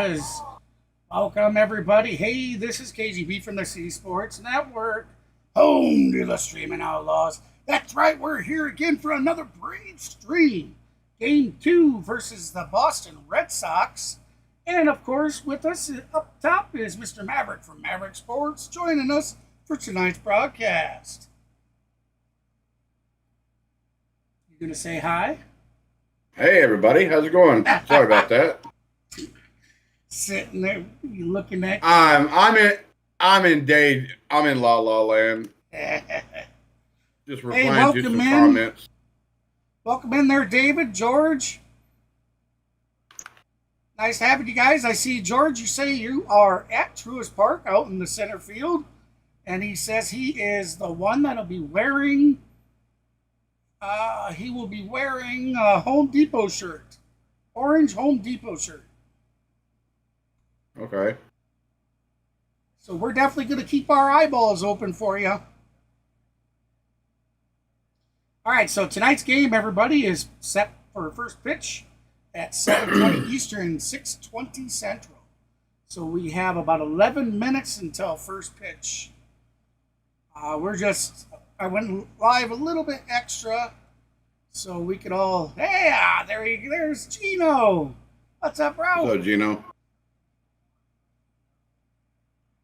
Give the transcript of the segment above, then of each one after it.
was. Welcome, everybody. Hey, this is KGB from the C Sports Network, home to the Streaming Outlaws. That's right, we're here again for another Braves stream. Game 2 versus the Boston Red Sox. And, of course, with us up top is Mr. Maverick from Maverick Sports, joining us for tonight's broadcast. You going to say hi? Hey, everybody. How's it going? Sorry about that. Sitting there, you looking at. I'm in La La Land. Just replying to some comments. Welcome in there, David, George. Nice having you guys. I see, George, you say you are at Truist Park out in the center field. And he says he is the one that'll be wearing, a Home Depot shirt. Orange Home Depot shirt. Okay. So we're definitely going to keep our eyeballs open for you. All right, so tonight's game, everybody, is set for first pitch at 7:20 Eastern, 6:20 Central. So we have about 11 minutes until first pitch. I went live a little bit extra so we could all, there's Gino. What's up, bro? Hello, Gino.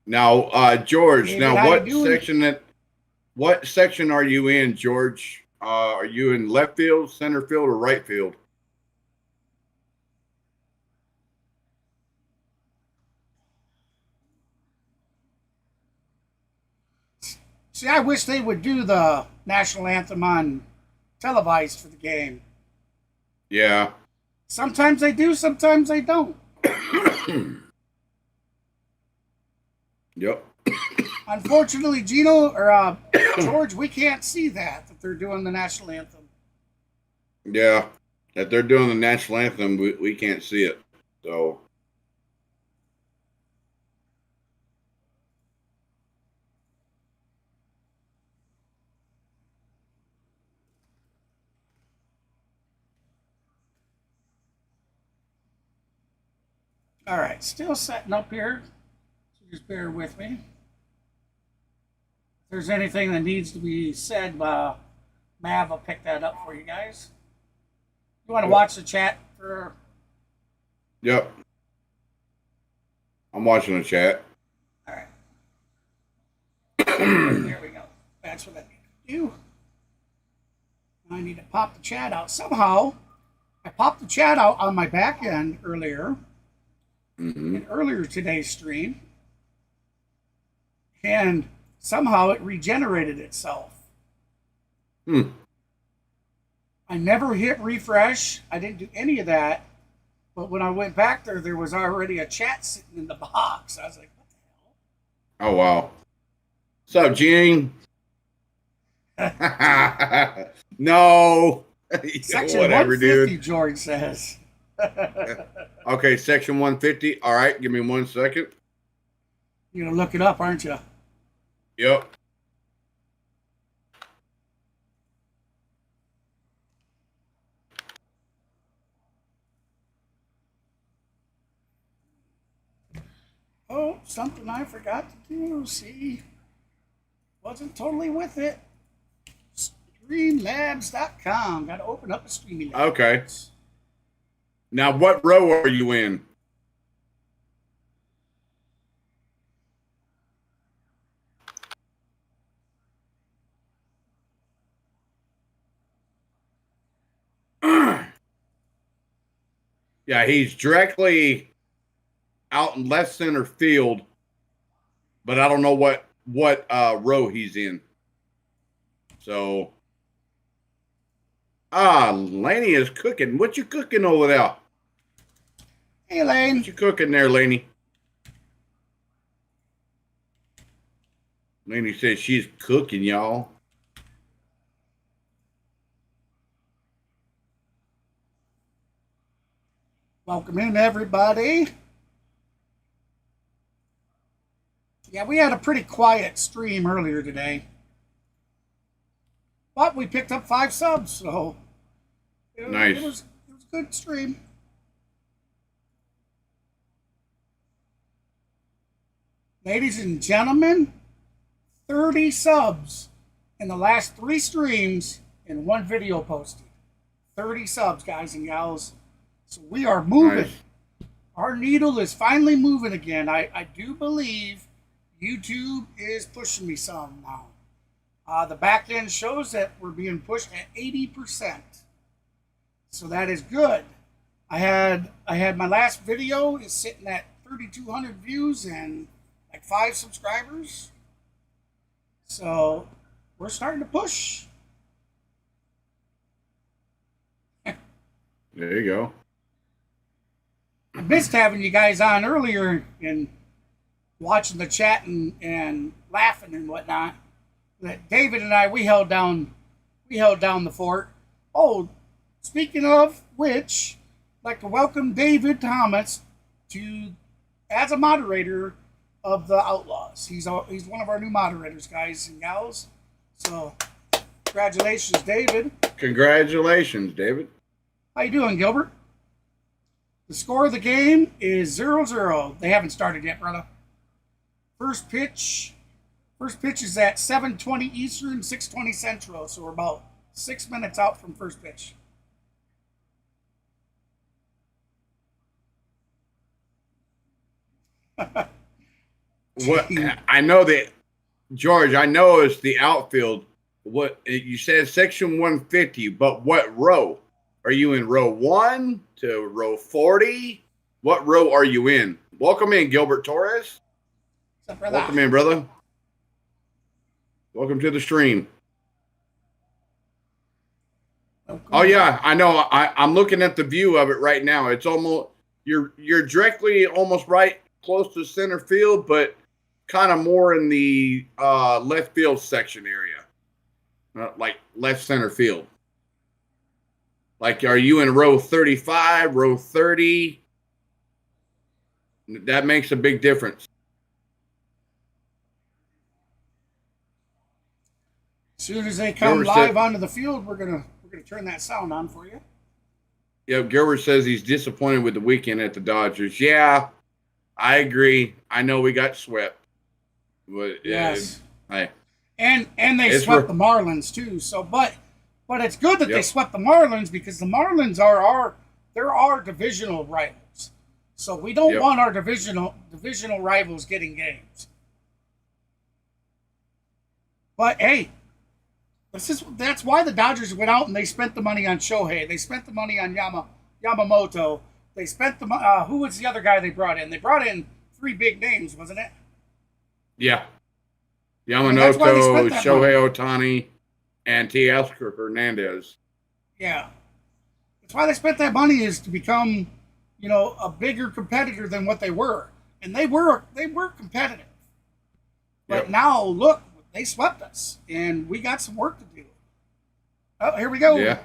Now, George, David, what section are you in, George? Are you in left field, center field, or right field? See, I wish they would do the national anthem on televised for the game. Yeah. Sometimes they do, sometimes they don't. Yep. Unfortunately, George, we can't see that they're doing the national anthem. Yeah. If they're doing the national anthem, we can't see it. So. All right, still setting up here. So just bear with me. If there's anything that needs to be said, Mav will pick that up for you guys. You want to watch the chat for? Yep. I'm watching the chat. All right. There we go. That's what I need to do. I need to pop the chat out. Somehow, I popped the chat out on my back end earlier. In earlier today's stream, and somehow it regenerated itself. I never hit refresh. I didn't do any of that. But when I went back there was already a chat sitting in the box. I was like, what the hell? Oh, wow. What's up, Gene? No. Section whatever, 150, dude. George says. Okay, section 150. All right, give me 1 second. You're going to look it up, aren't you? Yep. Oh, something I forgot to do. See? Wasn't totally with it. Streamlabs.com. Got to open up a Streamlabs. Okay. Now, what row are you in? Yeah, he's directly out in left center field, but I don't know what row he's in. So, Laney is cooking. What you cooking over there? Hey, Lane. What you cooking there, Laney? Laney says she's cooking, y'all. Welcome in, everybody. Yeah, we had a pretty quiet stream earlier today. But we picked up 5 subs, so nice. It was a good stream. Ladies and gentlemen, 30 subs in the last 3 streams and 1 video posted. 30 subs, guys and gals. So we are moving. Nice. Our needle is finally moving again. I do believe YouTube is pushing me some now. The back end shows that we're being pushed at 80%. So that is good. I had my last video is sitting at 3,200 views and like 5 subscribers. So we're starting to push. There you go. I missed having you guys on earlier and watching the chat and laughing and whatnot. That David and I, we held down the fort. Oh, speaking of which, I'd like to welcome David Thomas as a moderator of the Outlaws. He's one of our new moderators, guys and gals. So, congratulations, David. Congratulations, David. How you doing, Gilbert? The score of the game is 0-0. They haven't started yet, brother. First pitch is at 7:20 Eastern, 6:20 Central. So we're about 6 minutes out from first pitch. What I know that, George, I know it's the outfield. What you said, section 150, but what row? Are you in row 1 to row 40? What row are you in? Welcome in, Gilbert Torres. What's up, brother? Welcome in, brother. Welcome to the stream. Oh yeah, I know. I'm looking at the view of it right now. It's almost you're directly almost right close to center field, but kind of more in the left field section area, like left center field. Like, are you in row 35, row 30? That makes a big difference. As soon as they come live onto the field, we're gonna turn that sound on for you. Yeah, Gilbert says he's disappointed with the weekend at the Dodgers. Yeah, I agree. I know we got swept. But, yes. And they swept the Marlins too. So, but it's good that they swept the Marlins because the Marlins are our divisional rivals. So we don't want our divisional rivals getting games. But hey, that's why the Dodgers went out and they spent the money on Shohei. They spent the money on Yamamoto. They spent the who was the other guy they brought in? They brought in 3 big names, wasn't it? Yeah. Yamamoto, Shohei Ohtani, and Teoscar Hernandez. Yeah. That's why they spent that money, is to become, a bigger competitor than what they were. And they were competitive. But now, look, they swept us, and we got some work to do. Oh, here we go. Yeah.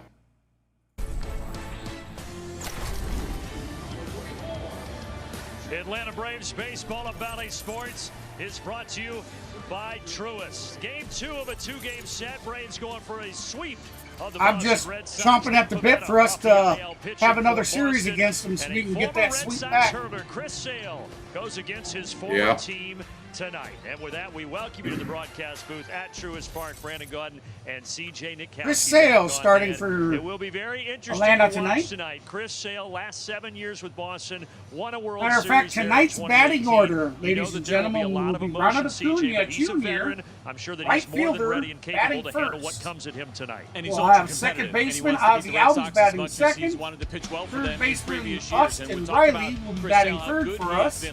Atlanta Braves Baseball and Valley Sports is brought to you by Truist. Game 2 of a 2-game set. Braves going for a sweep of the Boston Red Sox. Chomping at the bit for us to have another series against them so we can get that sweep back. Chris Sale goes against his former team tonight. And with that, we welcome you to the broadcast booth at Truist Park. Brandon Gaudin and CJ Nick. Chris Sale starting for it will be very interesting Atlanta to watch tonight. Chris Sale, last 7 years with Boston, won a World Series. Matter of fact, tonight's batting order, ladies and gentlemen, will be Ronald Acuna Jr., I'm sure that right he's more than fielder, ready and capable to handle first. what comes at him tonight. And he's we'll have second baseman Ozzie Alves batting second. Third baseman Austin Riley will be batting third for us.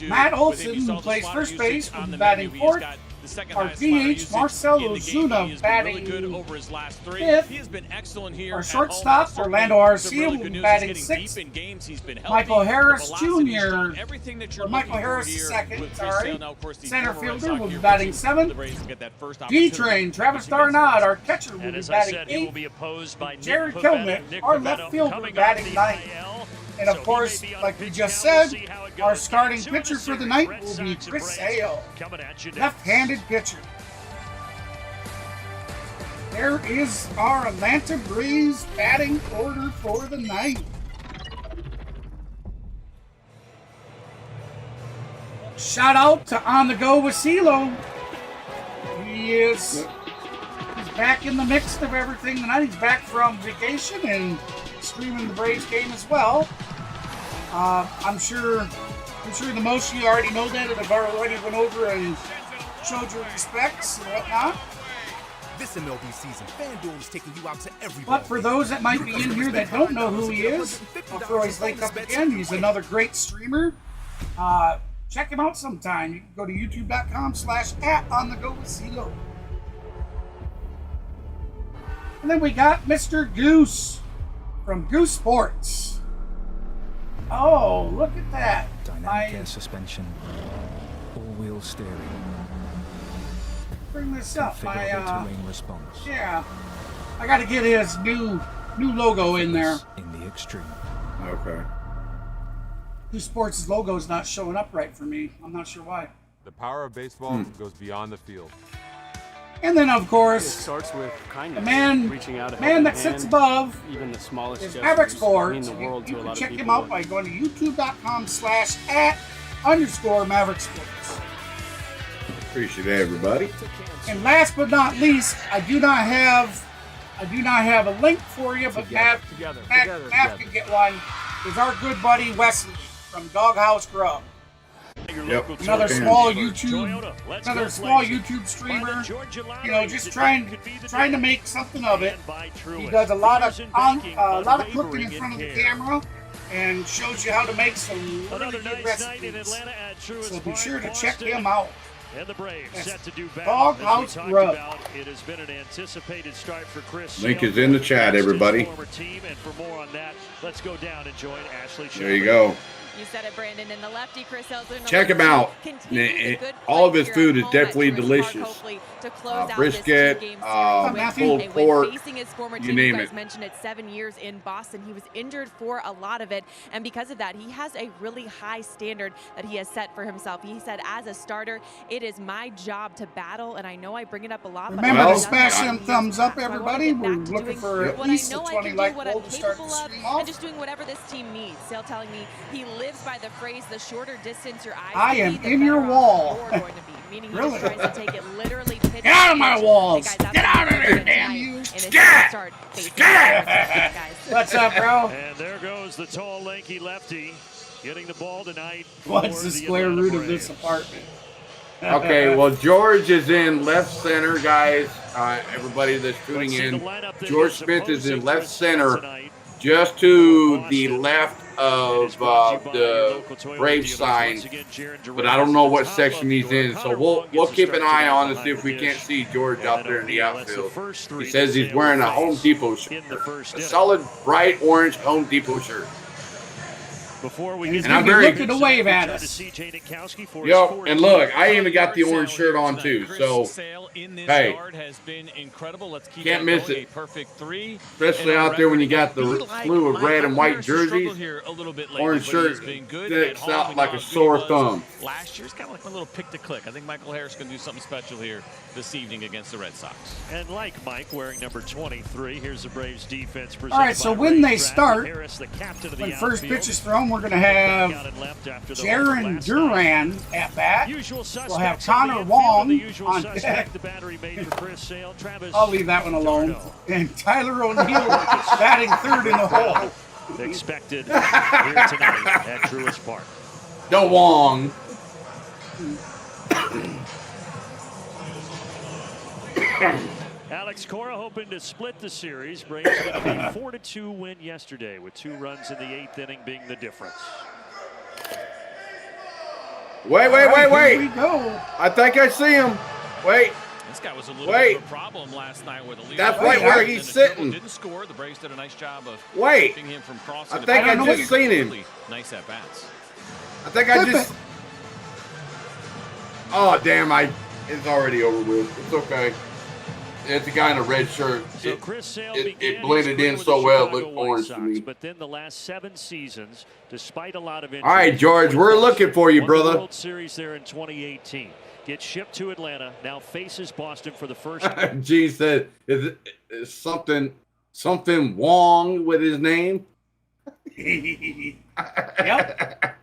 Matt Olson, who plays first base, will be batting fourth. Our DH, Marcell Ozuna, batting fifth. Our shortstop, Orlando Arcia, will be batting sixth. Michael Harris Jr., or Michael Harris second, center fielder, will be batting seventh. D-Train, Travis Darnod, our catcher, will be batting eighth. Jared Kilmet, our left fielder, batting ninth. And of course, like we just said, our starting pitcher for the night will be Chris Sale, left-handed pitcher. There is our Atlanta Braves batting order for the night. Shout out to On the Go with CeeLo. He's back in the mix of everything tonight. He's back from vacation and streaming the Braves game as well. I'm sure the most of you already know that and have already went over and showed your respects and whatnot. This MLB season, FanDuel is taking you out to every But for those that might be in here that don't know who he is, I'll throw his link up again. He's another great streamer. Check him out sometime. You can go to youtube.com/@onthegowithcelo. And then we got Mr. Goose from Goose Sports. Oh, look at that. Dynamic air suspension, all-wheel steering. Bring this up. Terrain response. Yeah. I got to get his new logo in there. In the extreme. Okay. Goose Sports' logo is not showing up right for me. I'm not sure why. The power of baseball goes beyond the field. And then, of course, it starts with kindness, the man, reaching out, that sits above even the smallest is gestures Maverick Sports. mean the world to a You can lot check of him people. out by going to youtube.com/@_Maverick Sports. Appreciate it, everybody. And last but not least, I do not have a link for you, but Mav can get one. Is our good buddy Wesley from Doghouse Grub. Yep. Another small YouTube streamer. You know, just trying to make something of it. He does a lot of cooking in front of the camera and shows you how to make some really good recipes. So be sure to check him out. And the Braves set to do Doghouse Grub. It has been an anticipated start for Chris. Link is in the chat, everybody. Team, and for more on that, let's go down and join Ashley. There you go. You said it, Brandon, and the lefty Chris Elson. Check him out. All of his food is definitely delicious. Brisket, pulled pork, you name it. Mentioned it, 7 years in Boston. He was injured for a lot of it, and because of that, he has a really high standard that he has set for himself. He said, as a starter, it is my job to battle, and I know I bring it up a lot. Remember to smash them thumbs up, everybody. We're looking for at least a 20 like goal to start the stream off. And just doing whatever this team needs. Sale telling me he lives by the phrase, the shorter distance your eyes I am in your wall. Meaning Really? he just tries to take it literally. Get out of my walls! Get out of there, damn you! Scat! What's up, bro? And there goes the tall, lanky lefty getting the ball tonight. What's the square root of this apartment? Okay, well, George is in left center, guys. Everybody that's tuning in, George Smith is in left center, just to the left of the Braves sign, but I don't know what section he's in, so we'll keep an eye on and see if we can't see George out there in the outfield. He says he's wearing a Home Depot shirt, a solid bright orange Home Depot shirt. And I'm very looking to wave at us. Yo, and look, I even got the orange shirt on too. So, hey, can't miss it. Especially out there when you got the slew of red and white jerseys. Orange shirt sticks out like a sore thumb. Last year's kind of like a little pick to click. I think Michael Harris can do something special here this evening against the Red Sox. And like Mike, wearing number 23, here's the Braves defense. All right, so when they start, Harris, the captain of the when first outfield, pitch is thrown, we're going to have Jaron Duran at bat. We'll have Connor Wong on deck. I'll leave that one alone. And Tyler O'Neill batting third in the hole. Expected here tonight at Truist Park. The Wong. Alex Cora hoping to split the series. Braves with a 4-2 win yesterday, with 2 runs in the 8th inning being the difference. Wait. Here we go. I think I see him. Wait. This guy was a little bit of a problem last night with a lead. That's right where he's sitting. Didn't score. The Braves did a nice job of keeping him from crossing. I think I just seen him. Really nice at bats. I think I just. Oh damn! It's already over with. It's okay. It's the guy in a red shirt. So Chris Sale it blended in so well, it looked orange to me. But then the last 7 seasons, despite a lot of injuries. All right, George, we're looking for you, brother. World Series there in 2018. Gets shipped to Atlanta. Now faces Boston for the first. G said, "Is something Wong with his name?" Yep.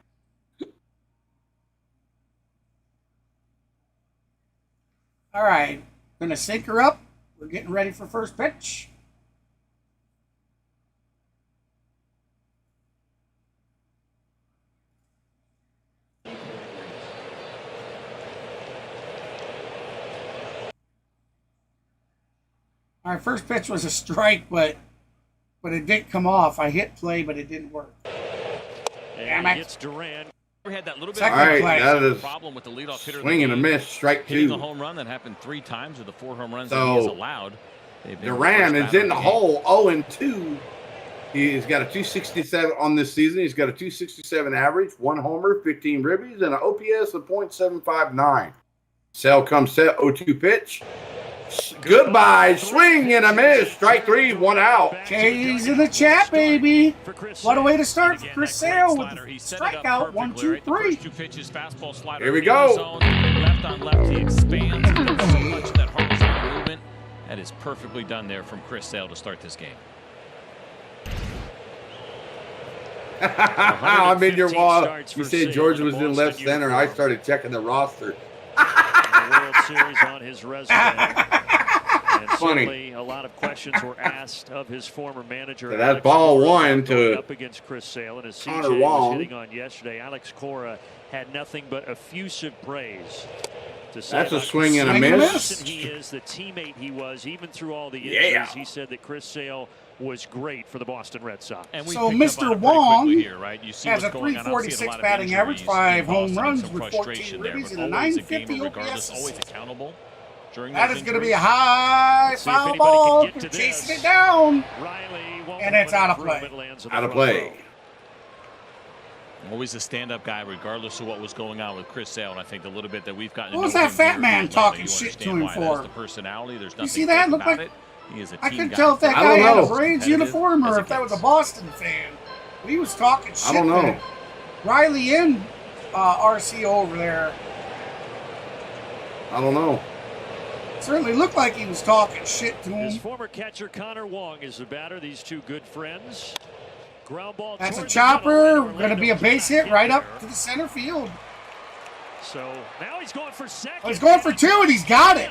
All right, gonna sync her up. We're getting ready for first pitch. All right, first pitch was a strike, but it didn't come off. I hit play, but it didn't work. Damn it. It's Duran. We had that little bit Second All right, play. that is problem with the leadoff hitter. swing and a miss, strike Hitting two. the home run that happened 3 times with the 4 home runs So, that he has allowed. Duran is in the hole, 0-2. He's got a 267 on this season. He's got a 267 average, 1 homer, 15 ribbies, and an OPS of .759. Sale comes set, 0-2 pitch. Goodbye, swing and a miss, strike 3, 1 out. K's in the chat, baby. What a way to start for Chris Sale with the strikeout. 1, 2, 3. Here we go. Left on left, he expands so much of that horizontal movement. That is perfectly done there from Chris Sale to start this game. I'm in your wall. You said George was in left center. I started checking the roster. The World Series on his resume. And Funny. certainly a lot of questions were asked of his former manager. So that's Alex ball Cora, one going to up against Chris Sale, and as Connor CJ was Wong. hitting on yesterday, Alex Cora had nothing but effusive praise to say That's a about swing Chris and a Sale. miss. The person he is, the teammate he was, even through all the Yeah. injuries. He said that Chris Sale was great for the Boston Red Sox. And we So picked up Mr. on it pretty Wong quickly here, right? You see has a what's going on. Obviously, 346 a lot of batting average, injuries 5 in home Boston, runs some with 14 frustration there, ribbies but and a always a 950 gamer regardless, OPS. always accountable during That those is going to be a injuries. high Let's see if foul anybody ball. can get to Chasing this. it down. Riley won't And it's have an out of play. improvement, lands on the Out of front play. row. Always a stand-up guy, regardless of what was going on with Chris Sale. And I think the little bit that we've gotten. What was to know that him fat here man in Atlanta, talking you shit to understand him why. for? That's the personality. There's nothing see that? fake Looked about like- it. He is a I team couldn't guy. tell if that I guy don't had a know. Braves Competitive uniform as or it if that was a gets. Boston fan. But he was talking shit I don't to know. Riley and RCO over there. I don't know. Certainly looked like he was talking shit to His him. former catcher Connor Wong is the batter. These two good friends. Ground ball. That's a towards the chopper. middle. Going to be a base hit right up to the center field. So now he's going for second. Oh, he's going for 2 and he's got it.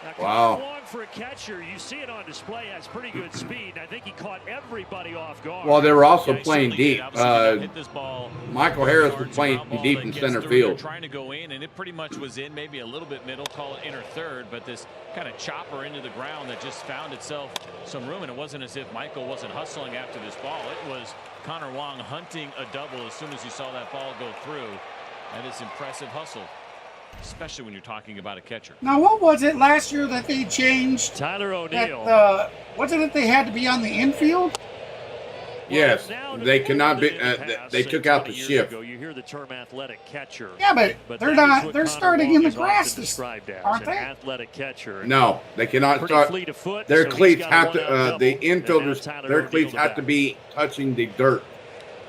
Now, Wow. Connor Wong for a catcher, you see it on display, has pretty good speed. I think he caught everybody off guard. Well, they were also Yeah, he playing certainly deep. did. Obviously, hit this ball Michael Harris was yards, playing ground ball deep that in gets center through. field. They're trying to go in, and it pretty much was in, maybe a little bit middle, call it inner third, but this kind of chopper into the ground that just found itself some room, and it wasn't as if Michael wasn't hustling after this ball. It was Connor Wong hunting a double as soon as he saw that ball go through. That is impressive hustle, especially when you're talking about a catcher. Now, what was it last year that they changed? Tyler That O'Neill. wasn't it they had to be on the infield? Yes, Now, they cannot be. in the past, They say took out the 20 years shift. ago, you hear the term athletic catcher. Yeah, but they're that is not. what They're Connor starting Wong in the is grass, often described as, aren't an they? athletic catcher. No, they cannot Pretty start. fleet of foot, Their so he's cleats got a have to. one-out The double, and now infielders. Tyler Their O'Neill cleats the have bat. to be touching the dirt.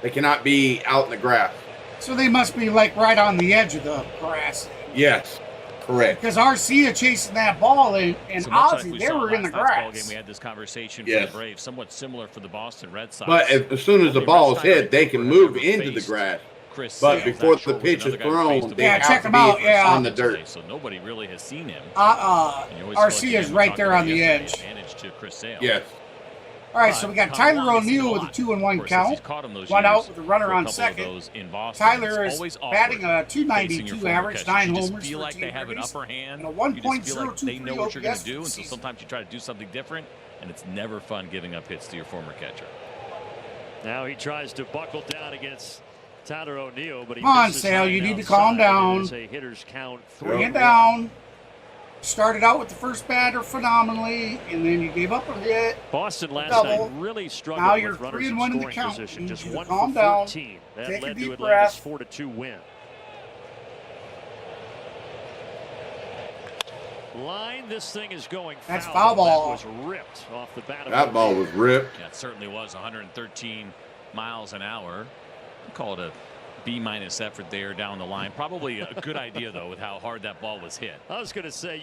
They cannot be out in the grass. So they must be like right on the edge of the grass. Yes, correct. Because Arcia chasing that ball and So much like Ozzy, we they saw were in the last night's ball game, grass. we had this conversation for Yes. the Braves, somewhat similar for the Boston Red Sox. But as soon as the ball is hit, they can move into the grass. Chris But Sale, before not sure the was pitch is another guy thrown, faced him. they Yeah, have check to him be out, yeah. on the dirt. So nobody really has seen him. And you always feel like, Arcia again, is we right talked there about on the yesterday, edge. advantage to Chris Sale. Yes. All right, so we got Connor Tyler Wong has seen O'Neill a with a lot. 2-1 Of course, as count. he's caught him those One years out with a runner for a on couple of second. those in Boston. Tyler It's is always batting awkward a facing your 292 former average, catchers. 9 You just homers, feel like 13 they have an ribbies, upper hand. and a You just feel like they know what you're going OPS to do, and for the so season. sometimes you try to do something different, and it's never fun giving up hits to your former catcher. Now he tries to buckle down against Tyler O'Neill, but he Come on, misses Sale, high you and need to calm outside. down. It is a hitter's count. Bring it 3-1. down. Started out with the first batter phenomenally, and then you gave up a hit. Boston last Double. night really struggled Now with you're runners 3-1 in in the scoring count. position. You Just need to 1 calm for down. 14. That Take a led deep to Atlanta's breath. 4-2 win. Line, this thing is going foul. That's foul ball. That was ripped off the bat of That ball O'Neill. was ripped. Yeah, it certainly was 113 miles an hour. I'd call it a B- effort there down the line. Probably a good idea, though, with how hard that ball was hit. I was going to say,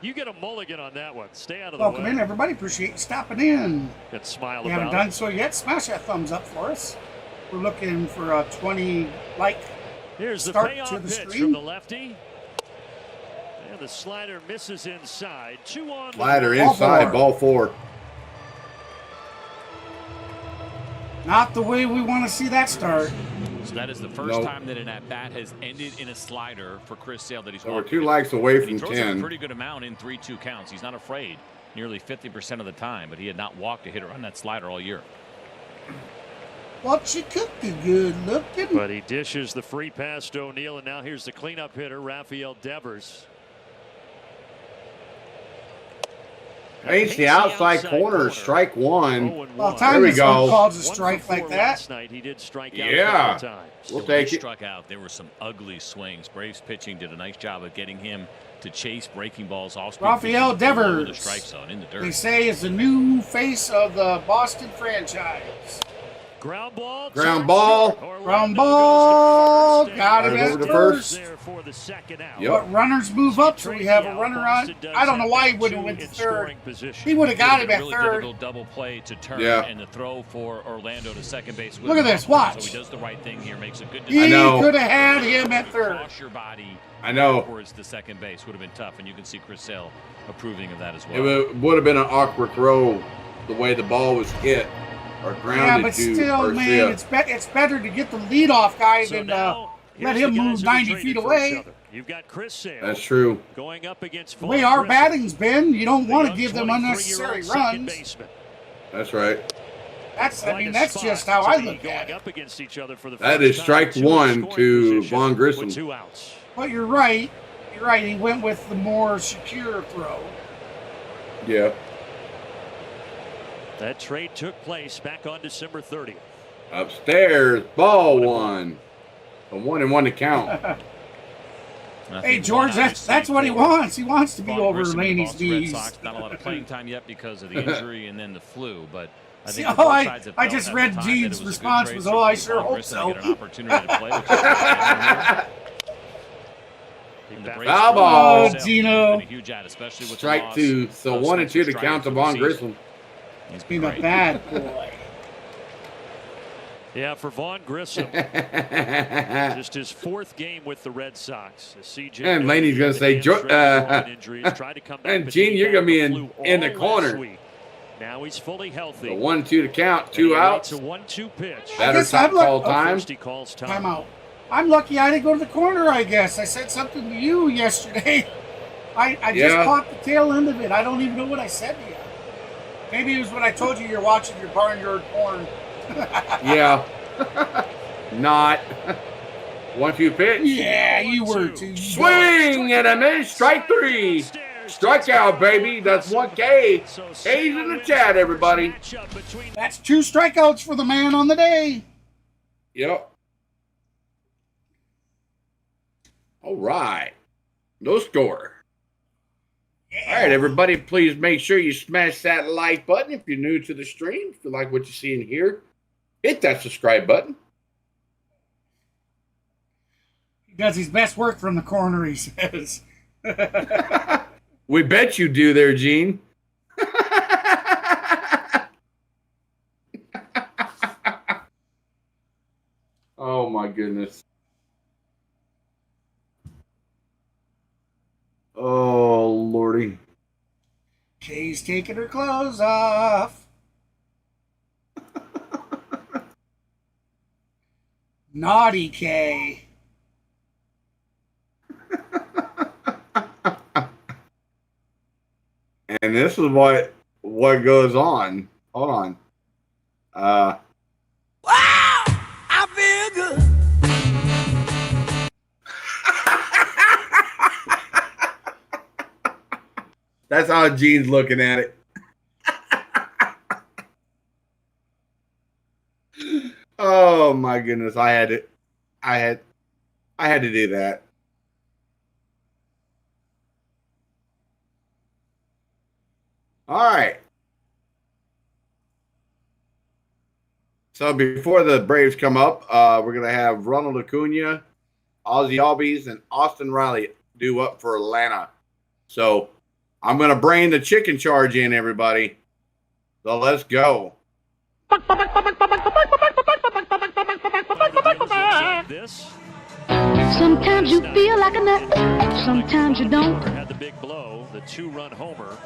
you get a mulligan on that one. Stay out of Welcome the in, way. everybody. Appreciate you stopping in. And smile If you haven't about done it. so yet, smash that thumbs up for us. We're looking for a 20 like. Here's the start payoff to the pitch screen. from the lefty. And the slider misses inside. 2 on. Slider inside, ball 4. Not the way we want to see that start. So that is the first time that an at-bat has ended in a slider for Chris Sale that he's So we're 2 likes away from he throws 10. a pretty good amount in 3-2 counts. He's not afraid nearly 50% of the time, but he had not walked a hitter on that slider all year. What you cooking, good looking? But he dishes the free pass to O'Neill, and now here's the cleanup hitter, Rafael Devers. Paints the outside corner, strike 1. Well, there we go. Calls a strike like that. Night, he did strike out yeah, a couple of times. We'll take it. Struck out. There were some ugly swings. Braves pitching did a nice job of getting him to chase breaking balls off speed. Rafael Devers, the strike zone in the dirt. They say is the new face of the Boston franchise. Ground ball. Ground ball. Ground ball. Got it Over at to first. There for the second out. Yep. But runners move up, so we have a runner on. I don't know why he wouldn't have went to third. He would have got him at really third. Difficult double play to turn and the throw for Orlando to second base. Look at this. Watch. So he does the right thing here. Makes a good decision. decision. He could have had him at third. Cross your body. I know. Towards the second base would have been tough, and you can see Chris Sale approving of that as well. It would have been an awkward throw the way the ball was hit or grounded. Yeah, but still, man, it's better to get the leadoff guy than let him move 90 feet away. You've got Chris Sale. That's true. Going up against the way our batting's been, you don't want to give them unnecessary runs. That's right. That's just how I look at it. That is strike 1 to Vaughn Grissom. But you're right. You're right. He went with the more secure throw. Yeah. That trade took place back on December 30th. Upstairs, ball 1. A 1-1 to count. Hey, George, that's what he wants. He wants to be over Laney's knees. Not a lot of playing time yet because of the injury and then the flu, but I think I just read Gene's response was, "Oh, I sure hope so." Foul ball. Oh, Gino. Strike 2. So 1 and 2 to count to Vaughn Grissom. He's been a bad boy. Yeah, for Vaughn Grissom, just his 4th game with the Red Sox. And Laney's going to say, and Gene, you're going to be in the corner. Now he's fully healthy. The 1-2 to count, 2 outs. A 1-2 pitch. Batter call time. He calls time. Time out. I'm lucky I didn't go to the corner, I guess. I said something to you yesterday. I just caught the tail end of it. I don't even know what I said to you. Maybe it was when I told you you're watching your barnyard porn. Yeah. Not. 1-2 pitch. Yeah, you were too. Swing and a miss. Strike 3. Strikeout, baby. That's 1K. K's in the chat, everybody. That's 2 strikeouts for the man on the day. Yep. All right. No score. Yeah. All right, everybody, please make sure you smash that like button if you're new to the stream. If you like what you see in here, hit that subscribe button. He does his best work from the corner, he says. We bet you do there, Gene. Oh, my goodness. Oh, Lordy. Kay's taking her clothes off. Naughty Kay. And this is what goes on. Hold on. Wow! I feel good. That's how Gene's looking at it. Oh my goodness! I had to do that. All right. So before the Braves come up, we're gonna have Ronald Acuna, Ozzie Albies, and Austin Riley due up for Atlanta. So I'm going to bring the chicken charge in, everybody. So let's go. This Sometimes you feel like a nut, sometimes you don't. Had the big blow, the 2-run homer,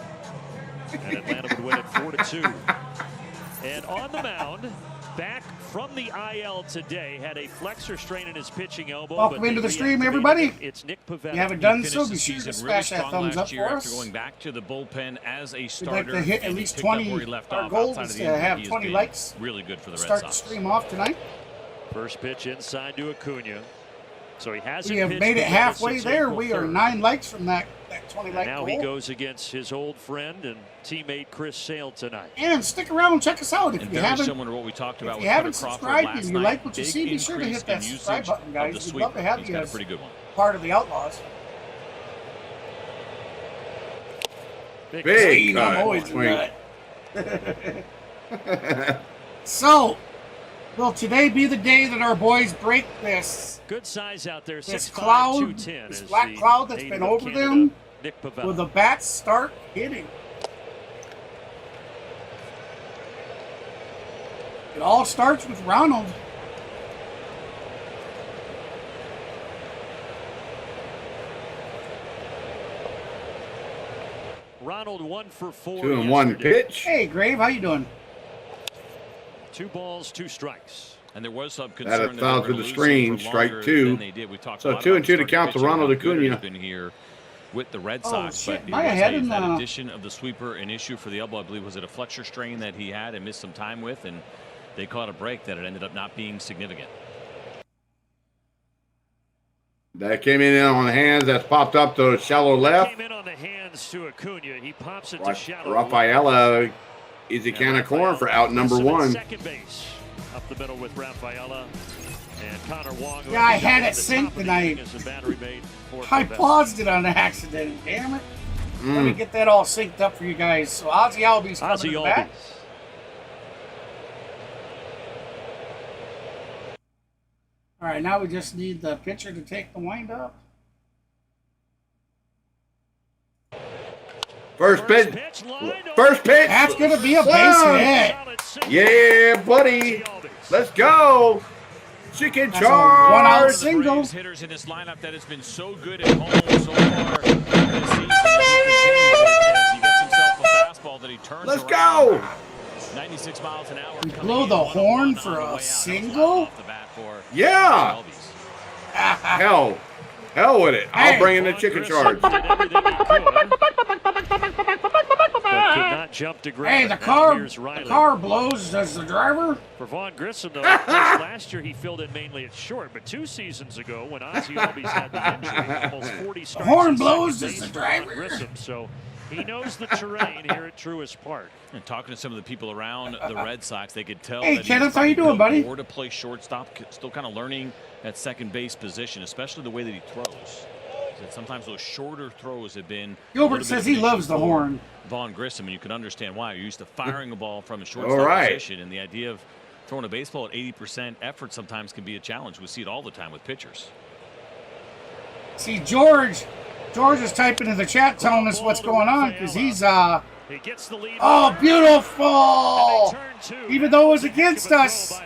and Atlanta would win it 4-2. And on the mound, back from the IL today, had a flexor strain in his pitching elbow. Welcome into the stream, everybody. It's Nick Pivetta. If you haven't done so, be sure to smash that thumbs up for us. Going back to the bullpen as a We'd starter, like to hit at least 20. Our goal is to have 20 likes. Really good for the Red Start Sox. the stream off tonight. First pitch inside to Acuna. So he hasn't. We have made it halfway there. We are 9 likes from that 20 like now goal. he goes against his old friend and teammate Chris Sale tonight. And stick around and check us out if you haven't. Similar to what we talked about. If you haven't subscribed and you like what you see, be sure to hit that subscribe button, guys. We'd love to have you as part of the Outlaws. Big I'm always in that. So, will today be the day that our boys break this? Good size out there. This cloud, this black cloud that's been over them. Will the bats start hitting? It all starts with Ronald. Ronald 1 for 4. 2-1 pitch. Hey, Grave, how you doing? 2 balls, 2 strikes. And there was some concern that foul to the screen, strike 2. So 2-2 to count to Ronald Acuna. Been here with the Red Sox, shit. but Am I ahead in that the addition of the sweeper, an issue for the elbow. I believe was it a flexor strain that he had and missed some time with, and they caught a break that it ended up not being significant. That came in on the hands. That's popped up to shallow left. Came in on the hands to Acuna. He pops it to shallow. Rafaela, easy can of corn for out number 1. Second base. Up the middle with Rafaela and Connor Wong. Yeah, I had it synced tonight. I paused it on accident. Damn it. Let me get that all synced up for you guys. So Ozzy Albies coming to the bat. All right, now we just need the pitcher to take the windup. First pitch. First pitch. That's going to be a base hit. Yeah, buddy. Let's go. Chicken That's charge. a 1-out single. Hitters in this lineup that has been so good at home so far this season. As he gets himself a fastball that he turns Let's around. go. 96 miles an hour. We blow the horn for a single? Yeah. Hell with it. I'll bring in the chicken charge. Not jump to grab. Hey, the car blows. Does the driver? For Vaughn Grissom, though, last year he filled in mainly at short, but 2 seasons ago when Ozzy Albies had the injury, almost 40 starts. Horn blows. Does the driver? Grissom, so he knows the terrain here at Truist Park. And talking to some of the people around the Red Sox, they could tell. Hey, that Kenneth, how you doing, buddy? More to play shortstop, still kind of learning that second base position, especially the way that he throws. That sometimes those shorter throws have been. Gilbert says he loves the horn. Vaughn Grissom, and you can understand why. You're used to firing a ball from a shortstop position, and the idea of throwing a baseball at 80% effort sometimes can be a challenge. We see it all the time with pitchers. See, George is typing in the chat telling us what's going on because he's He gets the lead. Oh, beautiful! Even though it was against us.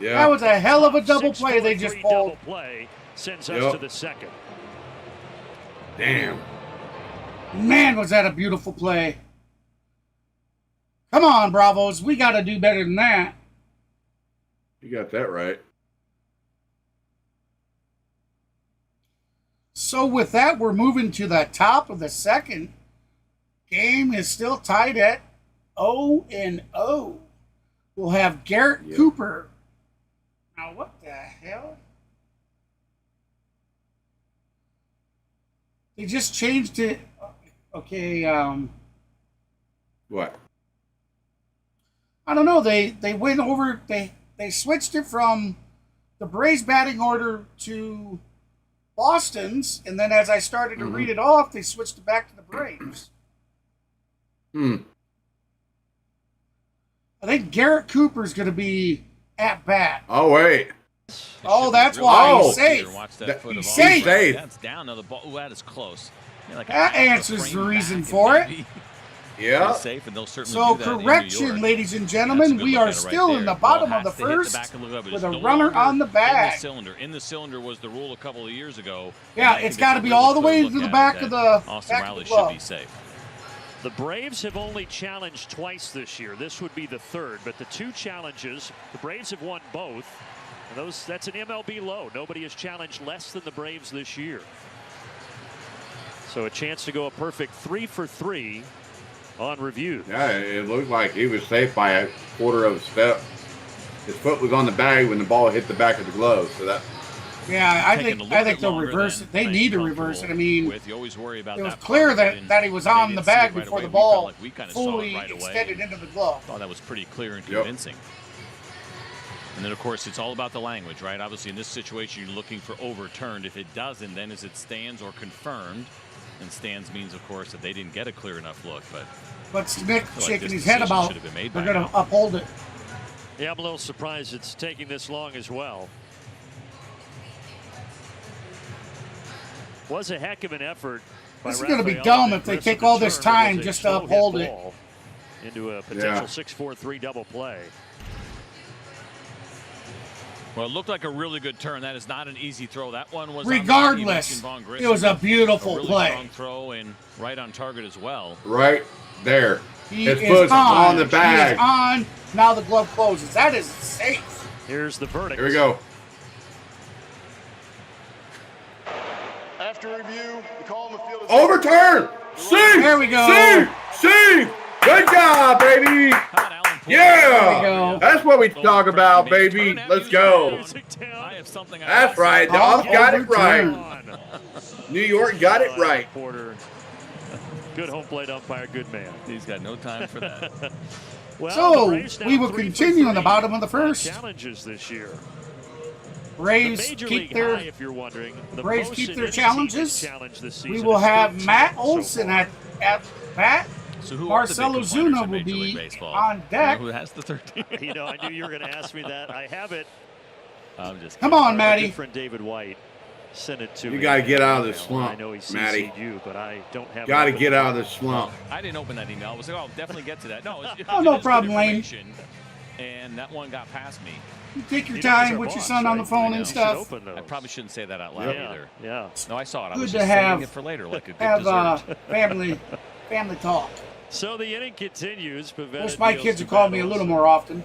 Yeah. That was a hell of a double play they just pulled. Double play sends us to the second. Damn. Man, was that a beautiful play. Come on, Bravos. We got to do better than that. You got that right. So with that, we're moving to the top of the second. Game is still tied at 0-0. We'll have Garrett Cooper. Now, what the hell? They just changed it. Okay, What? I don't know. They went over. They switched it from the Braves batting order to Boston's, and then as I started to read it off, they switched it back to the Braves. I think Garrett Cooper's going to be at bat. Oh, wait. Oh, that's why he's safe. He's safe. That's down. Now the ball. Ooh, that is close. That answers the reason for it. Yeah. safe, and they'll certainly So, do that in New correction, York. ladies and That's gentlemen, a good we look are at it right still in there. the bottom Ball of the has to hit the first back and look up. It with is a no runner longer on the bag. In the cylinder. In the cylinder was the rule a couple of years ago. Yeah, And I it's think got to a be really all the clear way look to the at it back that of the Austin back of Riley the should glove. be safe. The Braves have only challenged twice this year. This would be the third, but the two challenges, the Braves have won both. And that's an MLB low. Nobody has challenged less than the Braves this year. So a chance to go a perfect 3 for 3 on review. Yeah, it looked like he was safe by a quarter of a step. His foot was on the bag when the ball hit the back of the glove. So that. Yeah, I Taking a think little bit they'll longer reverse than it. They I'm need to reverse it. I mean, with. You always worry about it was that clear part, but that he was they on didn't the see it bag right before away. the We felt ball like we kinda saw it fully right away extended and into the glove. thought that was pretty clear and Yep. convincing. And then, of course, it's all about the language, right? Obviously, in this situation, you're looking for overturned. If it doesn't, then is it stands or confirmed? And stands means, of course, that they didn't get a clear enough look. But Nick like shaking this his head decision about should have been made they're by going to now. uphold it. Yeah, I'm a little surprised it's taking this long as well. Was a heck of an effort. This is going to be dumb if they take all this time just to uphold it. Into a potential Yeah. 6-4-3 double play. Well, it looked like a really good turn. That is not an easy throw. That one was Regardless, it was a beautiful really play. Strong throw and right on target as well. Right there. He His is foot's on the He bag. is on. Now the glove closes. That is safe. Here's the verdict. Here we go. After review, the call on the field is Overturn. See. There we go. See. Good job, baby. How about Alan Porter? There we Yeah. go. That's what we talk about, baby. Let's go. I have something. That's right. Dogs got it right. New York got it right. Porter. Good home plate umpire, good man. He's got no time for that. Well, So, the Braves now we will 3 for continue in the 3 bottom of the on first. challenges this year. The Braves Major keep League their. high, if you're wondering. The Braves most keep in their any challenges. team challenge this We season will is have 13 Matt so Olson far. at bat. So who Marcelo are the big complainers Zuna in will Major League be Baseball? on deck. You know who has the 13? You know, I knew you were going to ask me that. I have it. I'm just Come kidding. on, My Matty. good friend David White sent it to You me. gotta get out of this I slump, know he CC'd Matty. you, but I don't have. Got to it get open. out of this slump. I didn't open that email. I was like, oh, I'll definitely get to that. No, it Oh, no is good problem, Lane. information, and that one got past me. You take your You know, he's time our with your boss, son on the right? phone I and know. You should stuff. open those. I probably shouldn't say that out loud Yeah, either. yeah. No, I saw it. I Good was to just have- saving it for later, like a good Have dessert. family talk. So the inning continues. Pivetta Wish my deals kids to would call me a Matt little Olson. more often.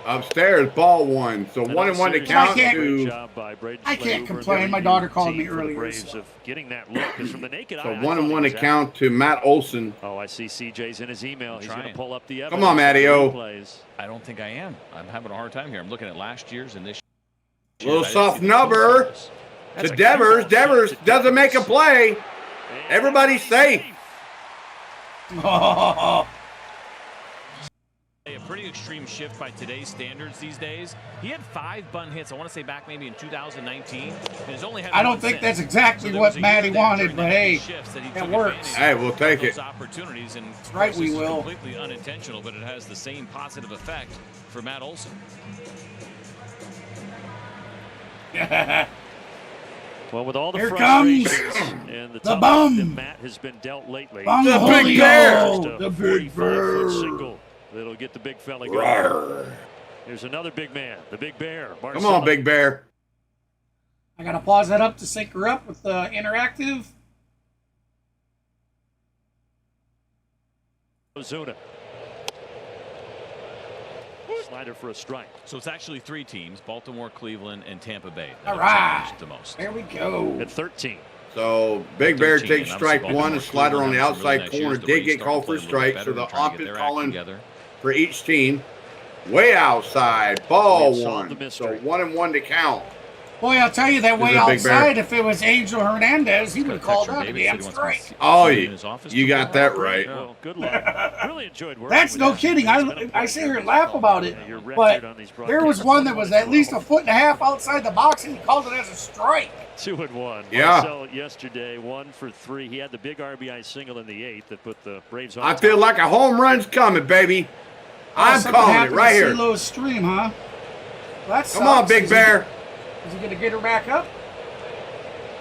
Upstairs, ball one. So And 1 and 1 to seriously, count great to. job by Braden I can't Schleber, complain. their My daughter youth called me team for the earlier, Braves so. of getting that look, because from the naked So eye, 1 I and thought 1 he to was count to Matt Olson. Oh, I see CJ's in his email. He's going to trying. pull up the evidence. Come on, Matty-O. Plays. I don't think I am. I'm having a hard time here. I'm looking at last year's and this year's. Little I didn't soft see the nubber close. to That's a Devers. cue ball Devers shot to doesn't make a Devers. play. And Everybody's safe. A pretty extreme shift by today's standards these days. He had 5 bunt hits. I want to say back maybe in 2019. And he's only had I don't one think since. that's exactly So there what was a Matty year there wanted, during but that hey, many shifts that he that took works. advantage Hey, we'll take of it. those opportunities, and of right, course, we this is will. completely unintentional, but it has the same positive effect for Matt Olson. Well, with all the Here comes frustrations and the the tough bum. that Matt has been dealt lately. Bum The Julio, big bear. Just a the big 45-foot bear. single that'll get the big fella going. Rawr. Here's another big man, the big bear. Come on, Big Bear. I gotta pause that up to sync her up with the interactive. Ozuna. Slider for a strike. So it's actually 3 teams: Baltimore, Cleveland, and Tampa Bay. that All have right. challenged the most. There we go. At 13. So Big Bear 13, takes and strike obviously 1. A Baltimore, slider on the Cleveland have some really outside nice corner years. The did Rays get starting called to play for a little strike. better So the and trying to get opposite their act calling together. for each team. Way outside. Ball We have solved the 1. So mystery. 1 and 1 to count. Boy, I'll tell you that This way is a big bear. outside, if it was Angel Hernandez, he would have called Texture out a David damn said he wants strike. to Oh, see him in you, his office you got tomorrow. that right. Well, good luck. Really enjoyed working That's with no you. kidding. It's been a I pleasure. sit here and laugh about it, Yeah, your record but on these there was broadcasts one is that was at least a foot and a half outside the box, and he called it as a strike. 2-1. Yeah. Marcel yesterday, 1 for 3. He had the big RBI single in the 8th that put the Braves on I top. feel like a home run's coming, baby. I'm Something calling it happened right to here. CeeLo's stream, huh? Well, that Come on, sucks. Big Is he- Bear. Is he going to get her back up?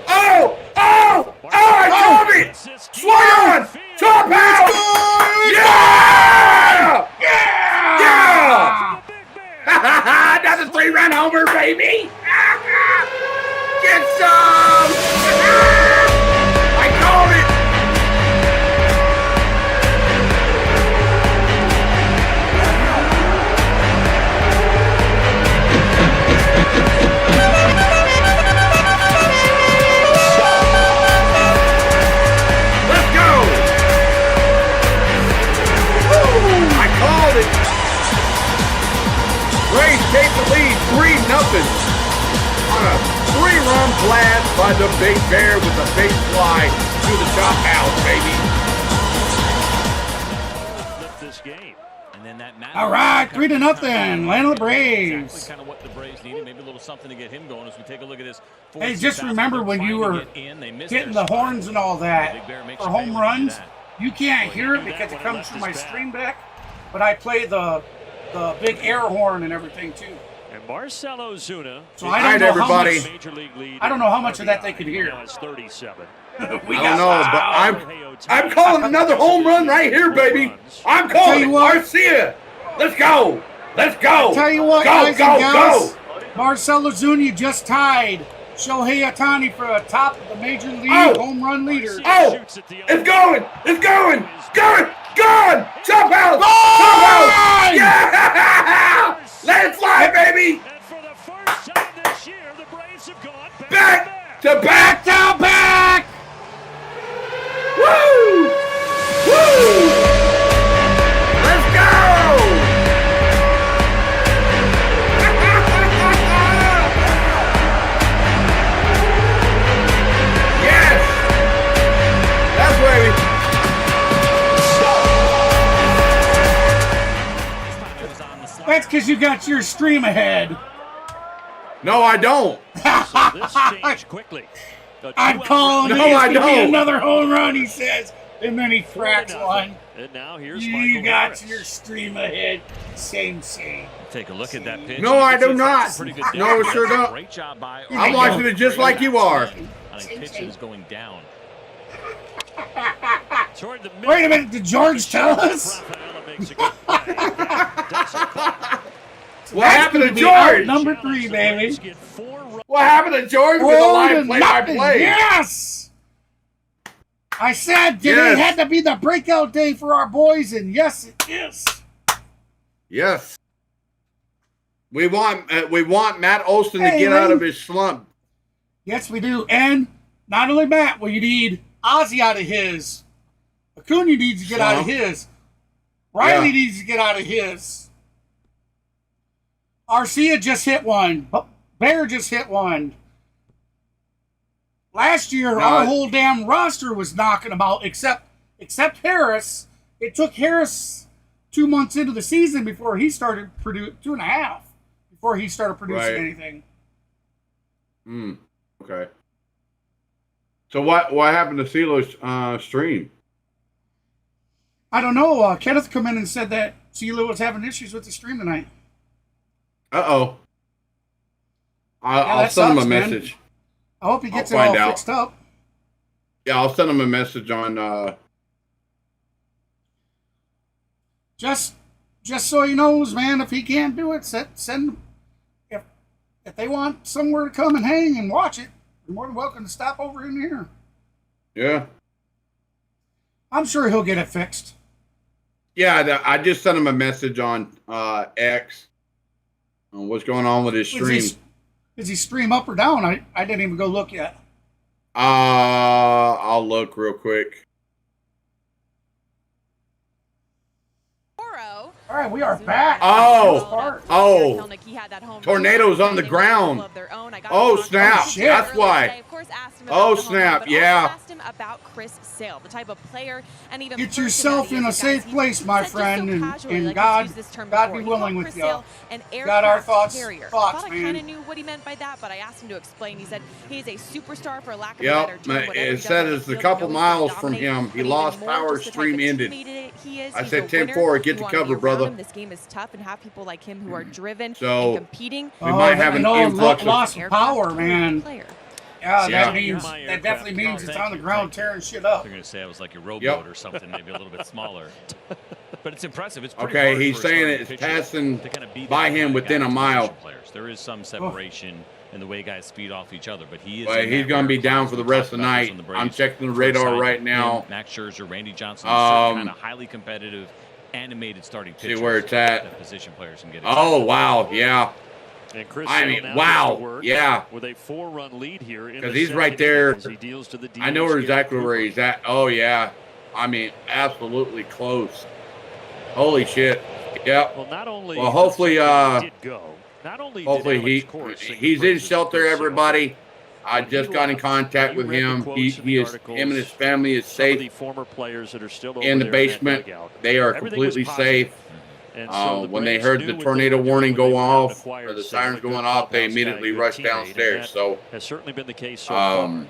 Oh! Oh! Oh! I called it! Swung on! blast by the Big Bear with a big fly to the top house, baby. Flip this game. And then that All right, 3-0, land of the Braves. Exactly kind of what the Braves needed. Maybe a little something to get him going as we take a look at this. Hey, just remember when you were hitting the horns and all that for home runs, you can't hear it because it comes from my stream deck, but I play the big air horn and everything too. And Marcell Ozuna. So I don't know how much. Major league lead. I don't know how much of that they could hear. Now it's 37. I don't know, but I'm calling another home run right here, baby. I'm calling it. Garcia. Let's go. Let's go. Tell you what, go, guys go, and gals, go. Marcell Ozuna just tied Shohei Ohtani for a top of the major league home run leader. Oh, it's going. It's going. Going. Gone. Chop house. Chop house. Yeah. Let it fly, baby. And for the first time this year, the Braves have gone Back to back to back. Woo! Woo! Let's go! Yes! That's where That's because you got your stream ahead. No, I don't. So this changed quickly. I'm calling No, it. I It's gonna be don't. another home run, he says. And then he cracks one. And now here's You Michael got Harris. your stream ahead. Same. Take a look at that pitch. No, I do not. Pretty good No, down. sure don't. Great job by I'm watching it just like you are. on a pitch that is going down. Toward the Wait a minute, did George tell us? Rafaela makes a good play. Doesn't call. What happened to Be out George? number 3, baby. Get 4 runs. What happened to George with the live play-by-play? Yes! I said today Yes. had to be the breakout day for our boys, and yes, it is. Yes. We want Matt Olson to Hey, get out man. of his slump. Yes, we do. And not only Matt, we need Ozzy out of his. Acuna needs to get out of his. Riley Yeah. needs to get out of his. Arcia just hit one. Bear just hit one. Last year, our whole damn roster was knocking them out, except Harris. It took Harris 2 months into the season before he started producing, 2.5, before he started producing anything. Okay. So what happened to CeeLo's stream? I don't know. Kenneth come in and said that CeeLo was having issues with the stream tonight. Uh-oh. I'll that send him a sucks, man. message. I hope he gets it I'll all find out. fixed up. Yeah, I'll send him a message on Just so he knows, man, if he can't do it, send if they want somewhere to come and hang and watch it, you're more than welcome to stop over in here. Yeah. I'm sure he'll get it fixed. Yeah, I just sent him a message on X on what's going on with his stream. Does he stream up or down? I didn't even go look yet. I'll look real quick. All right, we are back. Oh. Tornadoes on the ground. Oh, snap. That's why. Oh, snap. Yeah. About Chris Sale, the type of player and even Get yourself in a safe place, my friend, and God be willing with you. Got our thoughts, I thought I kind man. of knew what he meant by that, but I asked him to explain. He said he's a superstar for lack of a Yep. better term. Whatever he It does said on the it's a field, couple he knows miles to from dominate, him. but He even lost more power, just the type stream of ended. teammate he is. I He's said a 10-4, winner. get You the wanna be cover, around brother. him. This game is tough, and have people like him who are driven So, and competing. we might have an influx of loss of power, man. Yeah, Yeah. that definitely means it's on the ground tearing shit up. They're going to say I was like a rowboat or something, maybe a little bit smaller. But it's impressive. It's pretty Okay, hard he's for a saying starting it's pitcher passing to kind of be by that him kind of within guy a to mile. position players. There is some separation in the way guys feed off each other, but he is. But he's going to be down for the rest of the night. I'm checking the radar right now. Max Scherzer, Randy Johnson, kind of highly competitive, animated starting pitchers. See where it's at. That position players can get. Oh, wow. Yeah. And Chris I Sale mean, now wow. gets to work Yeah. with a 4-run lead here in Because the he's right second there. as he deals to the I know DH exactly Garrett where Cooper. he's at. Oh, yeah. I mean, absolutely close. Holy shit. Yep. Well, not only Well, hopefully, did go, not only hopefully did Alex Cora sing he's in praises of shelter, Chris Sale, everybody. I just got in contact with him. Him and his family is safe. The former players that are still in the basement. They are completely safe. When they heard the tornado warning go off, or the sirens going off, they immediately rushed downstairs. So has certainly been the case so far.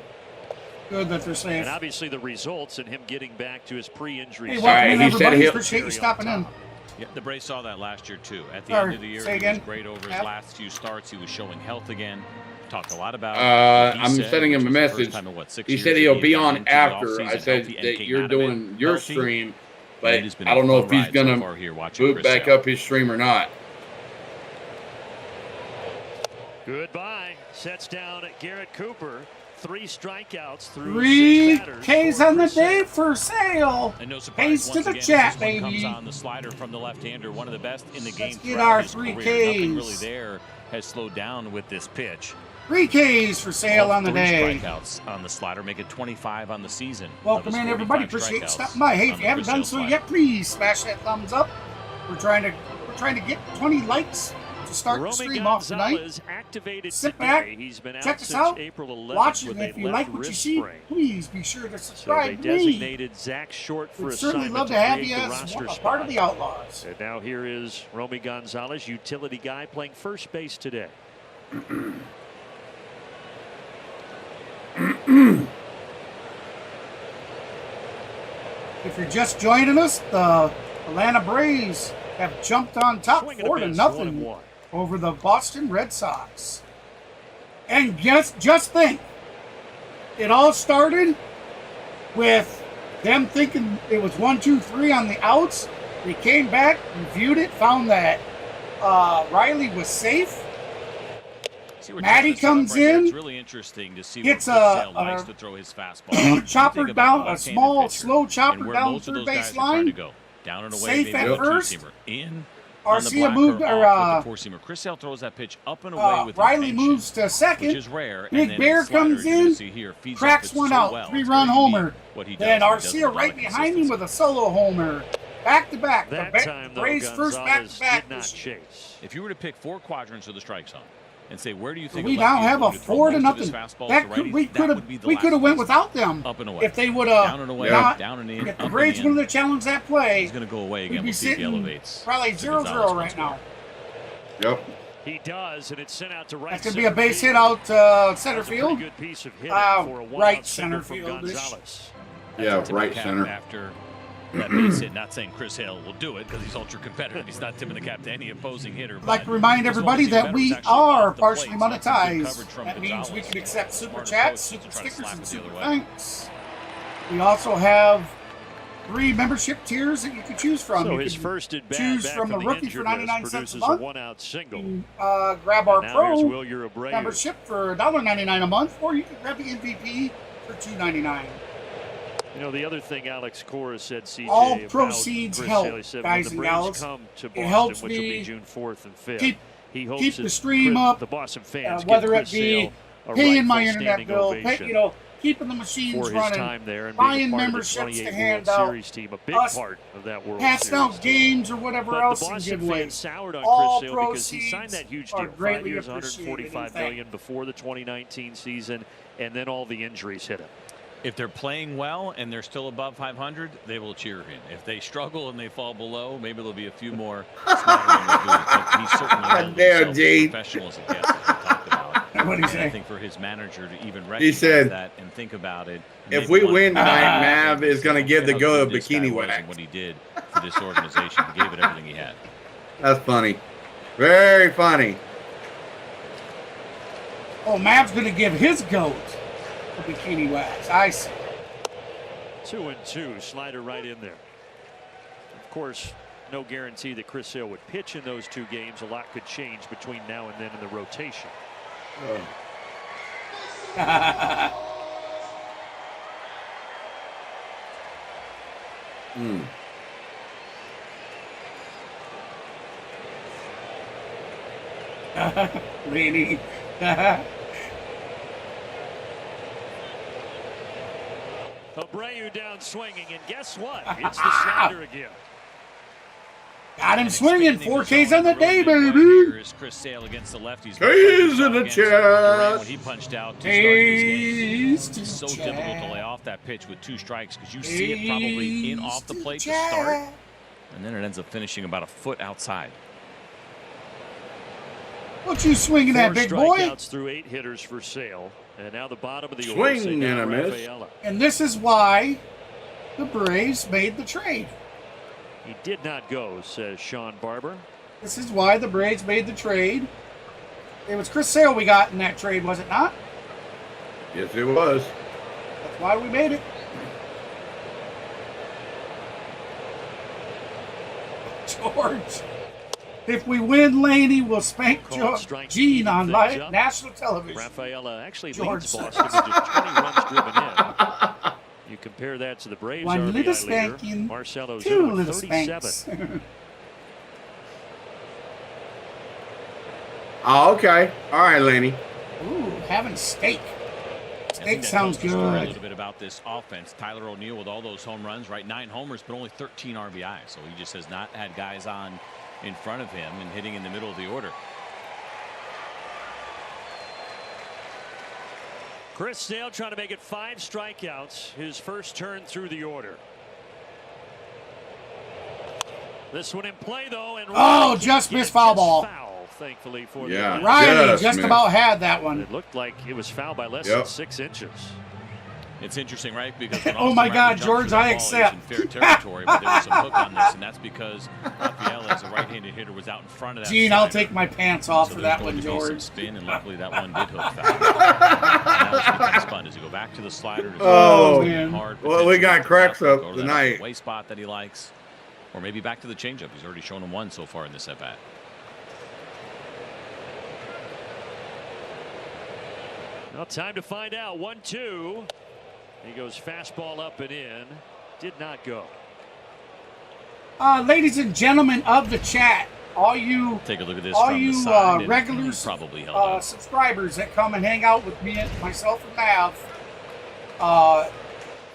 Good that they're safe. And obviously the results and him getting back to his pre-injury. Hey, welcome in, everybody. Appreciate you stopping in. Yeah, the Braves saw that last year too. At the end of the year, he was great over his last few starts. He was showing health again. Talked a lot about it. I'm sending him a message. He said he'll be on after. I said that you're doing your stream, but I don't know if he's gonna boot back up his stream or not. Goodbye. Sets down Garrett Cooper. 3 strikeouts through 3 6 batters. Ks on the day for sale. And no surprise, Pays to the chat, baby. Comes on the slider from the left-hander, one of the best in the game. Let's get our 3 Ks. Ks. Nothing really there has slowed down with this pitch. 3 Ks for sale on the day. Strikeouts on the slider, make it 25 on the season. Welcome in, everybody. Appreciate you stopping by. Hey, if you haven't done so yet, please smash that thumbs up. We're trying to get 20 likes to start the stream off tonight. Sit back, check us out, watch it, and if you like what you see, please be sure to subscribe to me. We'd certainly love to have you as a part of the Outlaws. And now here is Romy Gonzalez, utility guy, playing first base today. If you're just joining us, the Atlanta Braves have jumped on top 4-0 over the Boston Red Sox. And just think, it all started with them thinking it was 1, 2, 3 on the outs. They came back, reviewed it, found that Riley was safe. Matty comes in, it's really interesting to see gets likes to throw his fastball. chopper down, a small, slow chopper down third base line. Down and away, Safe at first. In Arcia moved, Chris Sale throws that pitch up and away with Riley moves to second. which is rare. Big Bear comes in, cracks one out, 3-run homer. Then Arcia right behind him with a solo homer. Back to back. The Braves first back to back. If you were to pick 4 quadrants of the strike zone and say, where do you think we now have a 4-0? That we could have went without them up and away. If they would have down and away, not. Down and in, if the Braves would have challenged that play, he's going to go away again. We'd be We'll see if he sitting elevates. probably 0-0 right now. Yep. He does, and it's sent out to right. That could be a base hit out center field. Good piece of hitting for a right center field. Yeah, right center. After that base hit, not saying Chris Hale will do it because he's ultra competitive. He's not tipping the cap to any opposing hitter. I'd like to remind everybody that we are partially monetized. That means we can accept super chats, super stickers, and super thanks. We also have 3 membership tiers that you can choose from. So you his can first at bat choose from the rookie for 99 cents a month. One-out single. You can, grab our pro Abreu membership for $1.99 a month, or you can grab the MVP for $2.99. You know, the other thing Alex Cora said, CJ, all about proceeds Chris help, Haley said, guys when the and Braves gals. come to Boston, It helps which will me be June 4th and 5th. Keep the stream up, the Boston fans, whether it be paying my internet bill, keeping the for machines his running, time there and buying being a part memberships of the to 28 hand World out, Series team, a big us part of that World passing Series out team. games or whatever But else the in Boston giveaways. fans soured on All Chris Sale because he signed that huge are deal, 5 greatly years, appreciated. $145 million before the 2019 season, and then all the injuries hit him. If they're playing well and they're still above 500, they will cheer him. If they struggle and they fall below, maybe there'll be a few more smattering of boos. But he's certainly held himself as professional as it gets, as we talked about. What did he say? I think for his manager to even recognize that and think about it. If we win tonight, Mav is going to give the go a bikini wax. What he did for this organization, he gave it everything he had. That's funny. Very funny. Oh, Mav's going to give his goat a bikini wax. I see. 2-2, slider right in there. Of course, no guarantee that Chris Sale would pitch in those 2 games. A lot could change between now and then in the rotation. Really? Abreu down swinging, and guess what? It's the slider again. Got him swinging. 4Ks on the day, baby. Here's Chris Sale against the lefties. K's in the chat. When he punched out to start this game. It's so difficult to lay off that pitch with 2 strikes because you see it probably in off the plate to start, and then it ends up finishing about a foot outside. What you swinging at, big boy? Strikeouts through 8 hitters for Sale, and now the bottom of the Swing order. and a miss. Rafaela. And this is why the Braves made the trade. He did not go, says Sean Barber. This is why the Braves made the trade. It was Chris Sale we got in that trade, was it not? Yes, it was. That's why we made it. George. If we win, Laney will spank Gene on national television. Rafaela actually George leads Boston with just 20 runs driven in. You compare that to the Braves' 1 little RBI leader, spanking, Marcelo 2 Zuna, little 37. spanks. Oh, okay. All right, Laney. Ooh, having steak. I Steak think that sounds tells the story a good. little bit about this offense. Tyler O'Neill with all those home runs, right? 9 homers, but only 13 RBI. So he just has not had guys on in front of him and hitting in the middle of the order. Chris Sale trying to make it 5 strikeouts, his first turn through the order. This one in play, though, and Oh, just missed foul ball. Foul, thankfully, for Yeah. the Riley Just just missed. about had that one. It looked like it was fouled by less Yep. than 6 inches. It's interesting, right? Because when Oh my Austin God, Riley jumped George, for that I ball, he was accept. in fair territory, but there was some hook on this, and that's because Rafaela, as a right-handed hitter, was out in front of that. Gene, I'll slider. take my pants off So for there's that going one, to be some George. spin, and luckily that one did hook foul. Now it's become spun. Does he go back to the slider? Does he Oh, go man. hard, Well, we got cracks up go to that tonight. away spot that he likes, or maybe back to the changeup. He's already shown him one so far in this at bat. Well, time to find out. 1-2. He goes fastball up and in. Did not go. Ladies and gentlemen of the chat, all you Take a look at this all from the you side. and regulars, he probably held up. subscribers that come and hang out with me and myself and Mav.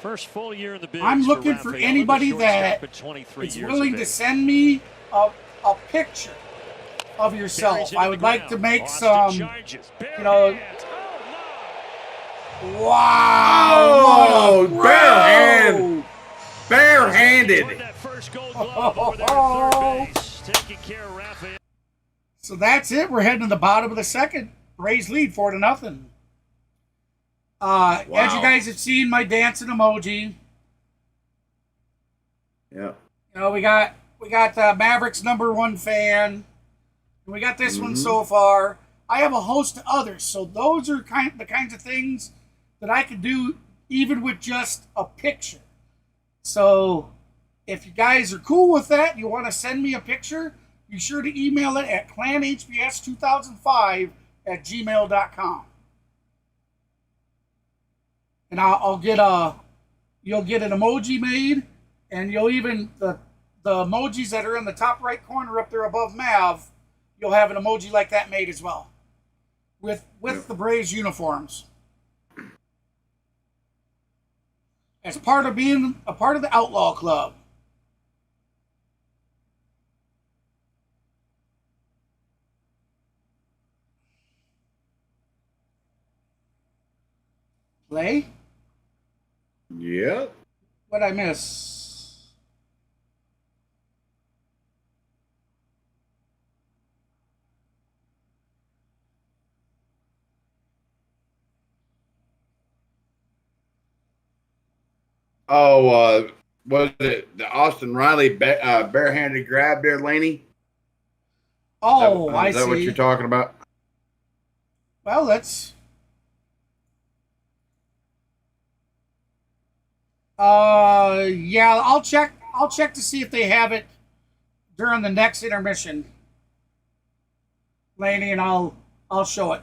First full year in the bigs. I'm looking for Rafaela, anybody the shortstop that at 23 is years willing of to age. send me a picture of yourself. Buries it I in would the like ground. to make Boston some, charges. Bare you know. hands. Wow! Oh, barehand. Barehanded. Toward that first gold glove over there at third base. Taking care of Rafaela. So that's it. We're heading to the bottom of the second. Braves lead 4-0. As you guys have seen, my dancing emoji. Yeah. You know, we got Mavericks #1 fan. We got this one so far. I have a host of others, so those are the kinds of things that I could do even with just a picture. So if you guys are cool with that, you want to send me a picture, be sure to email it at clanhbs2005@gmail.com. And you'll get an emoji made, and you'll even, the emojis that are in the top right corner up there above Mav, you'll have an emoji like that made as well. With the Braves uniforms. As part of being a part of the Outlaw Club. Play? Yeah. What'd I miss? Oh, was it the Austin Riley barehanded grab there, Laney? Oh, I see. Is that what you're talking about? Well, let's. Yeah, I'll check. I'll check to see if they have it during the next intermission, Laney, and I'll show it.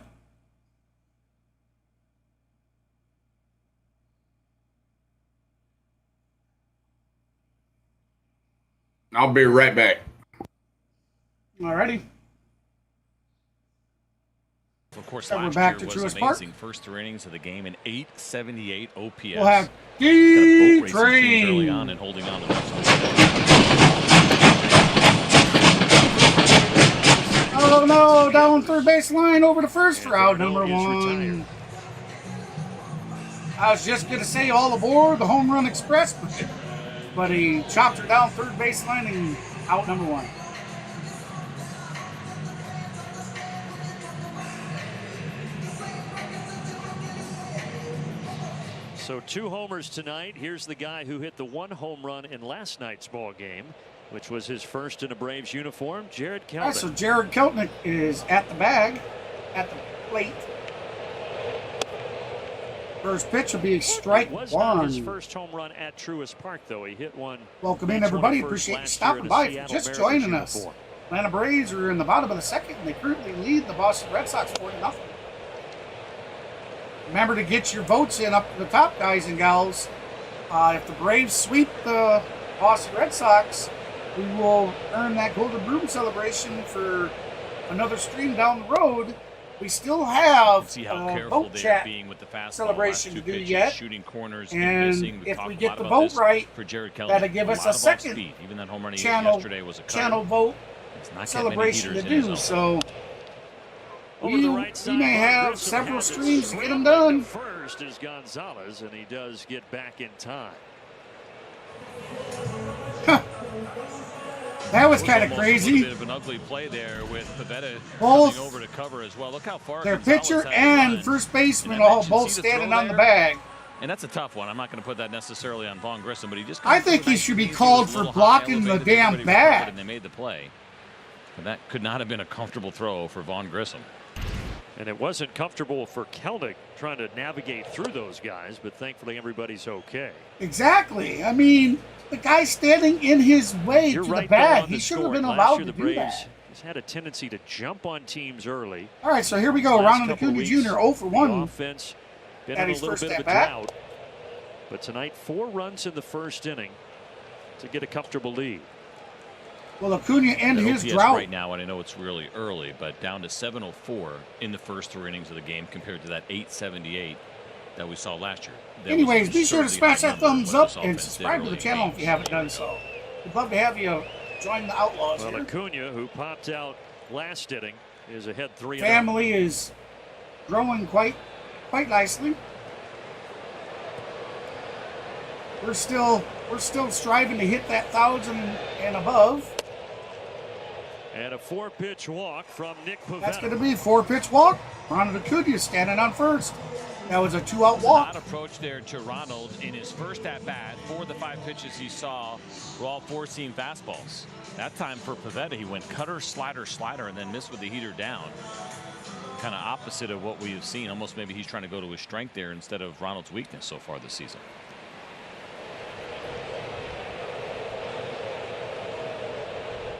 I'll be right back. Alrighty. Of course, So we're last back year to was Truist Park. amazing. First 3 innings of the game, an 878 OPS. We'll have Kind of boat racing teams early D-Train. on and holding on to Oh no, down third base line over to first for out number one. I was just going to say all aboard the home run express, but he chopped her down third base line and out number one. So 2 homers tonight. Here's the guy who hit the 1 home run in last night's ball game, which was his first in a Braves uniform, Jared Kelenic. Right, so Jared Kelenic is at the bag, at the plate. First pitch will be a strike was one. not his first home run at Truist Park, though. He hit one. Welcome in, everybody. Appreciate you stopping by. If you're just joining us, Atlanta Braves are in the bottom of the second, and they currently lead the Boston Red Sox 4-0. Remember to get your votes in up to the top, guys and gals. If the Braves sweep the Boston Red Sox, we will earn that Golden Broom celebration for another stream down the road. We still have vote chat celebration to do yet. Shooting corners and if we get the vote right, that'll give us a second Even that home run channel vote celebration to do. So we may have several streams to get them done. First is Gonzalez, and he does get back in time. That was kind of crazy. A bit of an ugly play there with Pivetta both coming over to cover as well. Look how far their Gonzalez pitcher had and run. first baseman And all both standing on the bag. And that's a tough one. I'm not going to put that necessarily on Vaughn Grissom, but he just. I think he should be called for blocking the damn bag. And they made the play. And that could not have been a comfortable throw for Vaughn Grissom. And it wasn't comfortable for Kelenic trying to navigate through those guys, but thankfully everybody's okay. Exactly. I mean, the guy's standing in his way You're to right the bag. on He the shouldn't have score. been Last allowed year, to the do Braves that. has had a tendency to jump on teams early. All right, so here we go. Last Ronald couple Acuna weeks, Jr. 0 for 1. The offense been At in a his little first bit of a at-bat. drought. But tonight, 4 runs in the first inning to get a comfortable lead. Well, Acuna and The his OPS drought. right now, and I know it's really early, but down to 704 in the first 3 innings of the game compared to that 878 that we saw last year. That Anyways, was be sure to certainly smash high that number thumbs what up this and offense did subscribe to early the in channel game. if you haven't done so. We'd love to have you join the Outlaws Well, here. Acuna, who popped out last inning, is ahead 3-0. Family is growing quite nicely. We're still striving to hit that 1,000 and above. And a 4-pitch walk from Nick Pivetta. That's going to be a 4-pitch walk. Ronald Acuna standing on first. That was a 2-out walk. Odd approach there to Ronald in his first at-bat. 4 of the 5 pitches he saw were all 4-seam fastballs. That time for Pivetta, he went cutter, slider, and then missed with the heater down. Kind of opposite of what we have seen. Almost maybe he's trying to go to his strength there instead of Ronald's weakness so far this season.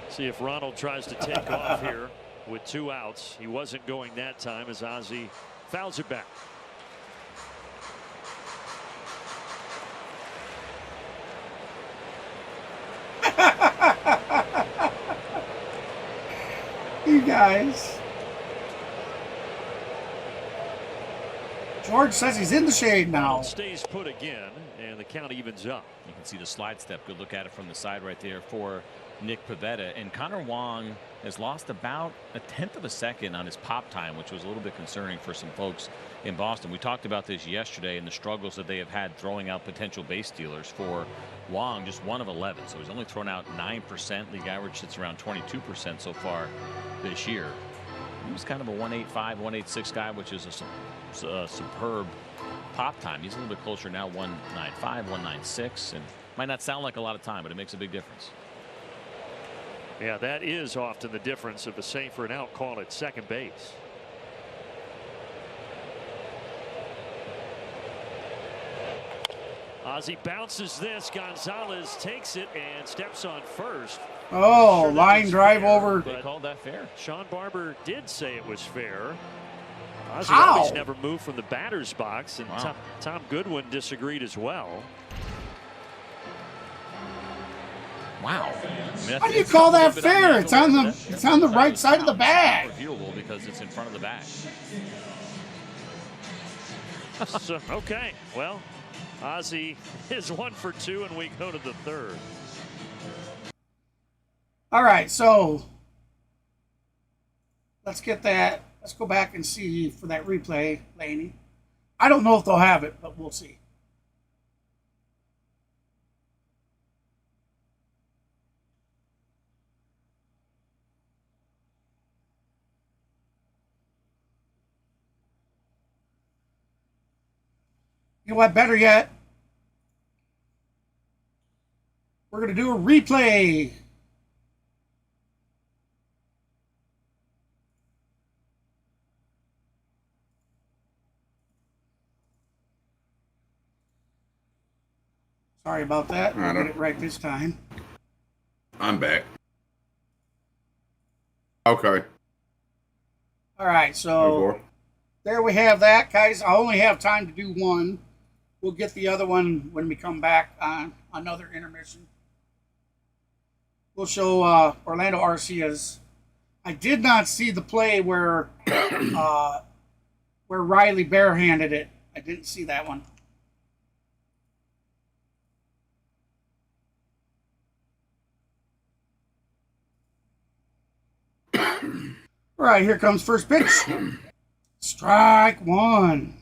See if Ronald tries to take off here with 2 outs. He wasn't going that time as Ozzie fouls it back. You guys. George says he's in the shade now. Ronald stays put again, and the count evens up. You can see the slide step. Good look at it from the side right there for Nick Pivetta. And Connor Wong has lost about 1/10 of a second on his pop time, which was a little bit concerning for some folks in Boston. We talked about this yesterday and the struggles that they have had throwing out potential base stealers. For Wong, just 1 of 11, so he's only thrown out 9%. League average sits around 22% so far this year. He was kind of a 185, 186 guy, which is a superb pop time. He's a little bit closer now, 195, 196, and might not sound like a lot of time, but it makes a big difference. Yeah, that is often the difference of a safe for an out call at second base. Ozzie bounces this. Gonzalez takes it and steps on first. Oh, line drive over. They called that fair. Sean Barber did say it was fair. Ozzie How? always never moved from the batter's box, and Wow. Tom Goodwin disagreed as well. Wow. How do you call that fair? It's on the right side of the bag. Reviewable because it's in front of the bag. So, okay, well, Ozzie is 1 for 2, and we go to the 3rd. All right, so Let's get that. Let's go back and see for that replay, Laney. I don't know if they'll have it, but we'll see. You know what? Better yet, we're going to do a replay. Sorry about that. We'll get it right this time. I'm back. Okay. All right, so there we have that, guys. I only have time to do one. We'll get the other one when we come back on another intermission. We'll show Orlando Arcia's. I did not see the play where Riley barehanded it. I didn't see that one. All right, here comes first pitch. Strike one.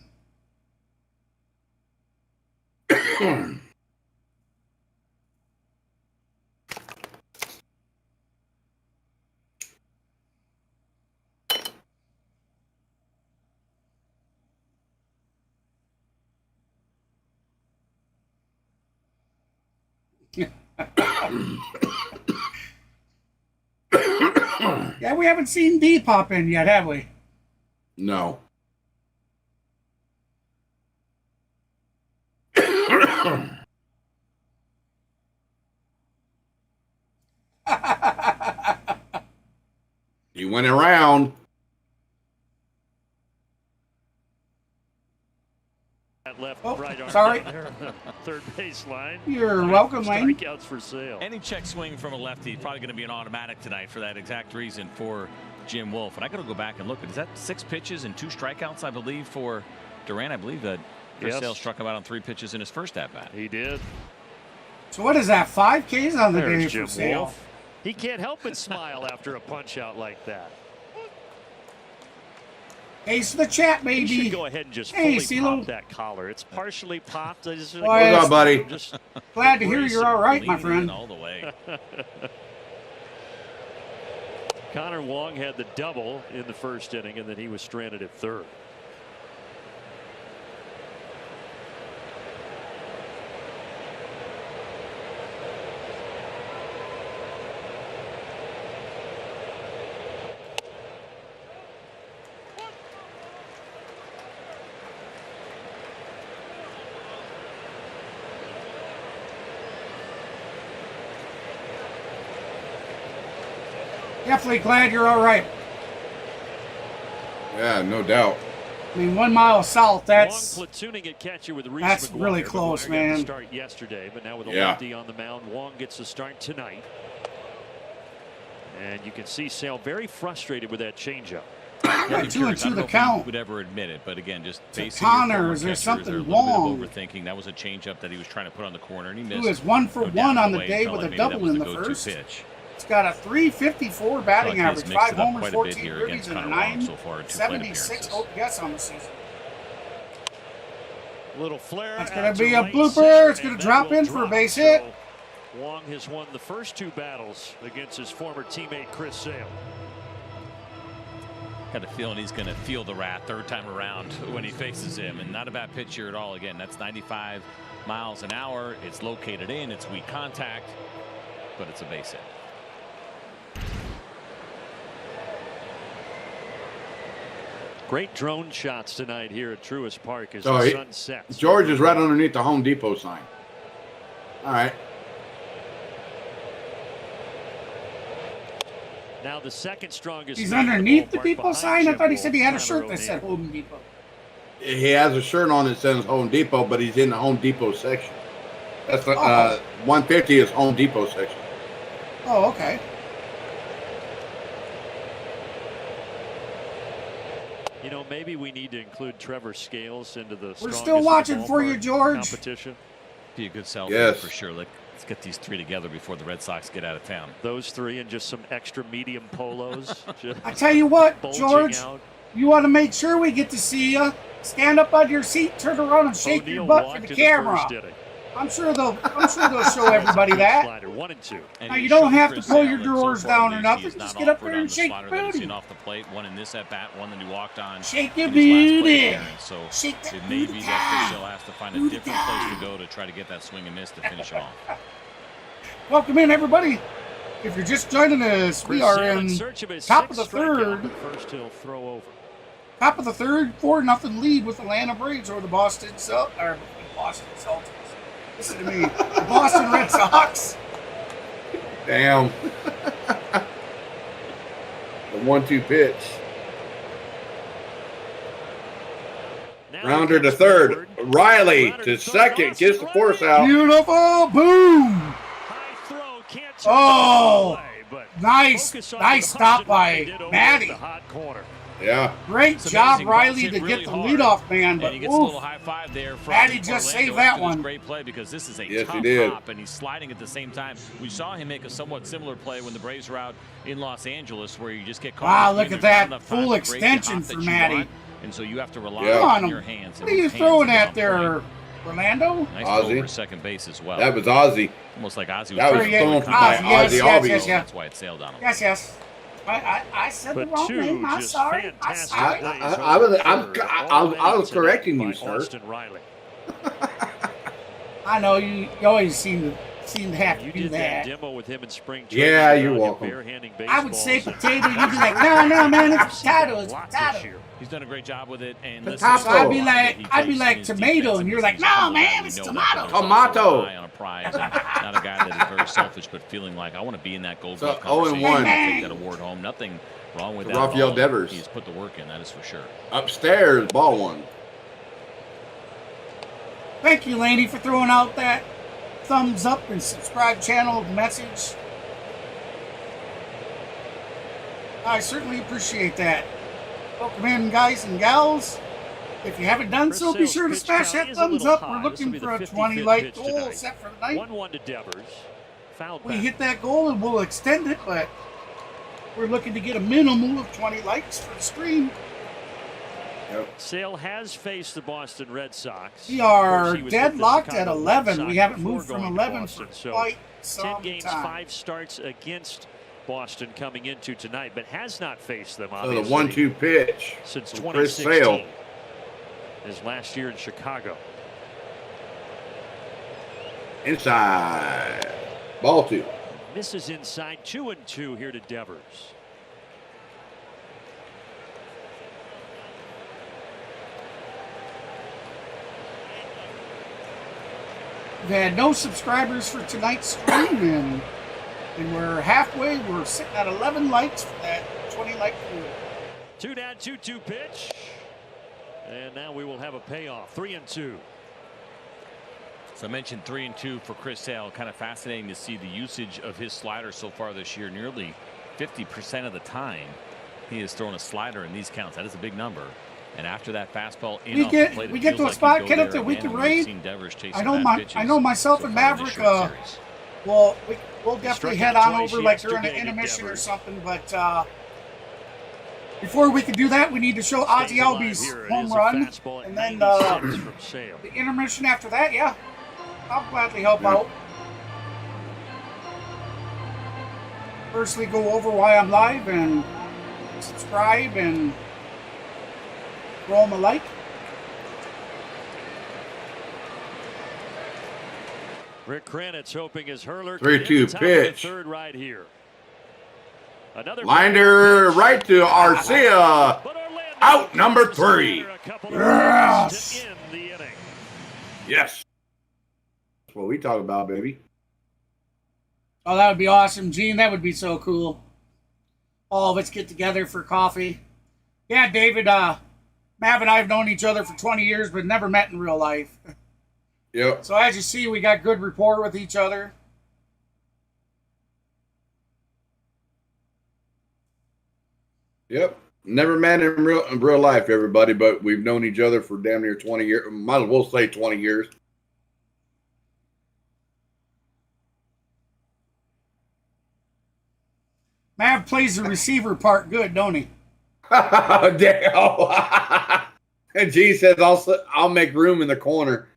Yeah, we haven't seen D pop in yet, have we? No. He went around. Left, oh, right arm sorry. Third baseline. You're welcome, Lane. Strikeouts for sale. Any check swing from a lefty probably going to be an automatic tonight for that exact reason for Jim Wolf. And I got to go back and look. Is that 6 pitches and 2 strikeouts, I believe, for Duran? I believe that Chris Sale struck him out on 3 pitches in his first at bat. He did. So what is that? 5 Ks on the There's day Jim for Sale. Wolf. He can't help but smile after a punch out like that. Ace of the chat, baby. You should go ahead and just fully pop that collar. It's partially popped. What's up, buddy? Just glad to hear you're all right, my friend. All the way. Connor Wong had the double in the first inning, and then he was stranded at third. Definitely glad you're all right. Yeah, no doubt. I mean, 1 mile south, that's Wong platooning at catcher with Reese that's McGuire. really close, McGuire man. Got the start yesterday, but now with a lefty on the mound, Wong gets the start tonight. And you can see Sale very frustrated with that changeup. Yeah, 2-2 the count. Would ever admit it, but again, just basing Connor, is there something wrong? Overthinking. That was a changeup that he was trying to put on the corner, and he missed. He was 1 for 1 on the day with a double in the first. Pitch. It's got a .354 batting average, 5 homers, 14 ribbies, and a .976 OPS on the season. Little flare. That's going to be a blooper. It's going to drop in for a base hit. Wong has won the first 2 battles against his former teammate Chris Sale. Got a feeling he's going to feel the wrath 3rd time around when he faces him, and not a bad pitch here at all. Again, that's 95 miles an hour. It's located in. It's weak contact, but it's a base hit. Great drone shots tonight here at Truist Park as the sun sets. George is right underneath the Home Depot sign. All right. Now the second strongest. He's underneath the Depot sign? I thought he said he had a shirt that said Home Depot. He has a shirt on that says Home Depot, but he's in the Home Depot section. That's 150 is Home Depot section. Oh, okay. You know, maybe we need to include Trevor Scales into the. We're still watching for you, George. Competition. Be a good sell Yes. for sure. Let's get these three together before the Red Sox get out of town. Those three and just some extra medium polos. I tell you what, bulging George, out. you want to make sure we get to see you. Stand up on your seat, turn around, and shake your O'Neal butt for walked the in camera. first inning. I'm sure they'll show everybody that. Slider, 1 and 2. Now, you don't have to pull your drawers down or nothing. Just get up there and shake your booty. Off the plate, one in this at bat, one that he walked on. Shake your in his last play booty. appearance. So Shake that it may booty be that time. Chris has to find a different place to go to try to get that swing and miss to finish him off. Welcome in, everybody. If you're just joining us, we are in top of the third. First he'll throw over. Top of the third, 4-0 lead with Atlanta Braves over the Boston Celtics. Listen to me, the Boston Red Sox. Damn. The 1-2 pitch. Now Rounder to gets third. forward. Riley Rounder to third. second. Gets the force out. Beautiful, boom. High throw, can't turn Oh, it away, but nice focus on stop the Boston by like they did over Matty. at the hot corner. Yeah. Great It's job, amazing. Riley, Ball's to hit get really the hard. leadoff man. But And he gets a little high five there from Matty just Orlando saved that after this one. great play because this is a Yes, he tough did. hop, and he's sliding at the same time. We saw him make a somewhat similar play when the Braves were out in Los Angeles, where you just get caught. Wow, in look between. at There's not that enough time full to break the extension hop for that you Matty. want, and so you have to rely Yeah. on Come your on, hands. what and are you his hands throwing have at been on there, point. Orlando? Nice Ozzy. throw over second base as well. That was Ozzy. Almost like Ozzy That was trying to yeah, thrown come by back. yes, Ozzy yes, Albies. yes, yeah. That's why it sailed on him. Yes. I said the But wrong two name. I'm just sorry. I'm fantastic sorry. plays I over was- I'm- third. I- All I was made correcting today you, by sir. Austin Riley. I know you always seem to have You to do did that that. demo with him in spring Yeah, training, you're him welcome. barehanding I would say baseballs, and potato. You'd be like, no, man, it's potato. It's lots this potato. year. He's done a great job with it, and The listen, taco. So I'd be that like, he I'd be takes like his tomato, defense, and you're he's like, a no, humble guy. man, We it's know that, tomato. but he's also Tomato. an eye on a prize, and not a guy that is very selfish, but feeling like I want to be in that gold So, glove 0-1. conversation. Take that award home. Nothing wrong with To that. at Rafael all. Devers. He's put the work in. That is for sure. Upstairs, ball one. Thank you, Laney, for throwing out that thumbs up and subscribe channel message. I certainly appreciate that. Welcome in, guys and gals. If you haven't done so, be sure to smash that thumbs up. We're looking for a 20-like goal set for the night. 1-1 to Devers. Fouled We back. hit that goal and we'll extend it, but we're looking to get a minimum of 20 likes for the stream. Sale has faced the Boston Red Sox. We Of course, are he was with the deadlocked at Chicago Red 11. Sox We haven't before moved from going to 11 Boston. for So quite 10 some games, time. 5 starts against Boston coming into tonight, but has not faced them, So obviously, the 1-2 pitch. since from Chris 2016. Sale. His last year in Chicago. Inside. Ball 2. Misses inside, 2-2 here to Devers. We've had no subscribers for tonight's stream, and we're halfway. We're sitting at 11 likes for that 20-like goal. 2 down, 2-2 pitch. And now we will have a payoff. 3-2. So I mentioned 3-2 for Chris Sale. Kind of fascinating to see the usage of his slider so far this year. Nearly 50% of the time he has thrown a slider in these counts. That is a big number. And after that fastball in off the plate, we get to a spot, Kenneth, that we can raid. I know myself and Maverick. We'll definitely head on over like during an intermission or something. But before we can do that, we need to show Ozzy Albies' home run, and then the intermission after that. Yeah, I'll gladly help out. Firstly, go over why I'm live and subscribe and throw them a like. Rick Kranitz hoping his hurler 3-2 pitch. Third right here. Another Linder right to Arcia. Out number 3. Yes. Yes. That's what we talk about, baby. Oh, that would be awesome, Gene. That would be so cool. All of us get together for coffee. Yeah, David, Mav and I have known each other for 20 years, but never met in real life. Yep. So as you see, we got good rapport with each other. Yep. Never met in real life, everybody, but we've known each other for damn near 20 years. Might as well say 20 years. Mav plays the receiver part good, don't he? Damn. And G says, I'll make room in the corner.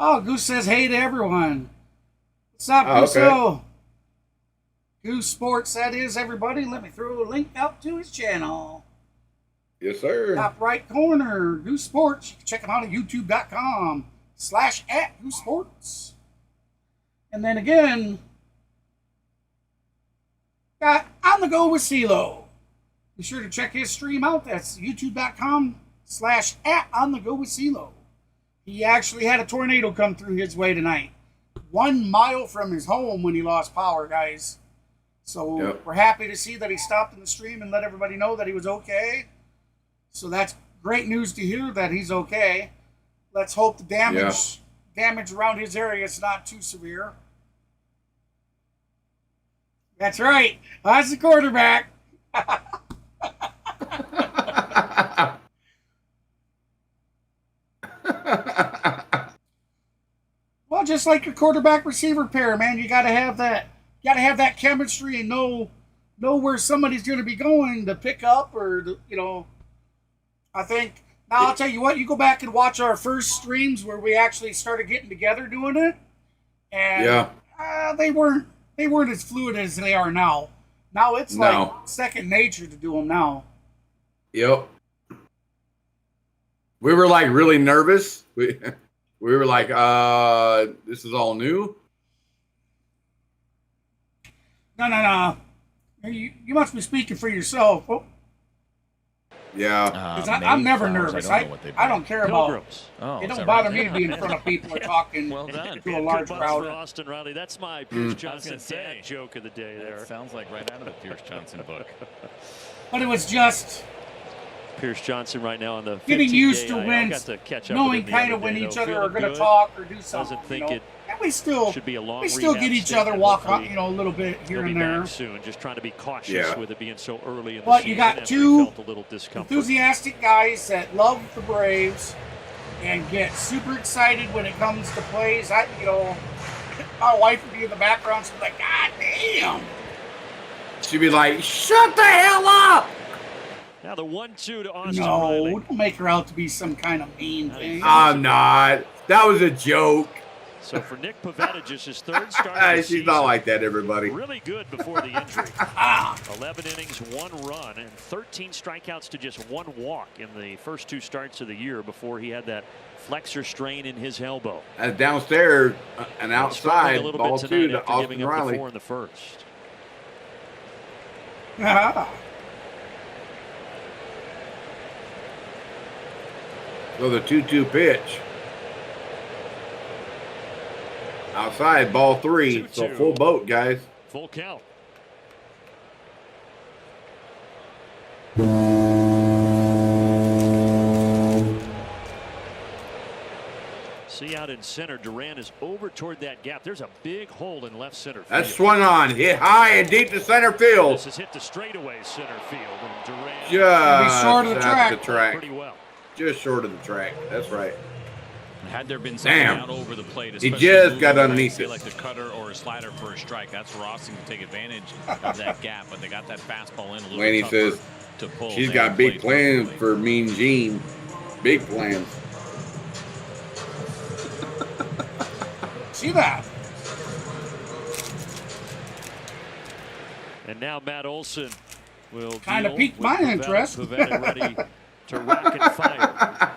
Oh, Goose says hey to everyone. What's up, Oh, Goose? okay. Goose Sports, that is, everybody. Let me throw a link up to his channel. Yes, sir. Top right corner, Goose Sports. You can check him out at youtube.com/@Goose Sports. And then again, got On the Go with CeeLo. Be sure to check his stream out. That's youtube.com/@On the Go with CeeLo. He actually had a tornado come through his way tonight. 1 mile from his home when he lost power, guys. So We're happy to see that he stopped in the stream and let everybody know that he was okay. So that's great news to hear that he's okay. Let's hope the damage around his area is not too severe. That's right. That's the quarterback. Well, just like your quarterback receiver pair, man, you gotta have that. You gotta have that chemistry and know where somebody's going to be going to pick up, or I think now I'll tell you what. You go back and watch our first streams where we actually started getting together doing it, and they weren't as fluid as they are now. Now it's like second nature to do them now. Yep. We were like really nervous. We were like, this is all new. No. You must be speaking for yourself. Oh. Yeah. I'm never nervous. I don't care about. It don't bother me to be in front of people or talking to a large crowd. Austin Riley, that's my Pierce Johnson dad joke of the day there. That sounds like right out of the Pierce Johnson book. But it was just Pierce Johnson right now on the getting used to when, knowing kind of when each other are going to talk or do something. And we still get each other walk on, a little bit here and there. Soon, just trying to be cautious with it being so early in the but season. you got two enthusiastic guys that love the Braves and get super excited when it comes to plays. My wife would be in the background. She'd be like, "God damn!" She'd be like, "Shut the hell up!" Now the 1-2 to Austin No, Riley. don't make her out to be some kind of mean thing. I'm not. That was a joke. So for Nick Pivetta, just his third start of the She's season, not like that, everybody. really good before the injury. 11 innings, 1 run, and 13 strikeouts to just 1 walk in the first 2 starts of the year before he had that flexor strain in his elbow. That's downstairs and outside, a little ball bit 2 tonight to after Austin giving up the Riley. 4 in the first. So the 2-2 pitch. Outside, ball 3. 2-2. So full boat, guys. Full count. See out in center, Duran is over toward that gap. There's a big hole in left center field. That's swung on, hit high and deep to center field. This is hit to straightaway center field, and Duran Just short of the track. pretty well. Just short of the track. That's right. Had there been something out over the plate, He just got underneath it. like the cutter or a slider for a strike, that's where Austin can take advantage of that gap. But they got that fastball in a little Laney tougher says to pull. she's got big plans for Mean Gene. Big plans. See that? And now Matt Olson will Kind of deal piqued with my Pivetta. interest. Pivetta ready to rack and fire.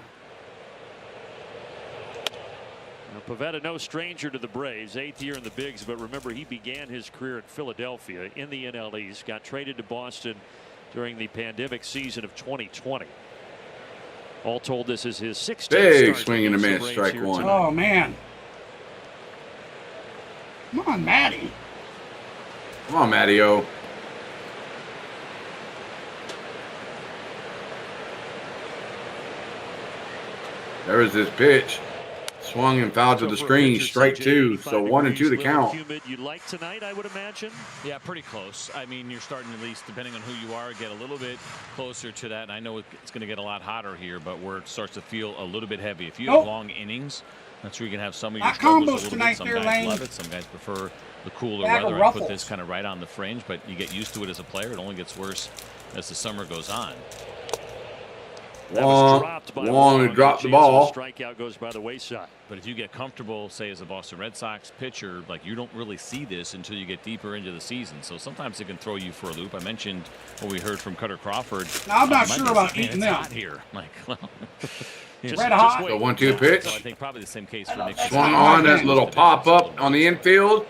Now, Pivetta, no stranger to the Braves, 8th year in the bigs, but remember he began his career in Philadelphia in the NL East, got traded to Boston during the pandemic season of 2020. All told, this is his 16th Big start swing and a against the miss, Braves strike here 1. tonight. Oh man! Come on, Matty. Come on, Matty-O. There was this pitch. Swung and fouled to the screen, strike two. So 1-2 the count. Humid you like tonight, I would imagine. Yeah, pretty close. I mean, you're starting, at least depending on who you are, get a little bit closer to that. And I know it's going to get a lot hotter here, but where it starts to feel a little bit heavy. If you have long innings, that's where you can have some of your struggles a little bit. Some guys love it. Some guys prefer the cooler weather. I put this kind of right on the fringe, but you get used to it as a player. It only gets worse as the summer goes on. Long to drop the ball. Strikeout goes by the wayside. But if you get comfortable, say as a Boston Red Sox pitcher, like you don't really see this until you get deeper into the season. So sometimes it can throw you for a loop. I mentioned what we heard from Cutter Crawford. Now, I'm not sure about eating them. Hot here, like well, red hot. The 1-2 pitch. So I think probably the same case for Nick. Swung on that little pop up on the infield.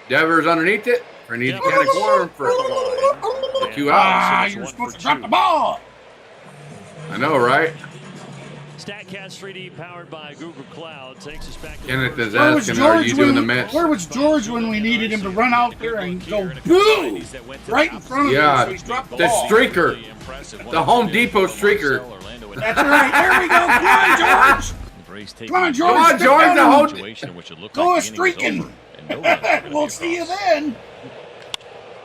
Devers underneath it. For an easy kind of corner for 2 outs. You're supposed to drop the ball. I know, right? StatCast 3D powered by Google Cloud takes us back to Kenneth is asking, are you doing the Mets? Where was George when we needed him to run out there and go boo right in front of him? So he dropped the ball. Streaker. The Home Depot streaker. That's right. There we go. Come on, George. Come on, George. The whole Go streaking. We'll see you then.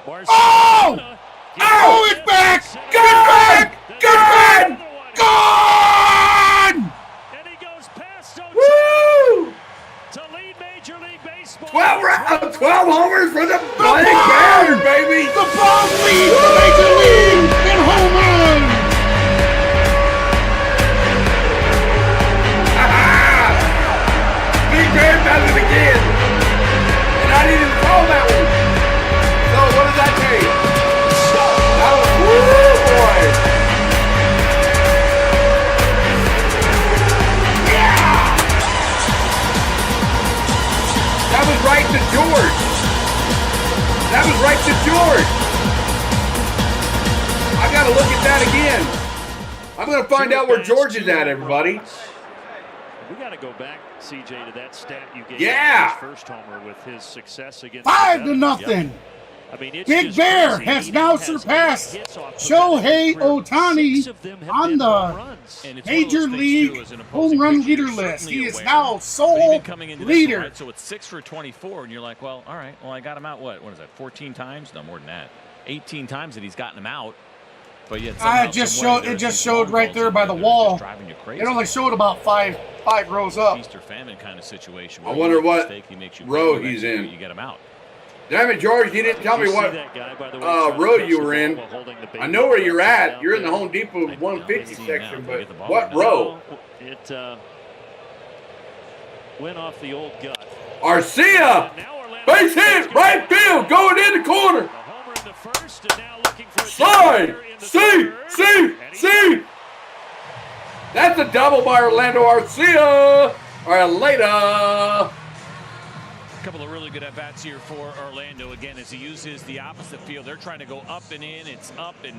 Oh! Oh, it's back! Get back! Get back! Gone! And he goes past Woo! to lead Major League Baseball. 12 homers for the Bloody Bears, baby! The Braves lead the Major League in home runs! Big Bear does it again! And I didn't even call that one! So what does that take? That was, woo, boy! That was right to George. That was right to George. I got to look at that again. I'm going to find out where George is at, everybody. We got to go back, CJ, to that stat you gave. Yeah. His first homer with his success against 5-0. Yep. I mean, it's Big Bear crazy. has now surpassed Shohei Ohtani on the Major League home run leader list. He is now sole leader. Right, so it's 6 for 24, and you're like, well, all right, well, I got him out, what is that, 14 times? No, more than that. 18 times that he's gotten him out. But yet it just showed right there by the wall. It only showed about five rows up. Feast or famine kind of situation. I wonder what row he's in. You get him out. Damn it, George, you didn't tell me what row you were in. I know where you're at. You're in the Home Depot 150 section, but what row? It went off the old gut. Arcia! Base hit! Right field! Going in the corner! Slide! See! That's a double by Orlando Arcia! All right, later! A couple of really good at-bats here for Orlando, again, as he uses the opposite field. They're trying to go up and in. It's up and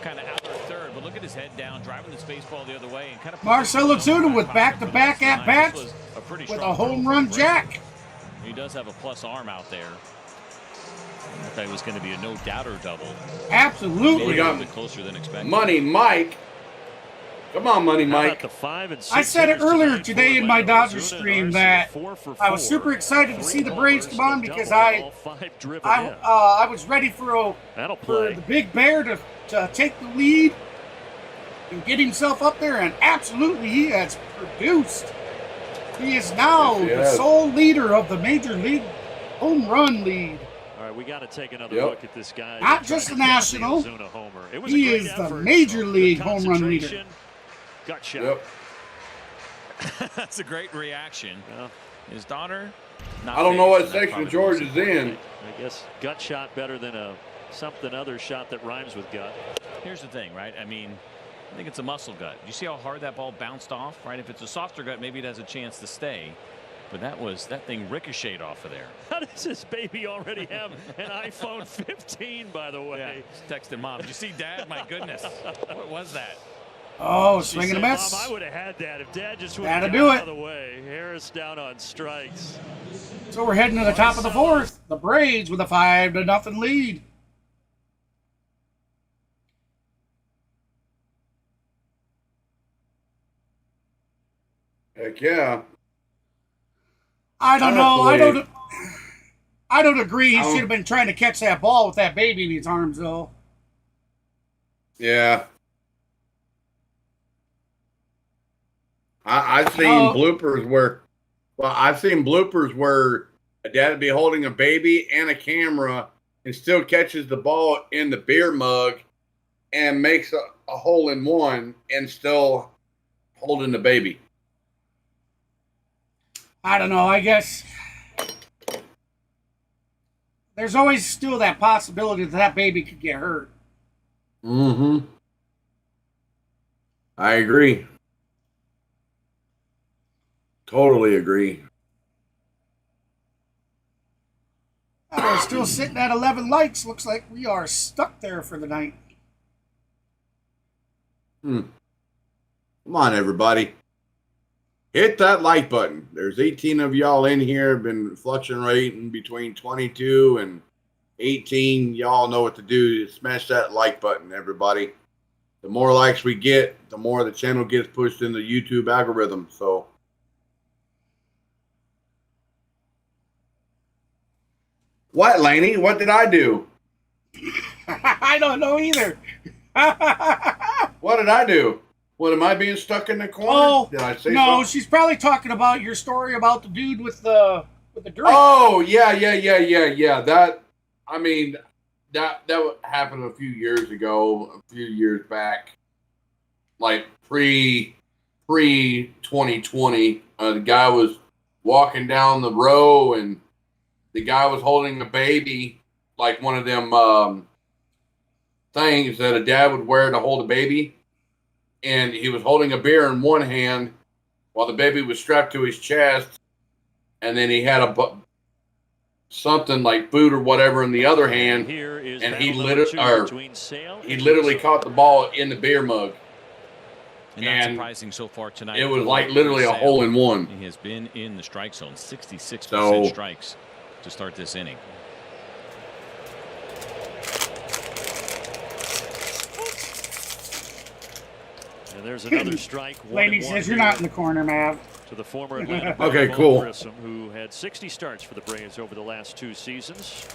kind of out or third. But look at his head down, driving this baseball the other way. And kind of Marcelo Tuna with back-to-back at-bats with a home run jack. He does have a plus arm out there. I thought it was going to be a no-doubter double. Absolutely. We got closer than expected. Money Mike. Come on, Money Mike. I said it earlier today in my Dodgers stream that I was super excited to see the Braves come on because I was ready for the Big Bear to take the lead and get himself up there, and absolutely he has produced. He is now the sole leader of the Major League home run lead. All right, we got to take another look at this guy. Not just the National. He is the Major League home run leader. Gut shot. Yep. That's a great reaction. His daughter. I don't know what section George is in. I guess gut shot better than something other shot that rhymes with gut. Here's the thing, right? I mean, I think it's a muscle gut. You see how hard that ball bounced off, right? If it's a softer gut, maybe it has a chance to stay. But that thing ricocheted off of there. How does this baby already have an iPhone 15, by the way? Yeah, just texting mom. Did you see Dad? My goodness. What was that? Oh, swinging a miss. Mom, I would have had that if Dad just went out of the way. Harris down on strikes. So we're heading to the top of the fourth. The Braves with a 5-0 lead. Heck yeah. I don't know. I don't agree. He I don't- should have been trying to catch that ball with that baby in his arms, though. Yeah. I've seen bloopers where, I've seen bloopers where a dad would be holding a baby and a camera and still catches the ball in the beer mug and makes a hole in one and still holding the baby. I don't know. I guess there's always still that possibility that baby could get hurt. Mm-hmm. I agree. Totally agree. We're still sitting at 11 likes. Looks like we are stuck there for the night. Come on, everybody. Hit that like button. There's 18 of y'all in here. Been fluctuating between 22 and 18. Y'all know what to do. Smash that like button, everybody. The more likes we get, the more the channel gets pushed in the YouTube algorithm. So, what, Laney? What did I do? I don't know either. What did I do? What, am I being stuck in the corner? Oh, did I say no, something? she's probably talking about your story about the dude with the drink. Oh, yeah. That, I mean, that happened a few years ago, a few years back, like pre 2020. The guy was walking down the row, and the guy was holding a baby, like one of them things that a dad would wear to hold a baby. And he was holding a beer in one hand while the baby was strapped to his chest. And then he had something like food or whatever in the other hand. And he literally caught the ball in the beer mug. And not surprising so far tonight. It was like literally a hole in one. He has been in the strike zone, 66% strikes to start this inning. And there's another strike. Lady says you're not in the corner, Mav. To the former Atlanta Okay, Braves, cool. Grissom, who had 60 starts for the Braves over the last 2 seasons.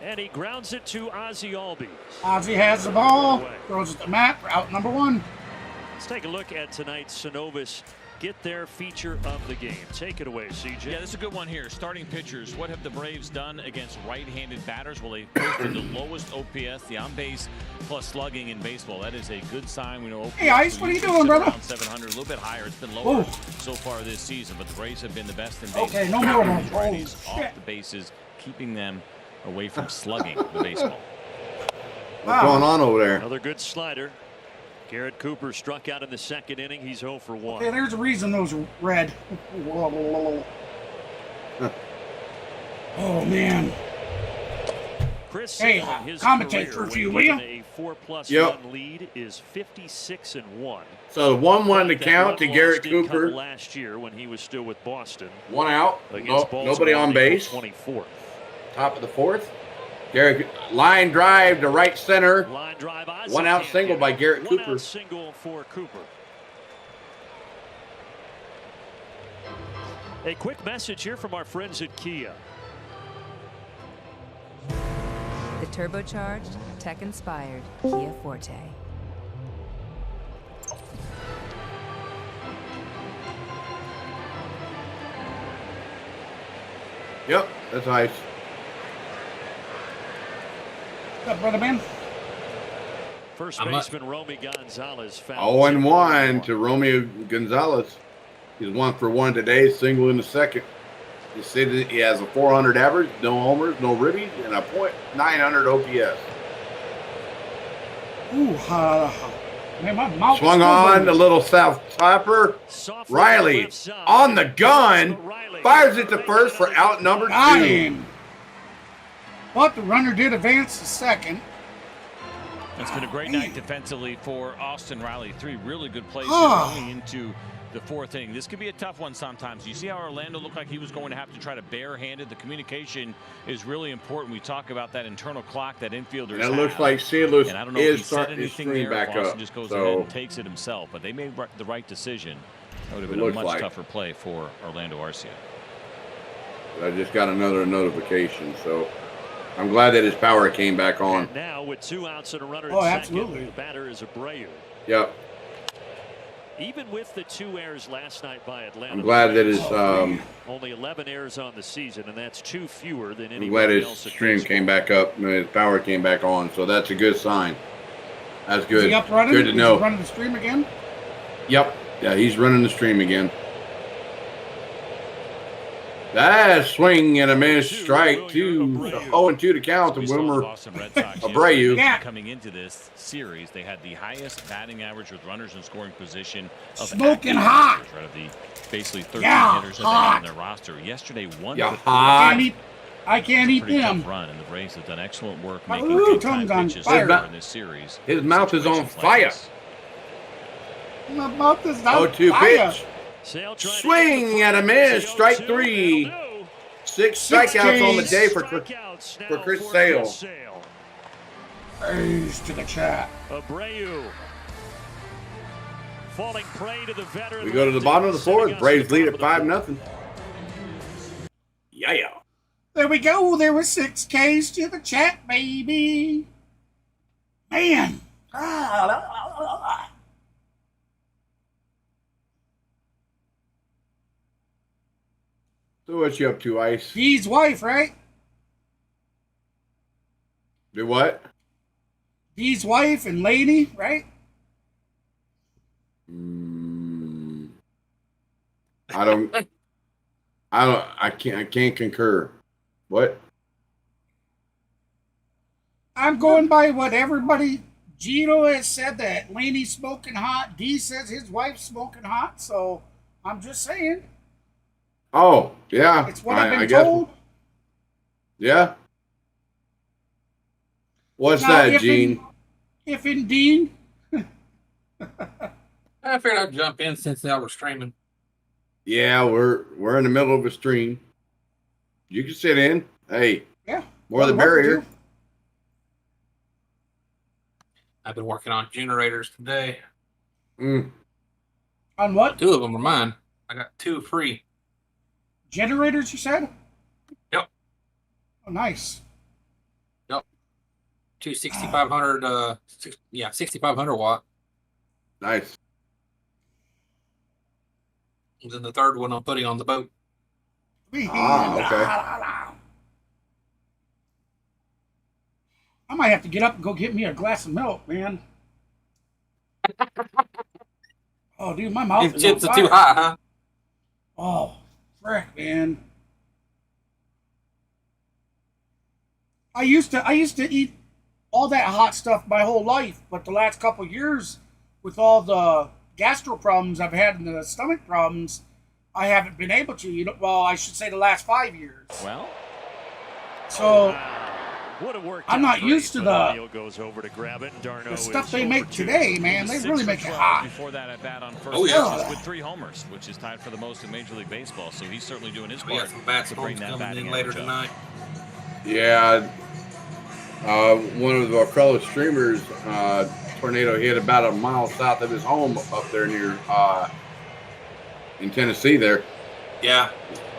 And he grounds it to Ozzie Albies. Ozzie has the ball, throws it to Matt for out number 1. Let's take a look at tonight's Synovus Get Their feature of the game. Take it away, CJ. Yeah, this is a good one here. Starting pitchers. What have the Braves done against right-handed batters? Well, they posted the lowest OPS, the on-base plus slugging in baseball. That is a good sign. We know OPS, hey, Ice, what are you doing, brother? Around 700, a little bit higher. It's been lower so far this season, but the Braves have been the best in baseball. Okay, no more of righties off the bases, keeping them away from slugging the baseball. What's going on over there? Another good slider. Garrett Cooper struck out in the second inning. He's 0 for 1. Okay, there's a reason those are red. Oh, man. Chris, hey, his commentate career, for a few, when will given you? a 4+ Yep. run lead is 56-1. So 1-1 to count to Garrett Did come Cooper. last year when he was still with Boston. 1 out. Against Nobody on Baltimore, base. April 24th. Top of the 4th. Garrett, line drive to right center. Line drive, 1 out single by Garrett 1 Cooper. out single for Cooper. A quick message here from our friends at Kia. The turbocharged, tech-inspired Kia Forte. Yep, that's Ice. What's up, brother man? First baseman Romy Gonzalez found 0-1 to Romeo Gonzalez. He's 1 for 1 today, single in the second. He said that he has a 400 average, no homers, no ribbies, and a .900 OPS. Ooh, man, my mouth Swung on the little south topper. Riley on the gun, fires it to first for out number 2. But the runner did advance to second. It's been a great night defensively for Austin Riley. 3 really good plays going into the 4th inning. This could be a tough one sometimes. You see how Orlando looked like he was going to have to try to barehanded. The communication is really important. We talk about that internal clock that infielders It looks like Silas is starting to stream back Austin up. just goes ahead and takes it himself. But they made the right decision That would have been a much tougher play for Orlando Arcia. I just got another notification, so I'm glad that his power came back on. And now with 2 outs and a runner Oh, in absolutely. second, the batter is Abreu. Yep. Even with the 2 errors last night by Atlanta, I'm glad that his only 11 errors on the season, and that's 2 fewer than I'm glad anybody his else. stream came back up. His power came back on, so that's a good sign. That's good. Is he up running? Good to know. Is he running the stream again? Yep. Yeah, he's running the stream again. That swing and a miss, strike 2. 0-2 to count to Wilmer Boston Red Sox Abreu. Yeah. Coming into this series, they had the highest batting average with runners in scoring position of Smoking active hot. hitters, right, of the basically 13 Yeah, hitters that they had hot. on their roster. Yesterday, one Yeah, for hot. I can't eat pretty them. tough run, and the Braves have done excellent work My making good tongue's time on pitches fire. in this series. His mouth is on Situations like fire. this. My mouth is on 0-2 fire. pitch. Sale trying to Swing get the and a play. miss, It's strike 0-2. 3. That'll do. 6 strikeouts on the day for Strikeouts now Chris Sale. Praise to the chat. Abreu falling prey to the veteran. We go to the bottom of the fourth. Braves lead at 5-0. Yeah. There we go. There was 6 Ks to the chat, baby. Man. So what you up to, Ice? He's wife, right? Do what? He's wife and lady, right? I can't concur. What? I'm going by what everybody. Gino has said that Laney's smoking hot. D says his wife's smoking hot. So I'm just saying. Oh, yeah. It's what I've I been guess. told. Yeah. What's Now, that, if Gene? If indeed. I figured I'd jump in since y'all were streaming. Yeah, we're in the middle of a stream. You can sit in. Hey. Yeah. More the barrier. I've been working on generators today. On what? 2 of them are mine. I got 2 free. Generators, you said? Yep. Oh, nice. Yep. 2 6,500, 6,500 watt. Nice. And then the third one I'm putting on the boat. Okay. I might have to get up and go get me a glass of milk, man. Oh, dude, my mouth is Chips on are fire. too hot, huh? Oh, frick, man. I used to eat all that hot stuff my whole life, but the last couple of years, with all the gastro problems I've had and the stomach problems, I haven't been able to. Well, I should say the last 5 years. Well, so would have worked. I'm not great, used to but the O'Neal goes over to grab it, and Darno the stuff is they make over two. today, man. They really make it hot. Before that at bat on first Oh, yeah. bases with 3 homers, which is tied for the most in Major League Baseball. So he's certainly doing his We got part some bats to bring that coming batting in later average up. tonight. Yeah. One of our fellow streamers, tornado hit about a mile south of his home up there near in Tennessee there. Yeah.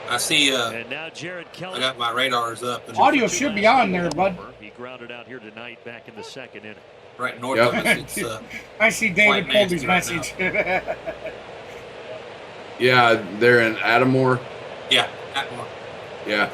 I see. And now Jared Kelly. I got my radars up. And Audio should be on there, bud. He grounded out here tonight back in the second inning. right north of us. It's, I see David quite Colby's nasty right message. Yeah, they're in Atmore. yeah, Atmore. Yeah.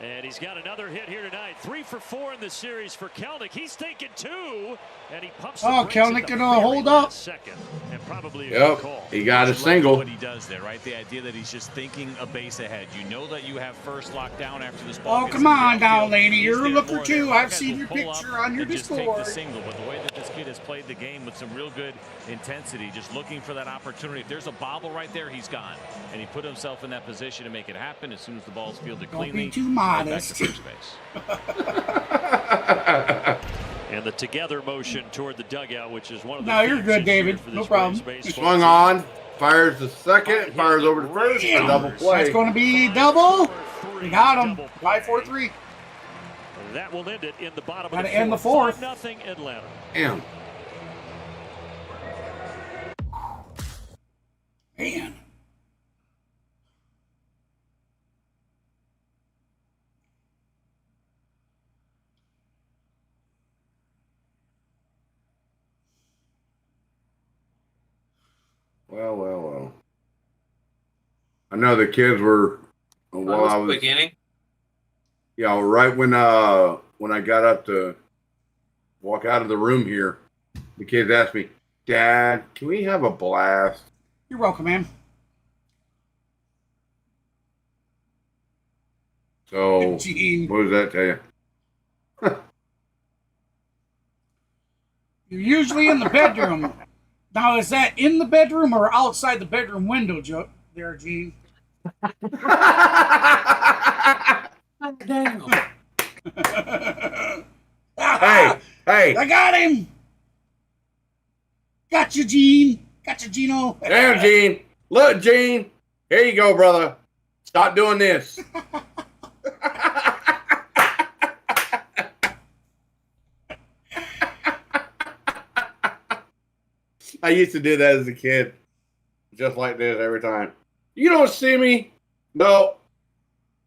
And he's got another hit here tonight. 3 for 4 in the series for Kelnick. He's taking 2, and he pumps the Oh, brakes at Kelnick the gonna very hold up. last second, and probably a Yep. good call. He got a Love single. What he does there, right? The idea that he's just thinking a base ahead. You know that you have first locked down after this ball. Oh, gets come in the on now, outfield. lady. He's You're a there looker more too. there. I've Guys seen will your pull up picture on your and just take the Discord. single. But the way that this kid has played the game with some real good intensity, just looking for that opportunity. If there's a bobble right there, he's gone. And he put himself in that position to make it happen as soon as the ball's fielded Don't cleanly. be too right back modest. to first base. And the together motion toward the dugout, which is one of the No, you're themes good, this year David. for No this problem. Braves He baseball swung team. on, fires the second, fires over to first, a double play. That's going to be double. We got him. 5-4-3. That will end it in the bottom Gotta of the end the fourth. 5-0 Atlanta. Damn. Well. I know the kids were while I was beginning. Yeah, right when I got up to walk out of the room here, the kids asked me, "Dad, can we have a blast?" You're welcome, man. So, Gene. what does that tell you? You're usually in the bedroom. Now, is that in the bedroom or outside the bedroom window, Joe? There, Gene. Damn. Hey! I got him. Got you, Gene. Got you, Gino. Damn, Gene. Look, Gene. Here you go, brother. Stop doing this. I used to do that as a kid. Just like this every time. You don't see me? No.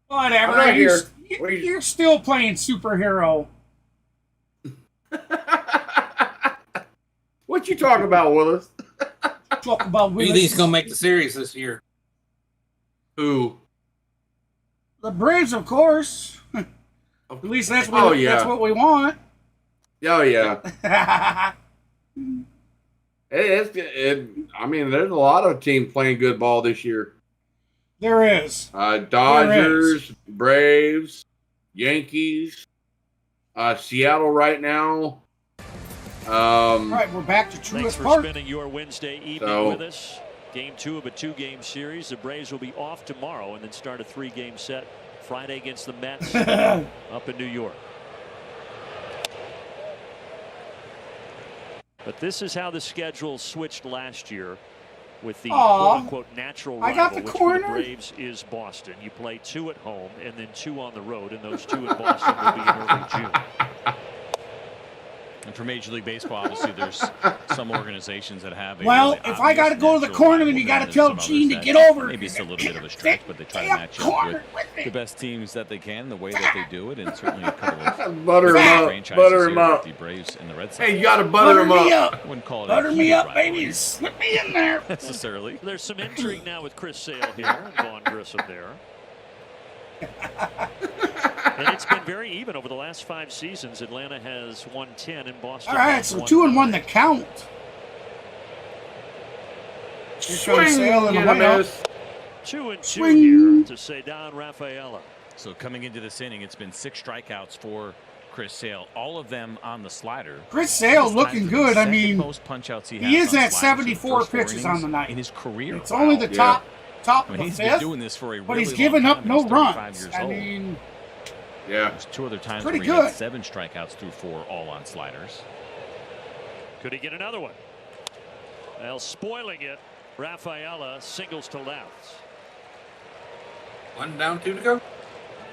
Whatever. I'm not here. You're still playing superhero. What you talking about, Willis? Talk about Who Willis. do you think's gonna make the series this year? Who? The Braves, of course. At least that's what that's what we want. Oh yeah. I mean, there's a lot of teams playing good ball this year. There is. Dodgers, Braves, Yankees, Seattle right now. All right, we're back to Truist Park. Thanks for spending your Wednesday evening with us. Game 2 of a 2-game series. The Braves will be off tomorrow and then start a 3-game set Friday against the Mets up in New York. But this is how the schedule switched last year with the quote-unquote natural rival, which for the Braves is Boston. You play 2 at home and then 2 on the road, and those 2 at Boston will be in early June. And for Major League Baseball, obviously, there's some organizations that have. Well, if I got to go to the corner, then you got to tell Gene to get over. Maybe it's a little bit of a stretch, but they try to match up with the best teams that they can, the way that they do it, and certainly a couple of butter him up. The Braves and the Red Sox. Hey, you got to butter him up. I wouldn't call it butter me up, baby. Slip me in there. Necessarily. There's some intrigue now with Chris Sale here and Vaughn Grissom there. And it's been very even over the last 5 seasons. Atlanta has won 10 and Boston. All right, so 2-1 the count. Swing, Sale and get a miss. 2-2 here to Cedar Rafaela. So coming into this inning, it's been 6 strikeouts for Chris Sale, all of them on the slider. Chris Sale looking good. I mean, most punch-outs he is at 74 pitches on the night in his career. It's only the top of the he's 5th, been doing this for a but he's really given long up time, no and he's 35 runs. years I old. mean, There's 2 other times where pretty he good. had 7 strikeouts through 4, all on sliders. Could he get another one? Well, spoiling it, Rafaela singles to left. 1 down, 2 to go.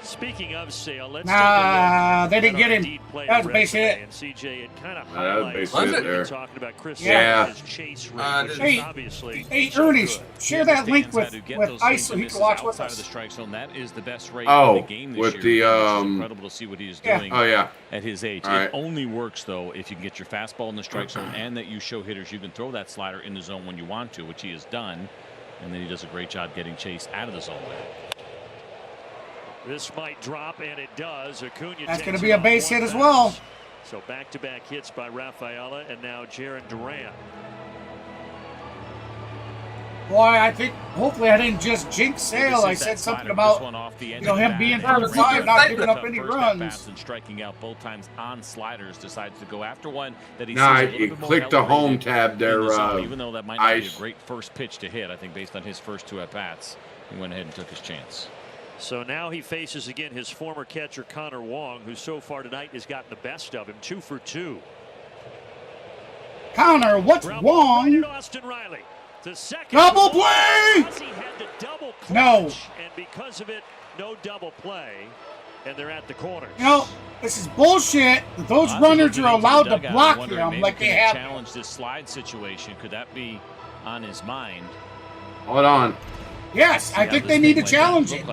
Speaking of Sale, let's nah, they didn't get him. take a look. That was a base hit. And CJ, it kind of that was highlights base hit what there. you're talking about. Chris Yeah. Sale's chase rate, which Hey, is obviously Hey, so Ernie, good. share that link with Ice so he can watch with outside of us. the strike zone. That is the best rate Oh, in the game this with year. the, It's incredible to see what he is Yeah. doing Oh, yeah. at his age. All It right. only works, though, if you can get your fastball in the strike zone and that you show hitters you can throw that slider in the zone when you want to, which he has done. And then he does a great job getting Chase out of the zone there. This might drop, and it does. Acuna That's takes going to it be a on base one hit as bounce. well. So back-to-back hits by Rafaela, and now Jaron Duran. Boy, I think hopefully I didn't just jinx Sale. I said something about him being 35, not giving up any runs. And striking out both times on sliders, decides to go after one that he Nah, sees a little you bit more click the home elevated tab there, in the zone, even though that might not be a Ice. great first pitch to hit. I think based on his first 2 at-bats, he went ahead and took his chance. So now he faces again his former catcher Connor Wong, who so far tonight has gotten the best of him, 2 for 2. Connor, what's Ground ball right wrong? at Austin Riley to second. Double play! Because he had to double clutch, No. and because of it, no double play, and they're at the corners. You know, this is bullshit that those runners are allowed to block him like they have. Challenge this slide situation. Could that be on his mind? Hold on. Yes, I think they need to challenge it.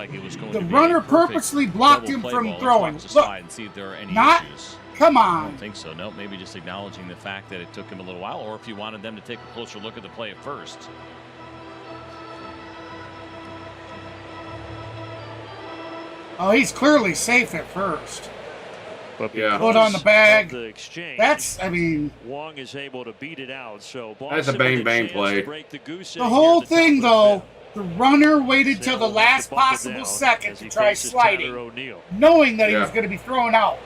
The runner purposely blocked him from throwing. Look, And see if there are any not. issues. Come I don't on. think so. No, maybe just acknowledging the fact that it took him a little while, or if you wanted them to take a closer look at the play at first. Oh, he's clearly safe at first. But Put on the bag. The exchange, that's, I mean, Wong is able to beat it out. So that's a bang play. The whole thing, though, the runner waited till the last possible second to try sliding, knowing that he was going to be thrown out.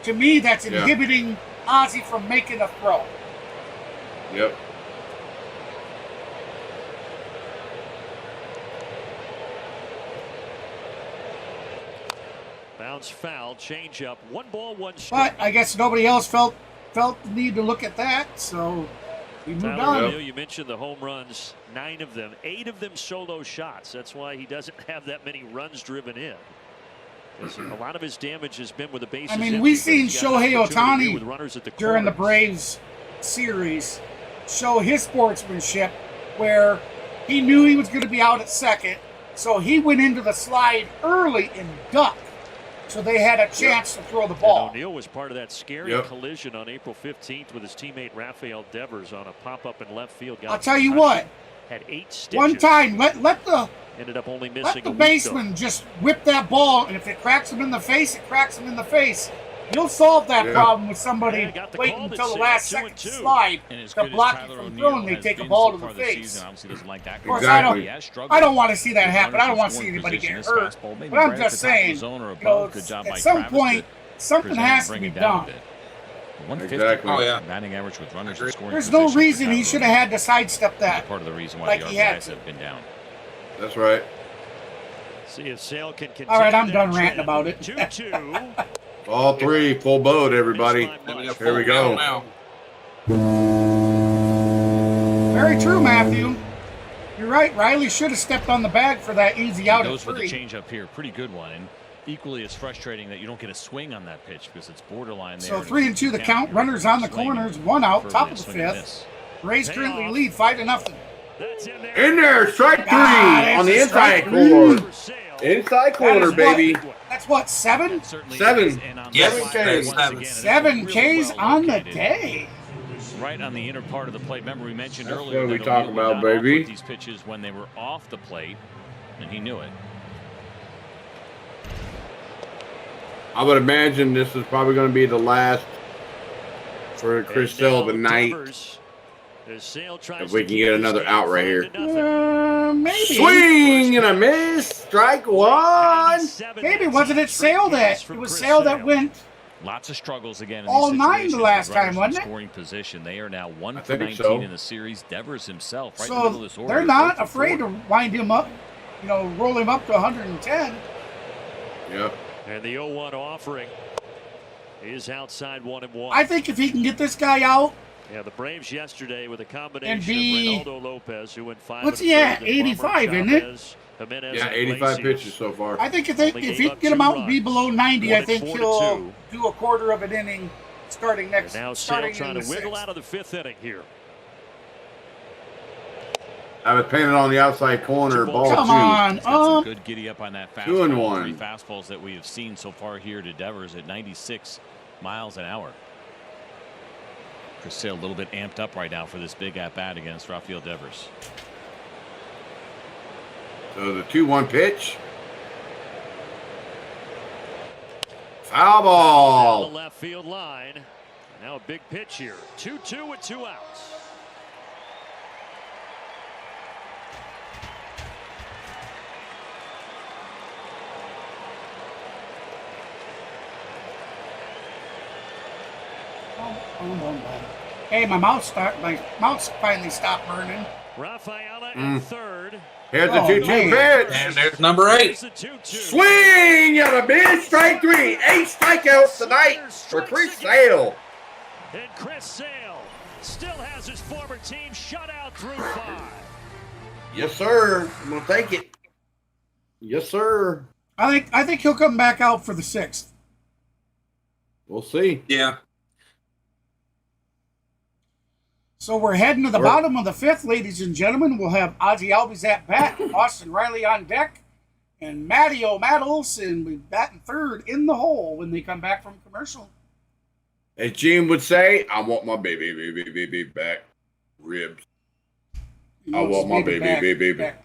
To me, that's inhibiting Ozzie from making a throw. Yep. Bounce foul, change up, 1 ball, 1 strike. But I guess nobody else felt the need to look at that, so we moved on. O'Neill, you mentioned the home runs, 9 of them, 8 of them solo shots. That's why he doesn't have that many runs driven in. A lot of his damage has been with the bases. I mean, we've seen Shohei Ohtani during the Braves series show his sportsmanship where he knew he was going to be out at second, so he went into the slide early and ducked. So they had a chance to throw the ball. And O'Neill was part of that scary collision on April 15th with his teammate Rafael Devers on a pop-up in left field. I'll tell you what. Had 8 stitches. One time, let the ended up only missing the baseman just whip that ball, and if it cracks him in the face, it cracks him in the face. You'll solve that problem with somebody waiting until the last second to slide to block you from throwing. They take a ball to the face. Of course, I don't want to see that happen. I don't want to see anybody get hurt. But I'm just saying, at some point, something has to be done. Exactly. Oh, yeah. Batting average with runners in scoring There's no reason he should have had to sidestep that. Part of the reason why like the he had RBIs have been down. That's right. See if Sale can continue. All right, I'm done ranting about it. 2-2. All 3 full boat, everybody. Here we go. Now. Very true, Matthew. You're right. Riley should have stepped on the bag for that easy out at 3. Goes with the change up here. Pretty good one. And equally as frustrating that you don't get a swing on that pitch because it's borderline there. So 3-2 the count. Runners on the corners. 1 out. Top of the 5th. Rays currently lead 5-0. In there, strike 3 on the inside corner. Inside corner, baby. That's what, 7? 7. Yes, 7 Ks on the day. Right on the inner part of the plate. Remember, we mentioned That's earlier what we that talk O'Neill would about, not baby. offer these pitches when they were off the plate, and he knew it. I would imagine this is probably going to be the last for Chris Sale tonight. If we can get another out right here. Maybe. Swing and a miss. Strike 1. Maybe wasn't it Sale that? It was Sale that went. Lots of struggles again. In all these 9 the last time, in wasn't it? scoring position. They are now 1 for think 19 so. in the series. Devers himself, right in the middle of this order. They're not afraid to wind him up, roll him up to 110. Yep. And the 0-1 offering is outside 1-1. I think if he can get this guy out. Yeah, the Braves yesterday with a combination And be, of Reynaldo Lopez, who went 5. What's he at? 85, isn't it? Yeah, 85 pitches so far. I think if he can get him out and be below 90, I think he'll do a quarter of an inning starting next. Now Sale trying to wiggle out of the 5th inning here. I was painted on the outside corner. Ball Come 2. on, Some good giddy up on that fastball. 2-1. 3 fastballs that we have seen so far here to Devers at 96 miles an hour. Chris Sale a little bit amped up right now for this big at bat against Rafael Devers. So the 2-1 pitch. Foul ball. Down the left field line. Now a big pitch here. 2-2 with 2 outs. Hey, my mouth finally stopped burning. Rafaela at 3rd. Here's the 2-2 pitch. And there's number 8. Swing and a big strike 3. 8 strikeouts tonight for Chris Sale. And Chris Sale still has his former team shut out through 5. Yes, sir. I'm gonna take it. Yes, sir. I think he'll come back out for the 6th. We'll see. Yeah. So we're heading to the bottom of the 5th, ladies and gentlemen. We'll have Ozzie Albies at bat, Austin Riley on deck, and Matty O'Madels, and batting 3rd in the hole when they come back from commercial. As Gene would say, I want my baby back ribs. I want my baby. Back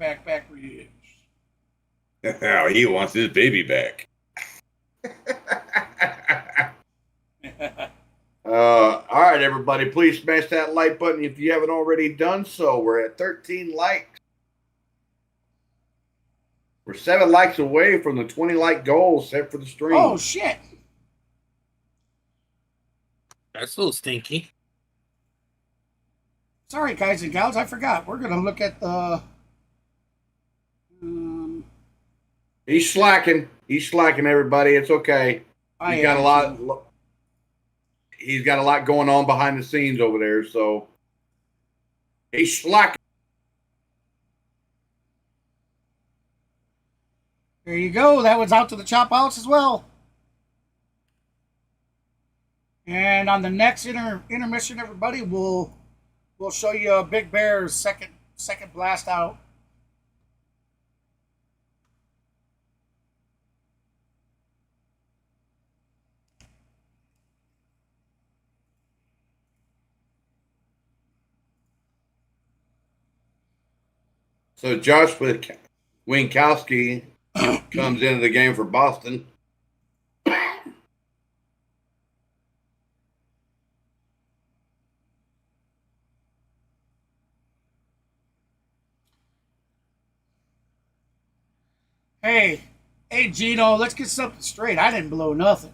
ribs. He wants his baby back. All right, everybody, please smash that like button if you haven't already done so. We're at 13 likes. We're 7 likes away from the 20 like goal set for the stream. Oh, shit. That's a little stinky. Sorry, guys and gals, I forgot. We're going to look at the... He's slacking. He's slacking, everybody. It's okay. He's got a lot. He's got a lot going on behind the scenes over there, so he's slacking. There you go. That one's out to the chop outs as well. And on the next intermission, everybody, we'll show you Big Bear's second blast out. So Josh Winkowski comes into the game for Boston. Hey, Gino, let's get something straight. I didn't blow nothing.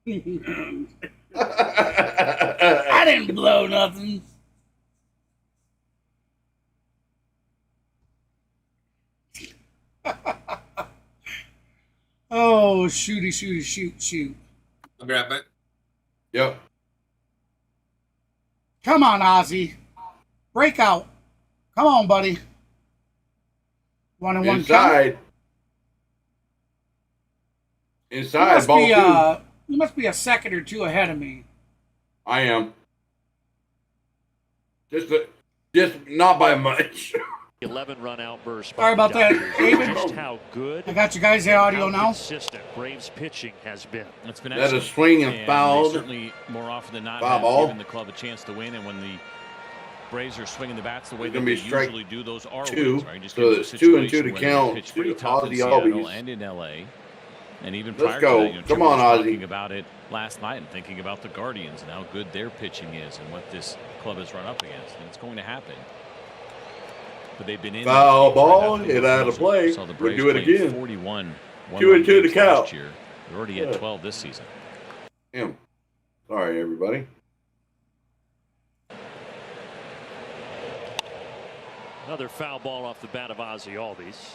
I didn't blow nothing. Oh, shoot. I'll grab it. Yep. Come on, Ozzy. Breakout. Come on, buddy. 1-1 Inside. count. Inside, ball two. You must be a second or two ahead of me. I am. Just not by much. 11-run outburst. Sorry about that, David. Just how good. I got you guys the audio now. Consistent Braves pitching has been. It's been that is swing and foul. Certainly more often than not, have given the club a chance to win, and when the Braves are swinging the bats the way that they usually do, those are wins, right? Just so it's 2-2 to count. Pitched pretty tough in Seattle and in LA, and even prior to that, Come on, Ozzy. Talking about it last night and thinking about the Guardians and how good their pitching is and what this club has run up against, and it's going to happen. But they've been in foul ball, hit out of play. We'll do it again. 41. 2-2 to count. They're already at 12 this season. Damn. Sorry, everybody. Another foul ball off the bat of Ozzy Albies.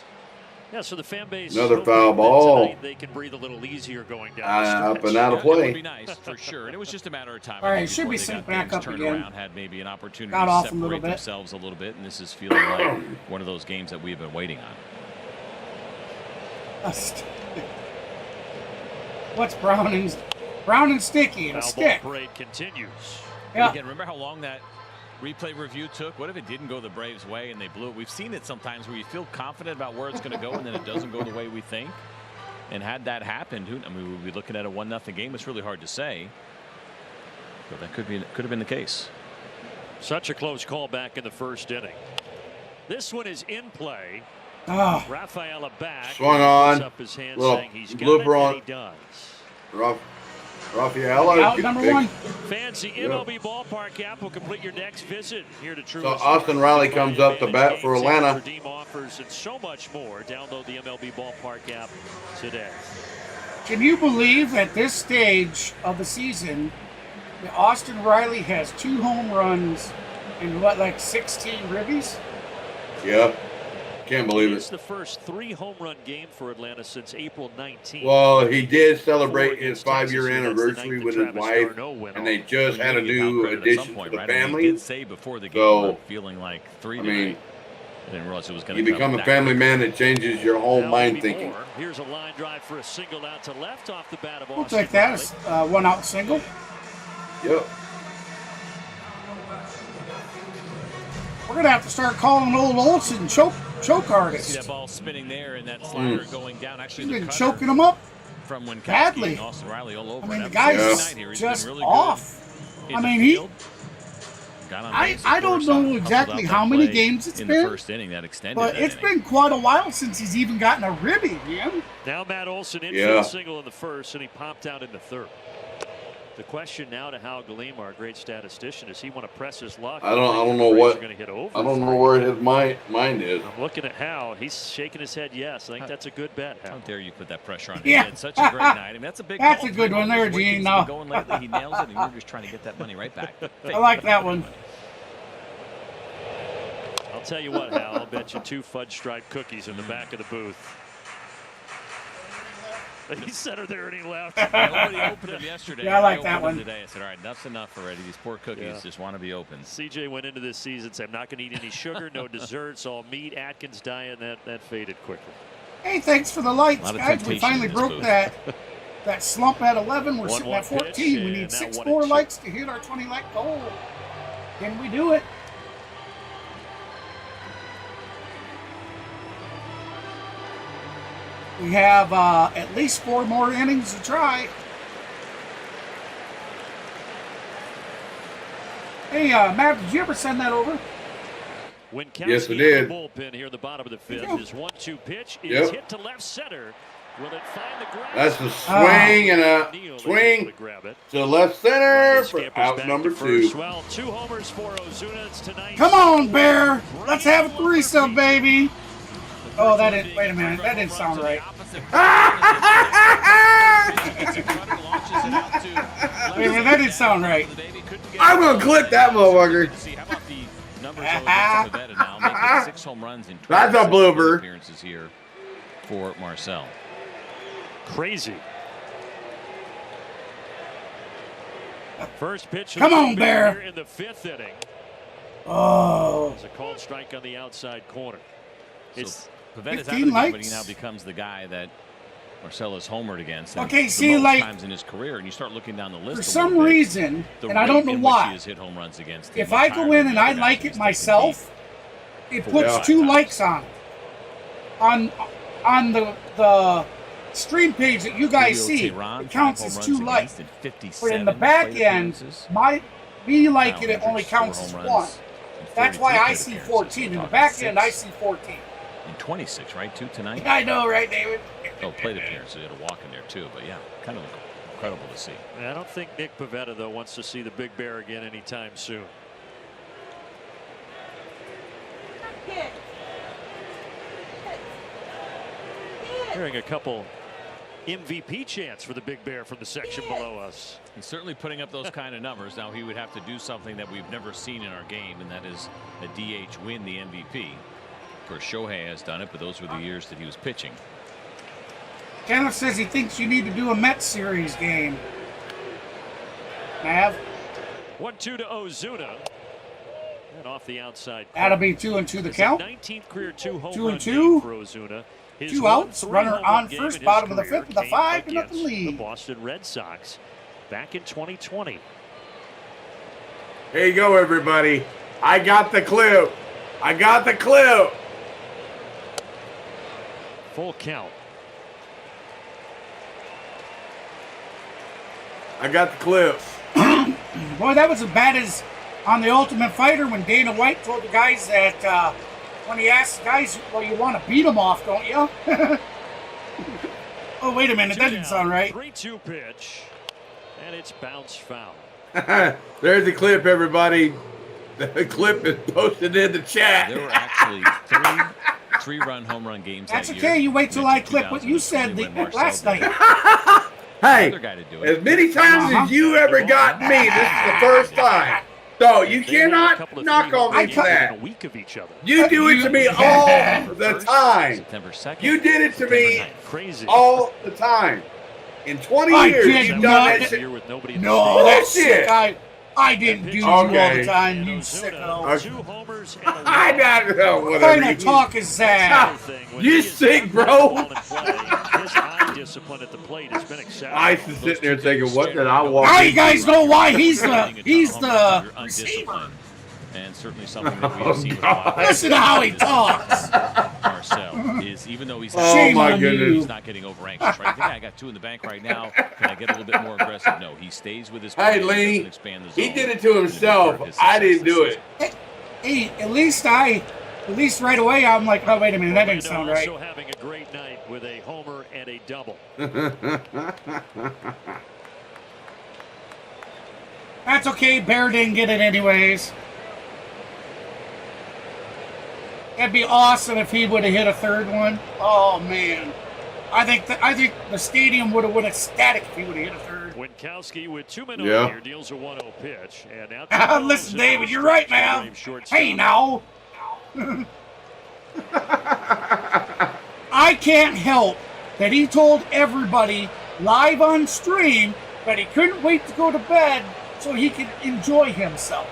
Yeah, so the fan base. Another foul ball. They can breathe a little easier going down. Up and out of play. It would be nice for sure, and it was just a matter of time. All right, should be synced back up again. Around, had maybe an opportunity Got to off separate themselves a little bit, and this is feeling like one of those games that we've been waiting on. What's brown and sticky and a stick? Ball parade continues. Yeah. Again, remember how long that replay review took? What if it didn't go the Braves' way and they blew it? We've seen it sometimes where you feel confident about where it's going to go and then it doesn't go the way we think. And had that happened, I mean, we'd be looking at a 1-0 game. It's really hard to say, but that could have been the case. Such a close call back in the first inning. This one is in play. Rafaela back. Swung on. Up his hand little saying he's got blooper it, on. and he does. Rafaela. Out number one. Fancy MLB Ballpark app will complete your next visit here to Truist. So Austin Riley comes up to bat for Atlanta. Redeem offers and so much more. Download the MLB Ballpark app today. Can you believe at this stage of the season that Austin Riley has 2 home runs and like 16 ribbies? Yeah. Can't believe it. It's the first 3 home run game for Atlanta since April 19th. Well, he did celebrate his 5-year anniversary with his wife, and they just had a new addition to the family. He did say before the game, feeling like 3 tonight. I didn't realize it was going to you become a family man that changes your whole mind thinking. Here's a line drive for a single out to left off the bat of Austin. We'll take that as 1-out single. Yep. We're going to have to start calling old Olsen choke artist. See that ball spinning there and that slider going down. Actually, he's been choking him up from when badly. Austin Riley all over. I mean, the guy's just really off. I mean, I don't know exactly how many games it's in been. The first inning, that extended. But it's been quite a while since he's even gotten a ribby, man. Now Matt Olson infield single in the first, and he popped out in the third. The question now to Hal Galima, our great statistician, is he want to press his luck? I don't know what. Gonna hit over. I don't know where his mind is. I'm looking at Hal. He's shaking his head. Yes, I think that's a good bet. Hal. How dare you put that pressure on him? Yeah. He had such a great night. I mean, that's a big. That's call. a good one there, Gene. No. Going lately, he nails it, and you're just trying to get that money right back. I like that one. I'll tell you what, Hal. I'll bet you 2 fudge striped cookies in the back of the booth. He set her there and he left. Nobody opened them yesterday. Yeah, I like that one. Today. I said, all right, enough's enough already. These poor cookies just want to be open. CJ went into this season saying, I'm not going to eat any sugar, no desserts, all meat, Atkins diet, and that faded quickly. Hey, thanks for the lights, guys. We finally broke that slump at 11. We're sitting at 14. We need 6 more likes to hit our 20-like goal. Can we do it? We have at least 4 more innings to try. Hey, Matt, did you ever send that over? Yes, I did. The bullpen here in the bottom of the 5th. His 1-2 pitch is hit to left center. Will it find the ground? That's a swing and a swing to left center for out number 2. Well, 2 homers for Ozuna. It's tonight. Come on, Bear. Let's have a threesome, baby. Oh, that didn't. Wait a minute. That didn't sound right. Wait a minute. That didn't sound right. I'm gonna clip that motherfucker. How about the numbers of Pivetta now, making 6 home runs in That's a blooper. Appearances here for Marcel. Crazy. First pitch. Come on, Bear. In the 5th inning. Oh. There's a called strike on the outside corner. It's Pivetta's 15 out of the game, but likes. he now becomes the guy that Marcel is homered against. Okay, see, like times in his career, and you start looking down the list. For some reason, and I don't know why, if I go in and I like it myself, it puts 2 likes on it. On the stream page that you guys see, it counts as 2 likes. But in the back end, me liking it only counts as 1. That's why I see 14. In the back end, I see 14. And 26, right? 2 tonight. I know, right, David? Oh, plate appearances. He had a walk in there too, but yeah, kind of incredible to see. I don't think Nick Pivetta though wants to see the Big Bear again anytime soon. Hearing a couple MVP chants for the Big Bear from the section below us. And certainly putting up those kind of numbers. Now he would have to do something that we've never seen in our game, and that is a DH win the MVP. Of course, Shohei has done it, but those were the years that he was pitching. Kenneth says he thinks you need to do a Mets series game. Mav? 1-2 to Ozuna. And off the outside. That'll be 2-2 the count. 19th career 2 home 2-2. run game for Ozuna. His 2 outs, 1-3 runner home on run game first, in his bottom of the career 5th with a came 5-0 against lead. The Boston Red Sox back in 2020. Here you go, everybody. I got the clip. I got the clip. Full count. I got the clip. Boy, that was as bad as on The Ultimate Fighter when Dana White told the guys that when he asked the guys, well, you want to beat them off, don't you? Oh, wait a minute. That didn't sound right. 3-2 pitch. And it's bounce foul. There's the clip, everybody. The clip is posted in the chat. There were actually 3 run home run games. That's that okay. year. You wait till I clip what you said last night. Hey, guy to do it. as many times as you ever got me, this is the first time. So you cannot knock on me for that. A week of each other. You do it to me all the time. September 2nd. You did it to me Crazy. all the time. In 20 years, you've done that shit. No, that's shit. sick. I didn't do you all the time, you sicko. 2 homers and I don't know What whatever. kind of talk is that? You sick, bro? His eye discipline at the plate has been exceptional. I was sitting there thinking, what did I walk Now into? you guys know why he's the receiver. And certainly something that we have seen with Listen to how he talks. Purcell is, even though he's Shame on goodness. he's not getting over anxious, right? I got 2 in the bank right now. Can I get a little bit more aggressive? No, he stays with his Hey, plan, Lee, doesn't expand the zone. he did it to himself. I didn't do it. Hey, at least right away I'm like, oh, wait a minute, that didn't sound right. Also having a great night with a homer and a double. That's okay. Bear didn't get it anyways. It'd be awesome if he would have hit a third one. Oh man, I think the stadium would have went ecstatic if he would have hit a third. Winkowski with 2 men on here deals a 1-0 pitch, and now listen, David, you're right, man. Hey, now. I can't help that he told everybody live on stream that he couldn't wait to go to bed so he could enjoy himself.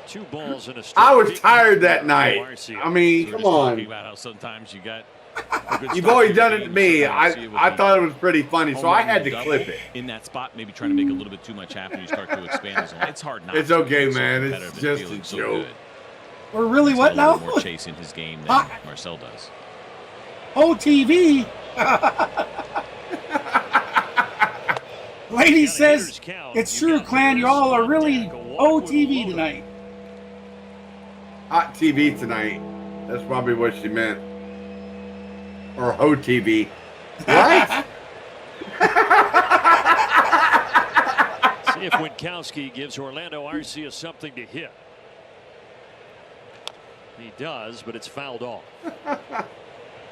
2 balls and a strike. I was tired that night. I mean, come on. About how sometimes you got You've always done it to me. I thought it was pretty funny, so I had to clip it. In that spot, maybe trying to make a little bit too much after you start to expand the zone. It's hard not. It's okay, man. It's just a joke. We're really what now? More chase in his game than Marcel does. OTV. Lady says it's true, Clan. You all are really OTV tonight. Hot TV tonight. That's probably what she meant. Or Ho TV. What? See if Winkowski gives Orlando Arcia something to hit. He does, but it's fouled off.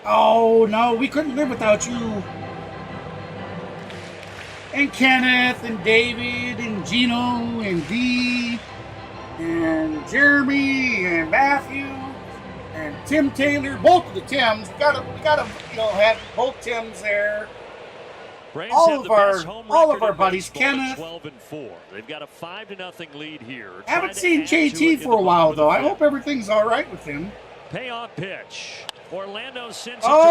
Oh, no, we couldn't live without you. And Kenneth, and David, and Gino, and Dee, and Jeremy, and Matthew, and Tim Taylor. Both of the Tims. We gotta, have both Tims there. Braves all have of our buddies. Kenneth. 12-4. They've got a 5-0 lead here. Haven't seen JT for a while though. I hope everything's all right with him. Payoff pitch. Orlando sends it out.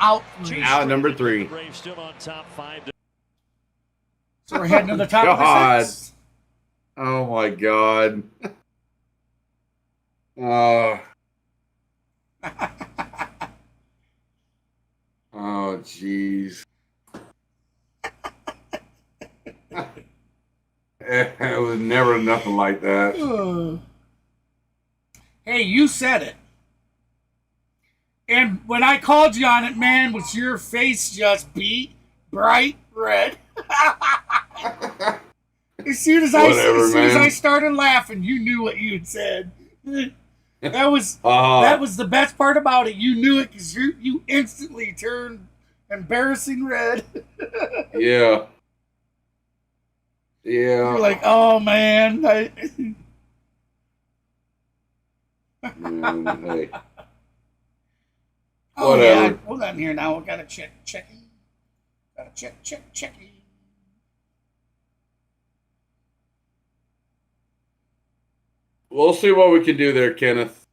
Out number 3. Braves still on top 5. So we're heading to the top of the 6. Oh my God. Oh, jeez. It was never nothing like that. Hey, you said it. And when I called you on it, man, was your face just beat bright red? As soon as I started laughing, you knew what you had said. That was the best part about it. You knew it because you instantly turned embarrassing red. Yeah. You're like, oh man. Hey. Oh yeah, hold on here now. We gotta checking. Gotta checking. We'll see what we can do there, Kenneth.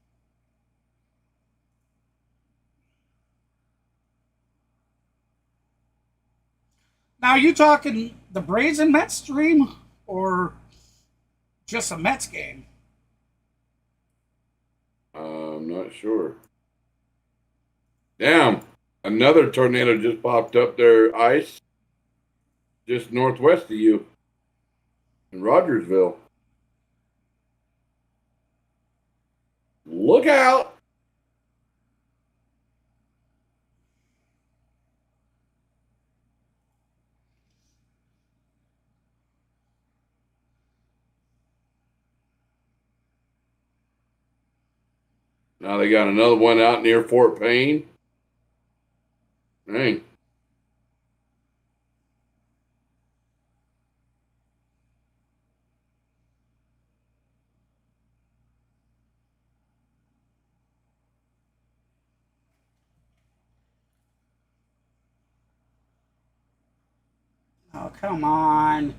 Now, are you talking the Braves and Mets stream or just a Mets game? I'm not sure. Damn, another tornado just popped up there, ice, just northwest of you in Rogersville. Look out. Now they got another one out near Fort Payne. Dang. Oh, come on.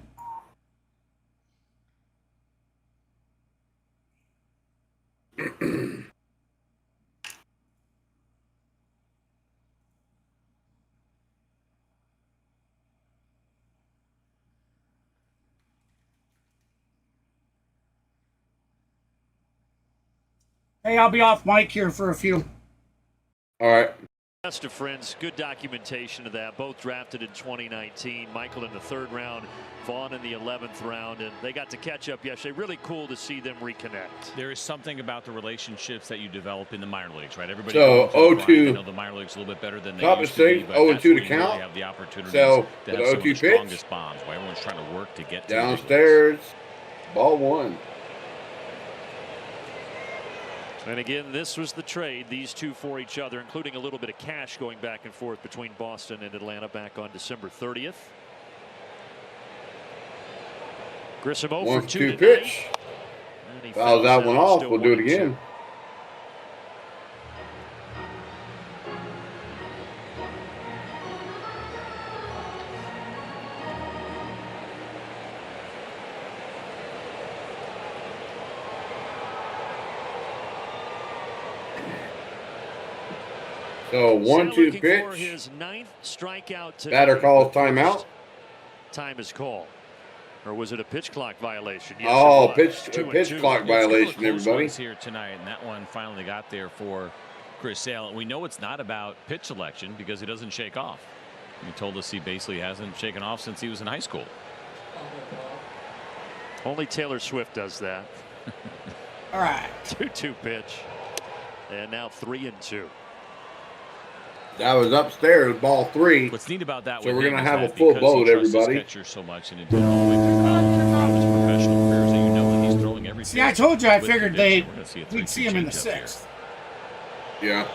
Hey, I'll be off mic here for a few. All right. Best of friends, good documentation of that. Both drafted in 2019. Michael in the 3rd round, Vaughn in the 11th round, and they got to catch up yesterday. Really cool to see them reconnect. There is something about the relationships that you develop in the minor leagues, right? Everybody. So 0-2. I know the minor leagues a little bit better than they Top of used to be, 6, but 0-2 to really count. have the opportunities So to the have some of the 0-2 pitch. strongest bombs, where everyone's trying to work to get to Downstairs. Ball 1. And again, this was the trade, these two for each other, including a little bit of cash going back and forth between Boston and Atlanta back on December 30th. Grissom 0 for 2 pitch. Fouls that one off. We'll do it again. So 1-2 pitch. His 9th strikeout. Batter calls timeout. Time is called. Or was it a pitch clock violation? Yes, pitch clock violation, everybody. Here tonight, and that one finally got there for Chris Sale. And we know it's not about pitch selection because he doesn't shake off. He told us he basically hasn't shaken off since he was in high school. Only Taylor Swift does that. All right. 2-2 pitch. And now 3-2. That was upstairs, ball 3. What's neat about that? So we're gonna have a full load, everybody. So much, and it did all the way through college, his professional careers, and you know that he's throwing every. See, I told you I figured we'd see him in the 6th. Yeah.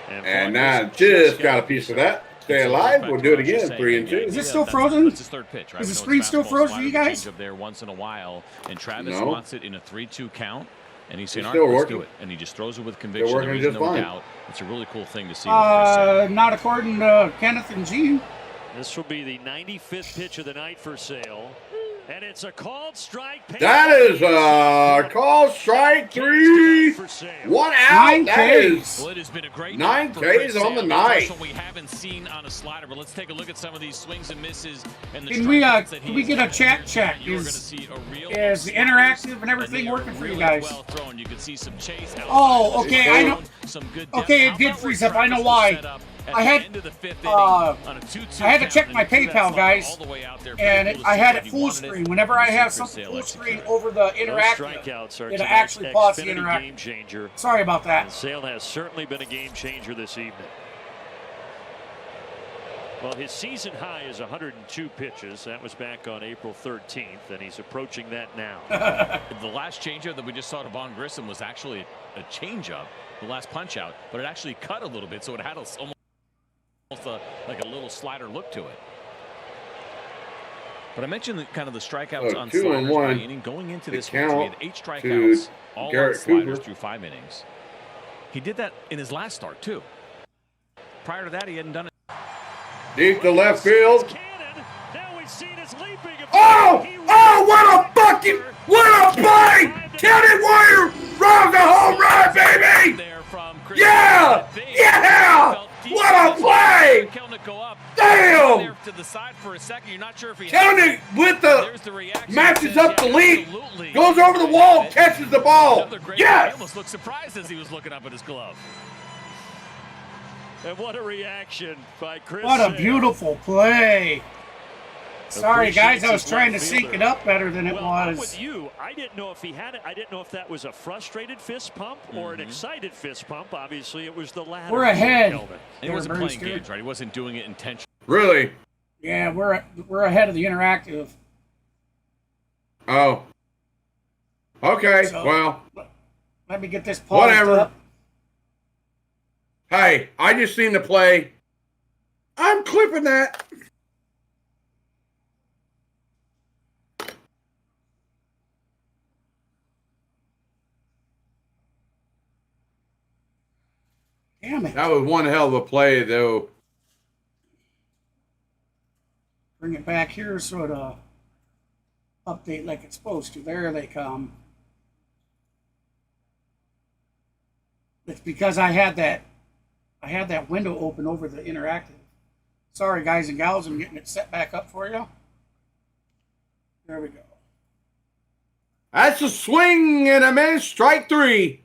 And now just got a piece of that. Stay alive. We'll do it again. 3-2. Is it still frozen? That's his 3rd pitch, right? Is the screen still frozen for you guys? Up there once in a while, and Travis wants it in a 3-2 count. And he's saying, all right, let's do it. And he just throws it with conviction. There is no doubt. It's a really cool thing to see. Not according to Kenneth and Gene. This will be the 95th pitch of the night for Sale. And it's a called strike. That is a called strike 3. 1 out. 9 Ks. Well, it has been a great 9 Ks on the night. What we haven't seen on a slider, but let's take a look at some of these swings and misses. And can we get a chat check? Is the interactive and everything working for you guys? You can see some chase. Oh, okay. I know. Okay, it did freeze up. I know why. I had to check my PayPal, guys, and I had it full screen. Whenever I have something full screen over the interactive, it actually pauses the interactive. Sorry about that. Sale has certainly been a game changer this evening. Well, his season high is 102 pitches. That was back on April 13th, and he's approaching that now. The last changeup that we just saw to Vaughn Grissom was actually a changeup, the last punch out, but it actually cut a little bit, so it had almost like a little slider look to it. But I mentioned kind of the strikeouts on sliders by inning. Going into this one, we had 8 strikeouts, all on sliders through 5 innings. He did that in his last start, too. Prior to that, he hadn't done it. Deep to left field. Oh! Oh, what a play! Cannon Wire rounds a home run, baby! Yeah! Yeah! What a play! Damn! Kelnick with the matches up the lead, goes over the wall, catches the ball. Yes! He almost looked surprised as he was looking up at his glove. And what a reaction by Chris. What a beautiful play. Sorry, guys, I was trying to sync it up better than it was. I'm with you. I didn't know if he had it. I didn't know if that was a frustrated fist pump or an excited fist pump. Obviously, it was the latter. We're ahead. He wasn't playing games, right? He wasn't doing it intentionally. Really? Yeah, we're ahead of the interactive. Oh. Okay, so, well. Let me get this paused whatever. Up. Hey, I just seen the play. I'm clipping that. Damn it. That was one hell of a play, though. Bring it back here so to update like it's supposed to. There they come. It's because I had that window open over the interactive. Sorry, guys and gals, I'm getting it set back up for you. There we go. That's a swing and a miss, strike 3.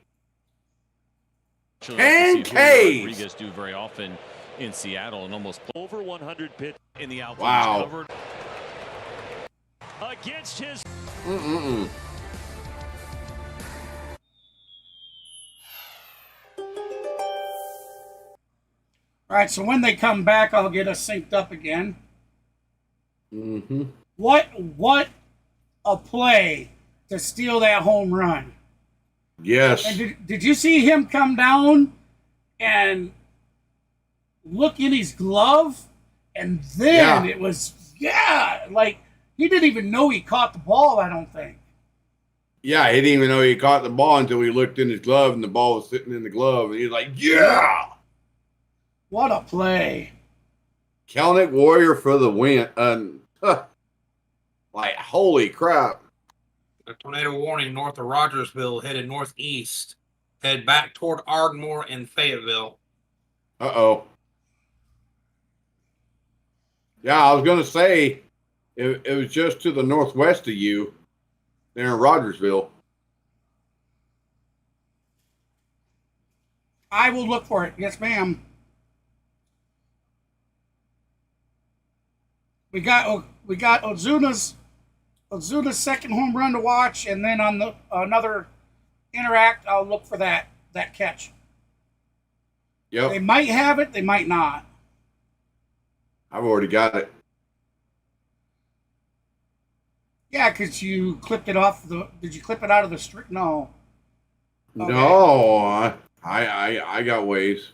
especially like to see Julio Rodriguez do very often in Seattle and almost over 100 pitch in the outfield. Wow. Covered against his. All right, so when they come back, I'll get us synced up again. Mm-hmm. What a play to steal that home run. Yes. And did you see him come down and look in his glove? And then it was, like he didn't even know he caught the ball, I don't think. Yeah, he didn't even know he caught the ball until he looked in his glove and the ball was sitting in the glove. And he's like, yeah! What a play. Celtic Warrior for the win. Like, holy crap. A tornado warning north of Rogersville, headed northeast. Head back toward Ardmore and Fayetteville. Uh-oh. Yeah, I was going to say, it was just to the northwest of you, there in Rogersville. I will look for it. Yes, ma'am. We got Ozuna's second home run to watch, and then on the another interact, I'll look for that catch. Yep. They might have it, they might not. I've already got it. Yeah, because you clipped it off the. Did you clip it out of the street? No. Okay. No, I got ways.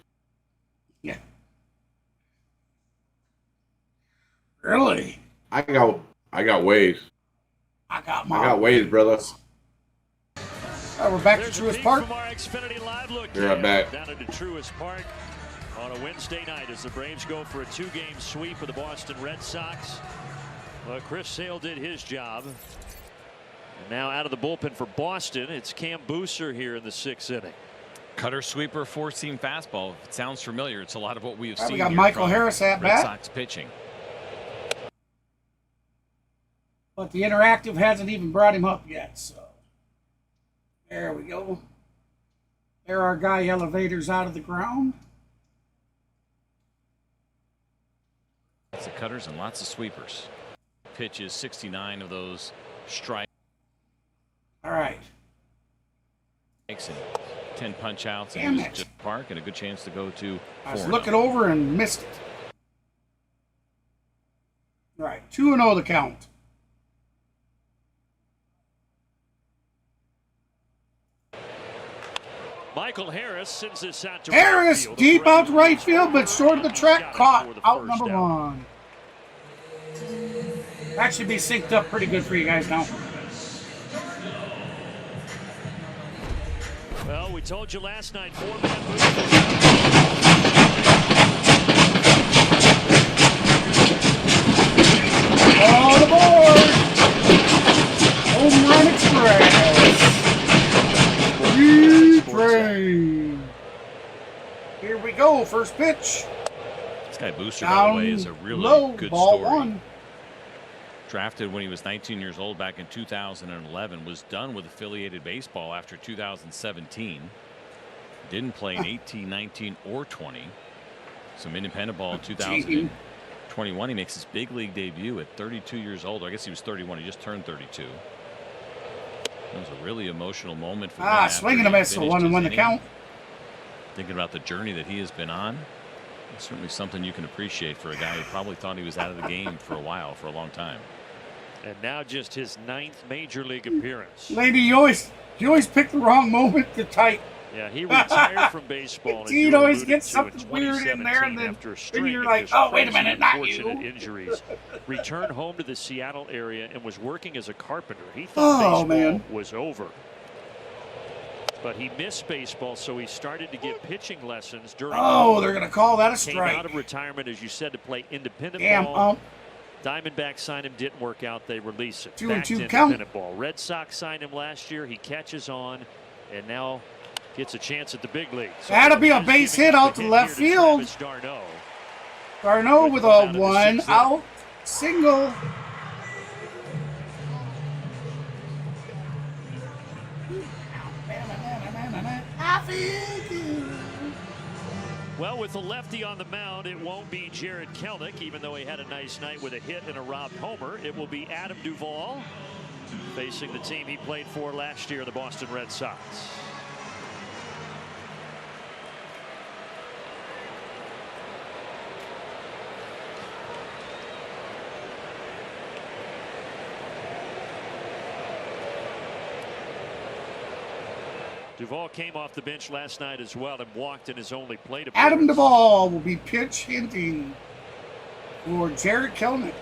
Yeah. Really? I got ways. I got ways, brother. We're back to Truist Park. You're right back. Down into Truist Park on a Wednesday night as the Braves go for a 2-game sweep of the Boston Red Sox. Well, Chris Sale did his job. And now out of the bullpen for Boston, it's Cam Booser here in the 6th inning. cutter sweeper, 4-seam fastball. If it sounds familiar, it's a lot of what we've seen. We got here Michael from Harris at Red bat. Sox pitching. But the interactive hasn't even brought him up yet, so there we go. There are guy elevators out of the ground. Lots of cutters and lots of sweepers. Pitches 69 of those strikes. All right. And 10 punch outs Damn and it. just park and a good chance to go to 4-0. I was looking over and missed it. All right, 2-0 the count. Michael Harris sends this out to Harris right field. deep out to right field, but short of the track, caught out number one. That should be synced up pretty good for you guys now. Well, we told you last night, 4-man On the board! Home Run Express! Train. Here we go, first pitch. This guy Booster, by the way, is a really low, good ball story. One. Drafted when he was 19 years old back in 2011, was done with affiliated baseball after 2017. Didn't play in 18, 19, or 20. Some independent ball in 2021. He makes his big league debut at 32 years old. Or I guess he was 31. He just turned 32. It was a really emotional moment for him. Swinging a miss, so 1-1 the count. Thinking about the journey that he has been on. It's certainly something you can appreciate for a guy who probably thought he was out of the game for a while, for a long time. And now just his 9th major league appearance. Lady, you always pick the wrong moment to type. Yeah, he retired from baseball. He always gets something weird in there, and then you're like, oh, wait a minute, not you. Injuries. Returned home to the Seattle area and was working as a carpenter. He thought baseball was over. But he missed baseball, so he started to get pitching lessons during. Oh, they're going to call that a strike. Came out of retirement, as you said, to play independent ball. Damn, Diamondbacks signed him, didn't work out. They release it. 2-2 count. Ball. Red Sox signed him last year. He catches on, and now gets a chance at the big leagues. So that'll be a base hit out to left field. Darno with a 1-out single. I feel good. Well, with the lefty on the mound, it won't be Jared Kelnick, even though he had a nice night with a hit and a robbed homer. It will be Adam Duvall facing the team he played for last year, the Boston Red Sox. Duvall came off the bench last night as well and walked in his only plate appearance. Adam Duvall will be pitch hinting for Jared Kelnick.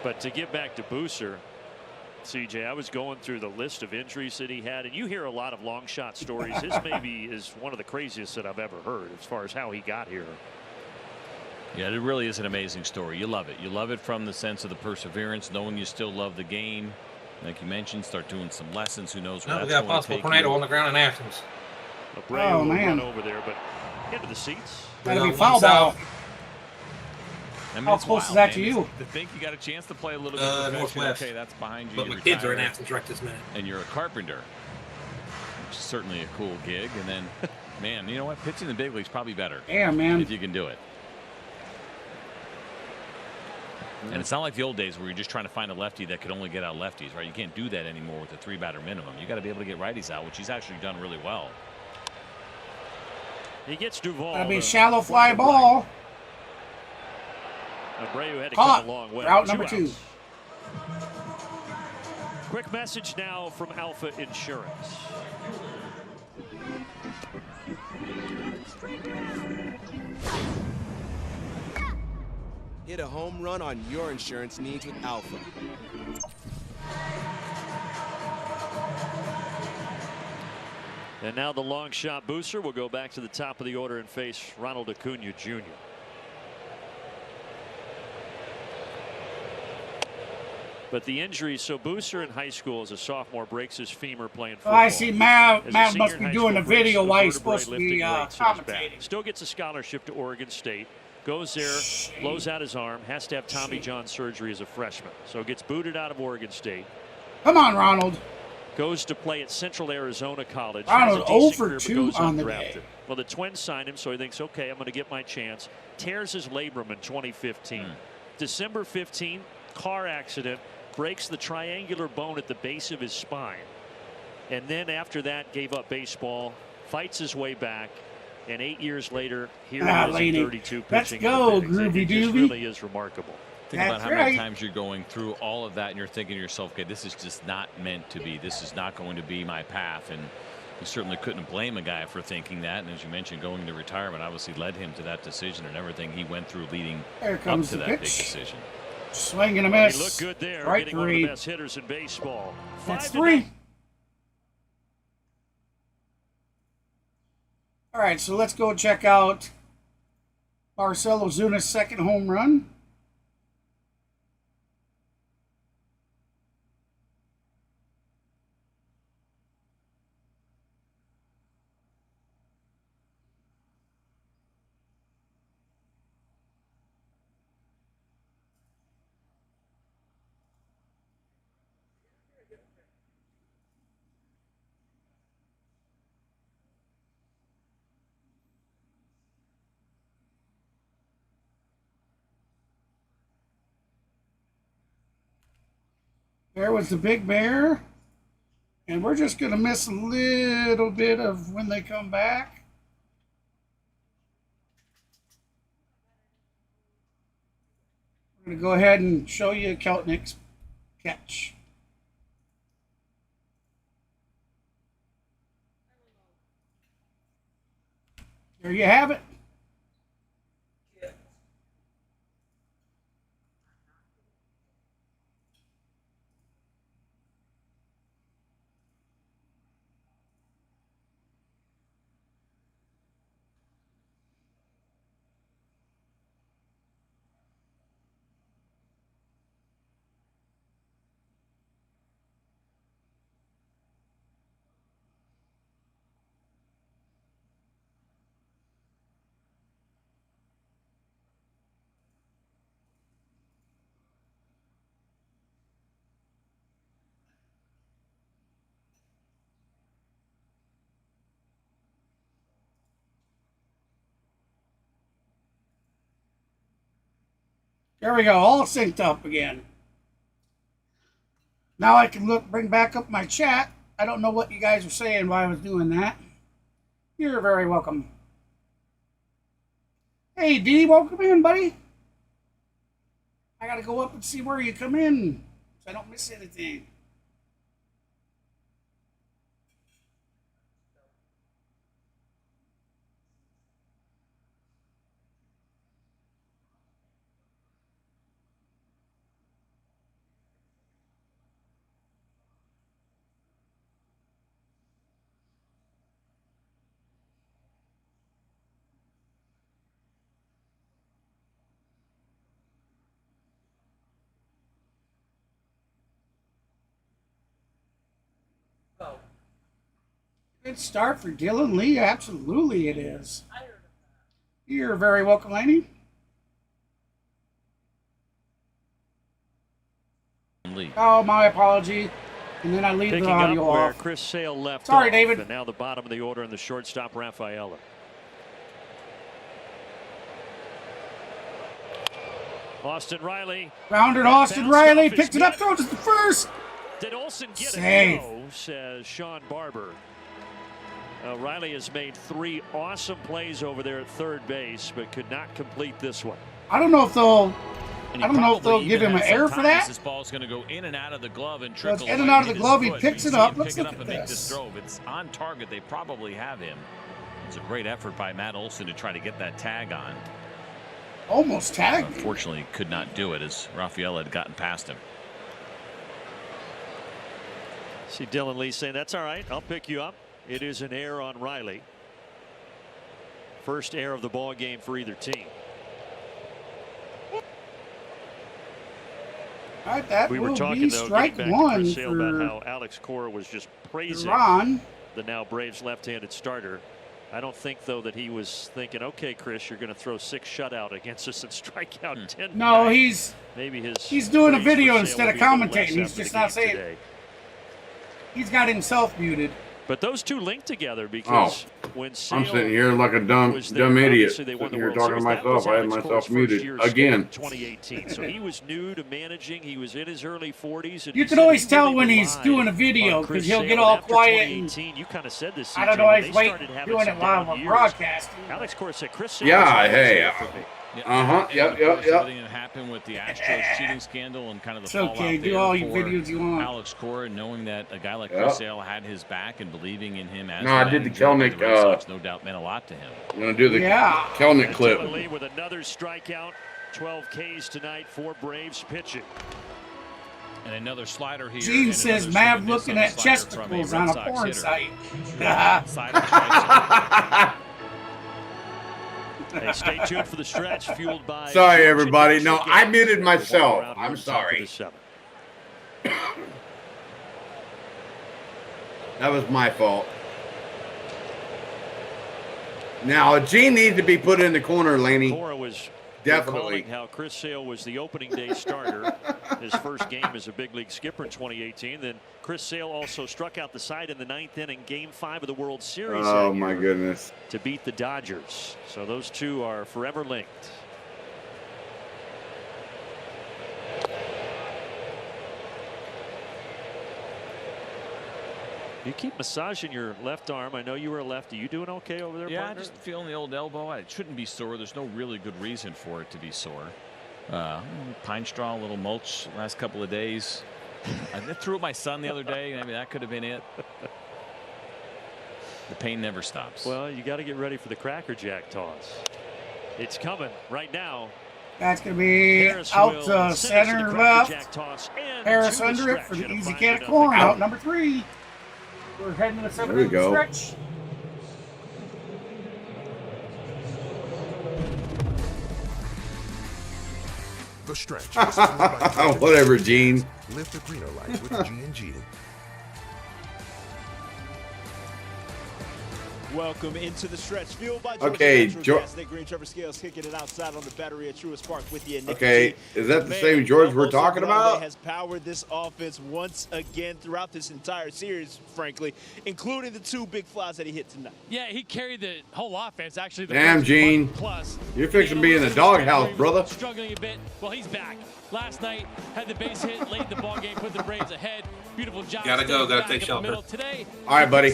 But to get back to Booser, CJ, I was going through the list of injuries that he had, and you hear a lot of long shot stories. His maybe is one of the craziest that I've ever heard as far as how he got here. Yeah, it really is an amazing story. You love it. You love it from the sense of the perseverance, knowing you still love the game. Like you mentioned, start doing some lessons. Who knows where We that's got a going to possible take tornado you. on the ground in Athens. Abreu will man. run over there, but into the seats. That'll be foul ball. I mean, How it's close wild, is that man. to you? To think you got a chance to play a little bit professional. Northwest. Okay, that's behind you. But You're my kids are in retired, Athens right this minute. and you're a carpenter, which is certainly a cool gig. And then, man, you know what? Pitching in the big leagues probably better. Yeah, man. If you can do it. And it's not like the old days where you're just trying to find a lefty that could only get out lefties, right? You can't do that anymore with a 3-batter minimum. You got to be able to get righties out, which he's actually done really well. He gets Duvall. That'll be a shallow fly ball. Abreu had to Caught. come a long way. Route number 2. outs. Quick message now from Alpha Insurance. Hit a home run on your insurance needs with Alpha. And now the long shot booster will go back to the top of the order and face Ronald Acuna Jr. But the injury, so Booster in high school as a sophomore breaks his femur playing football. Oh, I see Matt As a must senior be in high doing school, a video breaks while the he's supposed to vertebrae be lifting weights in his back. commentating. Still gets a scholarship to Oregon State. Goes there, blows out his arm, has to have Tommy John surgery as a freshman. So gets booted out of Oregon State. Come on, Ronald. Goes to play at Central Arizona College. Ronald, Has a decent 0 for career, but 2 goes on the undrafted. day. Well, the Twins signed him, so he thinks, okay, I'm going to get my chance. Tears his labrum in 2015. December 15, car accident, breaks the triangular bone at the base of his spine. And then after that, gave up baseball, fights his way back, and 8 years later, here he is lady. in 32 Let's pitching. go, in the big leagues. Groovy It just Doovy. really is remarkable. Think about That's how many right. times you're going through all of that and you're thinking to yourself, okay, this is just not meant to be. This is not going to be my path. And you certainly couldn't blame a guy for thinking that. And as you mentioned, going to retirement obviously led him to that decision and everything he went through leading There up comes to the that big pitch. decision. Swing and a He miss. looked good there, Right getting one of the 3. best hitters in baseball. That's 5-0. 3. All right, so let's go check out Marcell Ozuna's second home run. There was the Big Bear. And we're just going to miss a little bit of when they come back. We're going to go ahead and show you Keltnick's catch. There you have it. There we go, all synced up again. Now I can bring back up my chat. I don't know what you guys were saying while I was doing that. You're very welcome. Hey, D, welcome in, buddy. I gotta go up and see where you come in so I don't miss anything. Good start for Dylan Lee. Absolutely it is. You're very welcome, Laney. Oh, my apology. And then I leave Picking the audio up where off. Chris Sale left Sorry, off, David. And now the bottom of the order and the shortstop, Rafaela. Austin Riley. Rounded Austin Riley. Picks it up, throws it to first. Did Olsen get Save. it? No, says Sean Barber. Riley has made 3 awesome plays over there at third base, but could not complete this one. I don't know if they'll give him an error for that. This ball's going to go in and out of the glove and So it's trickle in and right out of the his glove. He foot. picks You it see up. him Let's pick it look up at and make this this. throw. If it's on target, they probably have him. It's a great effort by Matt Olson to try to get that tag on. Almost tagged. Unfortunately, could not do it as Rafael had gotten past him. See Dylan Lee saying, that's all right, I'll pick you up. It is an error on Riley. First error of the ball game for either team. All right, that We were will talking, be though, strike getting back to one Chris Sale for about how Alex Cora was just praising Ron. the now Braves left-handed starter. I don't think, though, that he was thinking, okay, Chris, you're going to throw 6 shutout against us and strike out 10. No, maybe he's doing a praise for video Sale instead will of be a little less commentating. He's after just the not game saying. today. He's got himself muted. But those two link together because when Sale I'm sitting here like a dumb idiot. they won the You're World talking to Series. That myself. was I had Alex myself Cora's muted first year again. in 2018. So he was new to managing. He was in his early 40s. And You he can said always he tell really when he's relied doing a on video Chris because he'll Sale. get all After quiet. 2018, you kind of said this. I don't CJ, know. when He's they started having doing some it while down we're years, broadcasting. Alex Cora said Chris Sale. Yeah, hey. Yep. Yep. Everything that happened with the Astros cheating scandal and kind of the It's okay. fallout Do there all your for videos you want. Alex Cora, knowing that a guy like Yep. Chris Sale had his back and believing in him as No, I did the manager of Kelnick, Red Sox, no doubt meant a lot to him. I'm going to do the Yeah. Kelnick And clip. Dylan Lee with another strikeout. 12 Ks tonight for Braves pitching. And another slider here. Gene and says another Mav swing and miss looking on at the slider from chesticles Red on a Sox porn hitter. site. Slider strikes Hey, stay tuned for the stretch fueled by. Sorry, everybody. No, I muted myself. I'm sorry. That was my fault. Now, Gene needs to be put in the corner, Laney. Cora was Definitely. recalling how Chris Sale was the opening day starter. His first game as a big league skipper in 2018. Then Chris Sale also struck out the side in the 9th inning, Game 5 of the World Series. Oh, that my year goodness. to beat the Dodgers. So those two are forever linked. You keep massaging your left arm. I know you were a lefty. You doing okay over there, Yeah, partner? just feeling the old elbow. It shouldn't be sore. There's no really good reason for it to be sore. Pine straw, a little mulch last couple of days. I threw at my son the other day. Maybe that could have been it. The pain never stops. Well, you got to get ready for the Cracker Jack toss. It's coming right now. That's going to be out to center left. Harris under it for the easy can of corn. Out number 3. We're heading to the 7th stretch. The stretch. Whatever, Gene. Live the greener life with G&G. Welcome into the stretch. Fueled by Okay, Nick Green, Trevor Scales kicking it outside on the battery at Truist Park with you. Okay, is that the same George we're talking about? Has powered this offense once again throughout this entire series, frankly, including the 2 big flies that he hit tonight. Yeah, he carried the whole offense. Actually, the damn, Gene, plus. You're fixing to be in the doghouse, brother. Struggling a bit. Well, he's back. Last night had the base hit late in the ball game, put the Braves ahead. Beautiful job. Gotta go. Gotta take shelter. Today, all right, buddy.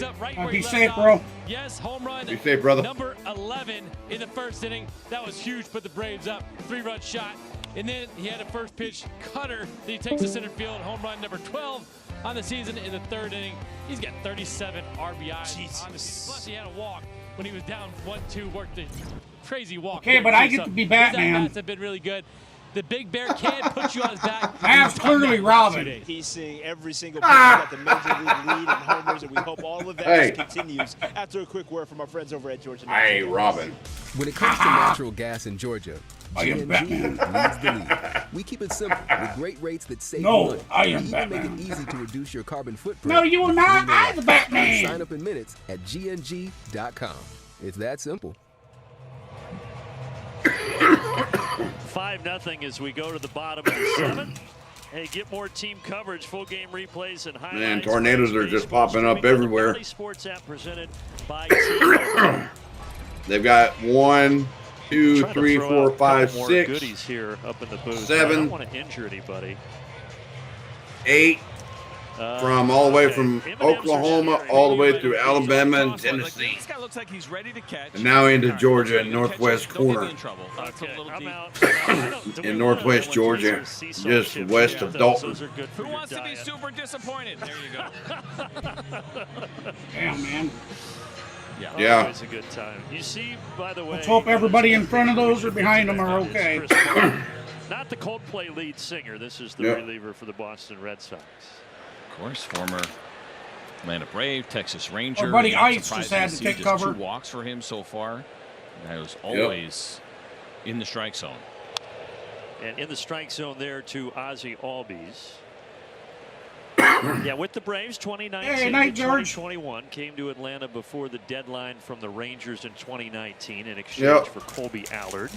Be safe, bro. Yes, home run. Be safe, brother. Number 11 in the first inning. That was huge. Put the Braves up. 3-run shot. And then he had a first pitch cutter that he takes to center field. Home run number 12 on the season in the 3rd inning. He's got 37 RBIs. Plus he had a walk when he was down 1-2. Worked a crazy walk. Okay, but I get to be Batman. His at-bats have been really good. The Big Bear can't put you on his back. That's clearly Robin. He's seeing every single pitch at the major league lead and homers, and we hope all of that continues after a quick word from our friends over at Georgia. Hey, Robin. When it comes to natural gas in Georgia, GNG leads the lead. We keep it simple with great rates that save money. I am even Batman. make it easy to reduce your carbon footprint. No, you will not. I'm the Batman. Sign up in minutes at gng.com. It's that simple. 5-0 as we go to the bottom of the 7th. Hey, get more team coverage, full game replays, and highlights. Man, tornadoes are just popping up everywhere. Sports app presented by They've got 1, 2, 3, 4, 5, 6 goodies here up in the booth. 7. I don't want to injure anybody. 8. From all the way from Oklahoma all the way through Alabama and Tennessee. This guy looks like he's ready to catch. And now into Georgia and northwest corner. In northwest Georgia, just west of Dalton. Who wants to be super disappointed? There you go. Damn, man. Yeah. Always a good time. You see, by the way. Let's hope everybody in front of those or behind them are okay. Not the Coldplay lead singer. This is the reliever for the Boston Red Sox. Of course, former Atlanta Brave, Texas Ranger. Our buddy Ice just had to take cover. 2 walks for him so far. He was always in the strike zone. And in the strike zone there to Ozzie Albies. Yeah, with the Braves, 2019 to 2021. Came to Atlanta before the deadline from the Rangers in 2019 in exchange for Colby Allard.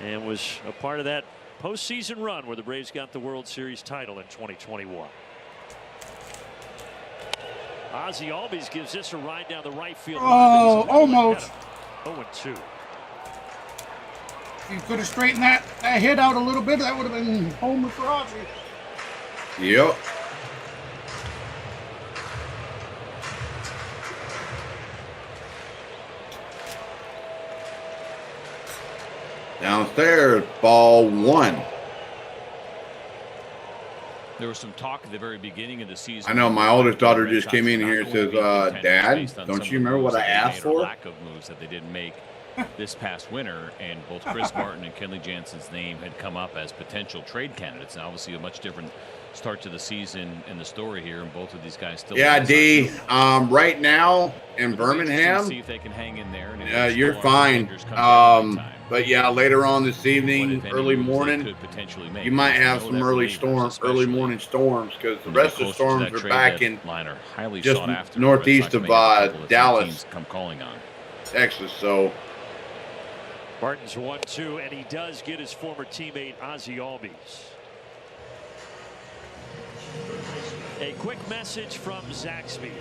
And was a part of that postseason run where the Braves got the World Series title in 2021. Ozzie Albies gives this a ride down the right field. Oh, almost. 0-2. You could have straightened that hit out a little bit. That would have been homer for Ozzie. Yep. Downstairs, ball 1. There was some talk at the very beginning of the season. I know my oldest daughter just came in here and says, Dad, don't you remember what I asked for? Lack of moves that they didn't make this past winter, and both Chris Martin and Kenley Jansen's name had come up as potential trade candidates. Now, obviously, a much different start to the season and the story here, and both of these guys still. Yeah, D. Right now in Birmingham, see if they can hang in there. You're fine. But yeah, later on this evening, early morning, you might have some early morning storms because the rest of the storms are back in just northeast of Dallas, come calling on Texas. So Martin's 1-2, and he does get his former teammate Ozzie Albies. A quick message from Zaxby's.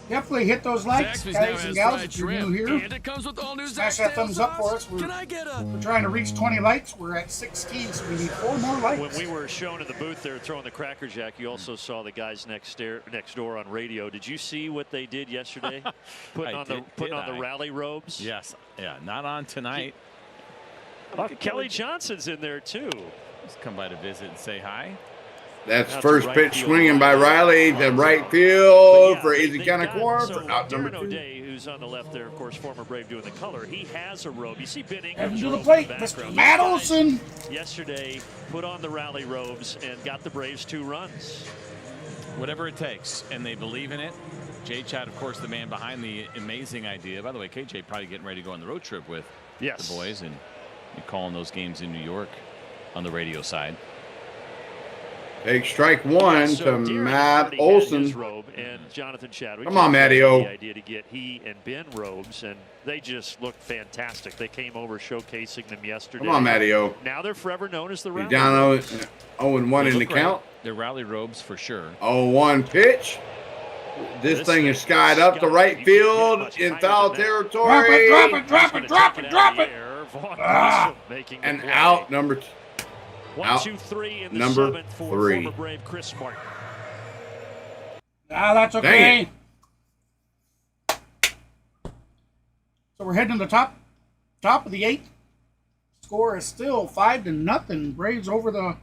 Definitely hit those likes, guys and gals, if you're new here. And it comes with all new Smash that thumbs up for us. We're trying to reach 20 likes. We're at 16, so we need 4 more likes. When we were shown in the booth there throwing the Cracker Jack, you also saw the guys next door on radio. Did you see what they did yesterday? Putting on the rally robes? Yes. Yeah, not on tonight. Kelly Johnson's in there too. Just come by to visit and say hi. That's first pitch swinging by Riley to right field for easy kind of corner for out number 2. O'Day, who's on the left there, of course, former Brave doing the color. He has a robe. You see Ben Heading Ingram's to the robe plate, in the Mr. background. Matt Olson. Yesterday, put on the rally robes and got the Braves 2 runs. Whatever it takes, and they believe in it. Jay Chad, of course, the man behind the amazing idea. By the way, KJ probably getting ready to go on the road trip with the boys and calling those games in New York on the radio side. Take strike one So to Darren Matt already had his Olson. robe, and Jonathan Chadwick. Come on, Matty-O. The idea to get he and Ben robes, and they just looked fantastic. They came over showcasing them yesterday. Come on, Matty-O. Now they're forever known as the He's Rally down Robes. 0-1 in the count. They're rally robes for sure. 0-1 pitch. This thing is skied up to right field in foul territory. Drop it. And out number two. 1, 2, 3 in the number 7th for 3. former Brave Chris Martin. Ah, that's okay. So we're heading to the top of the 8th. Score is still 5-0. Braves over the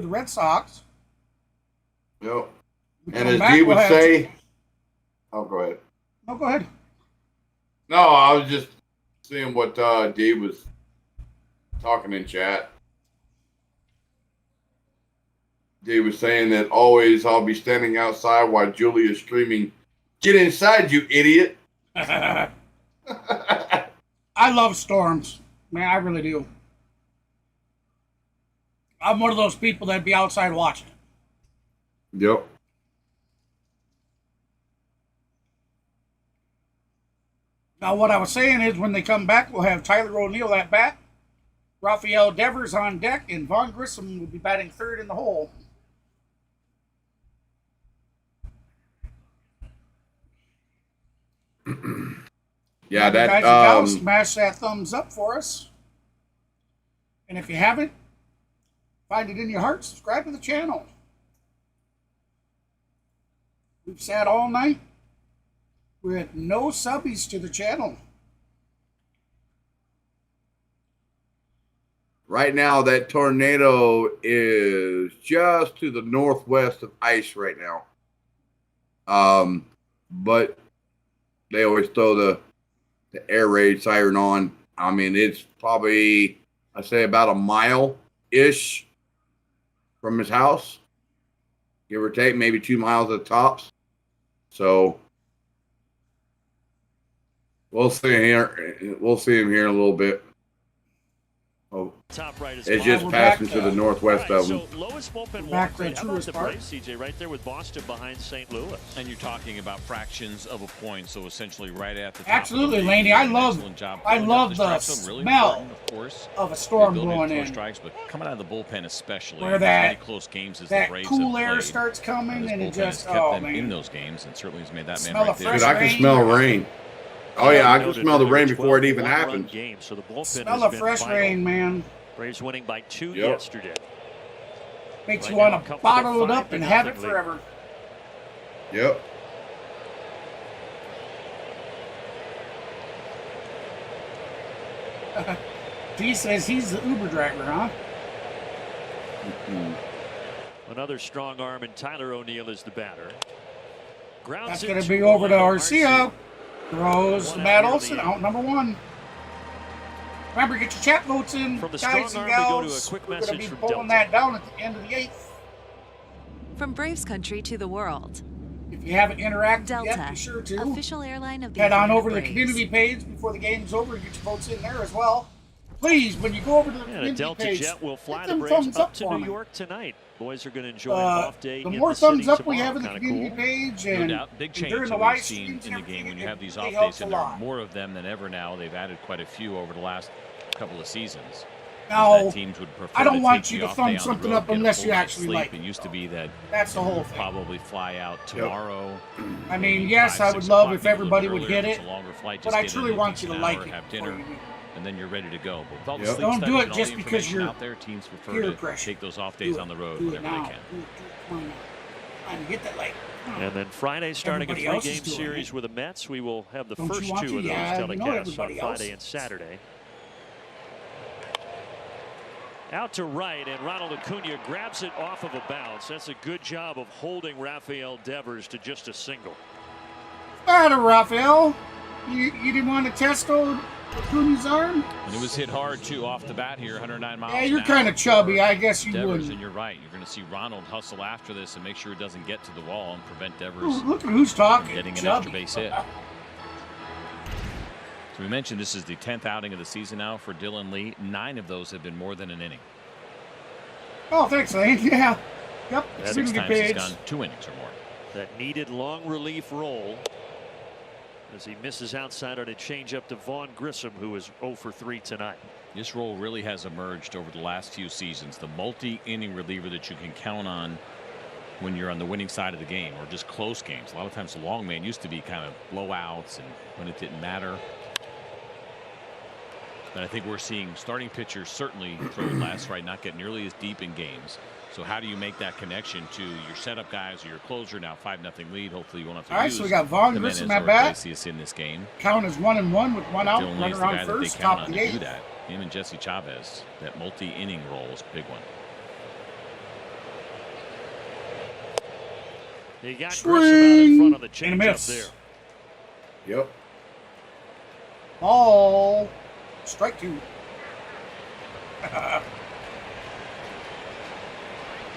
Red Sox. Yep. And as Dee would say, oh, go ahead. No, go ahead. No, I was just seeing what Dee was talking in chat. Dee was saying that always I'll be standing outside while Julie is screaming, "Get inside, you idiot!" I love storms. Man, I really do. I'm one of those people that'd be outside watching it. Yep. Now, what I was saying is when they come back, we'll have Tyler O'Neill at bat, Rafael Devers on deck, and Vaughn Grissom will be batting third in the hole. Yeah, that guys and gals, smash that thumbs up for us. And if you haven't, find it in your heart, subscribe to the channel. We've sat all night with no subbies to the channel. Right now, that tornado is just to the northwest of ice right now. But they always throw the air raid siren on. I mean, it's probably, I'd say, about a mile-ish from his house, give or take, maybe 2 miles at the tops. So we'll see here. We'll see him here in a little bit. Oh, Top right is it's just passing to the northwest of them. So lowest bullpen back walk to rate. How about Truist the Park. Braves, CJ, right there with Boston behind St. Louis? And you're talking about fractions of a point, so essentially right at the top. Absolutely, of the Laney. I love the smell of a storm blowing in. Strikes, but coming out of the bullpen especially. Where that, close games as that the Braves cool have air played. starts coming and it just, kept oh them man. in those games and certainly has made that Smell man of right there. Dude, I can smell rain. Oh yeah, I can smell the rain before it even happens. Game, so the bullpen Smell has of been fresh vital. rain, man. Braves winning by 2 yesterday. Makes you Right want now, to bottle it up 5-0 and have it lead. forever. Yep. He says he's the Uber driver, huh? Another strong arm, and Tyler O'Neill is the batter. That's going to be over to Arcia. Throws Matt Olson out number 1. Remember, get your chat votes in, From the guys strong and arm, we go to a gals. quick We're going to message be from pulling Delta. that down at the end of the 8th. From Braves country to the world. If you haven't interacted Delta, yet, be sure to. Official airline of the Head on Atlanta over to the Braves. community page before the game's over and get your votes in there as well. Please, when you go over to the And a community Delta page, jet will fly hit the them Braves thumbs up up to for New me. York tonight. Boys are going to enjoy an off day The in more the city thumbs up we tomorrow. have in the Kinda community cool. page No and, doubt, big and change during the that live we've seen streams in the and game when you have these everything, off it days, helps a and there are lot. more of them than ever now. They've added quite a few over the last couple of seasons. Now, Teams would prefer I don't to want take you the to off thumb day on the something road, up get a unless full you night's actually sleep. like It it. used to be that That's the you whole would thing. probably fly out tomorrow. I mean, maybe yes, 5, I would 6 love o'clock, if maybe a little everybody bit would earlier. get It's it, a longer flight, but just I get truly in want you to an like hour, it have before dinner, you do. and then you're ready to go. But with all the Yep. sleep Don't do studies it and all just the because information you're out there, teams prefer peer to pressure. take those off days on the road whenever they can. Do it. Come on now. And get that like. And then Friday, starting a Everybody else is 3-game doing series it. with the Mets. We will have the Don't you first want 2 to? of those Yeah, you know telecasts on everybody else. Friday and Saturday. Out to right, and Ronald Acuna grabs it off of a bounce. That's a good job of holding Rafael Devers to just a single. Better, Rafael. You didn't want to test old Acuna's arm? And it was hit hard, too, off the bat here, 109 miles Yeah, an you're hour kind of chubby. for I guess you Devers, wouldn't. and you're right. You're going to see Ronald hustle after this and make sure it doesn't get to the wall and prevent Devers Ooh, look at who's talking. getting an Chubby. extra base hit. So we mentioned this is the 10th outing of the season now for Dylan Lee. 9 of those have been more than an inning. Oh, thanks, Lane. Yeah. Yep. Six Community times he's page. gone 2 innings or more. That needed long relief roll as he misses outside on a changeup to Vaughn Grissom, who is 0 for 3 tonight. This role really has emerged over the last few seasons. The multi-inning reliever that you can count on when you're on the winning side of the game or just close games. A lot of times the long man used to be kind of blowouts and when it didn't matter. But I think we're seeing starting pitchers certainly throw less, right? Not get nearly as deep in games. So how do you make that connection to your setup guys or your closer? Now 5-0 lead. Hopefully you won't have to. All right, so we got Vaughn Grissom at bat. In this game. Count is 1-1 with one out. Dylan Runner Lee's the on guy first. that they count Top on the to do eighth. that. Him and Jesse Chavez. That multi-inning role is a big one. He got Grissom out in front of the changeup there. Yep. Ball. Strike 2.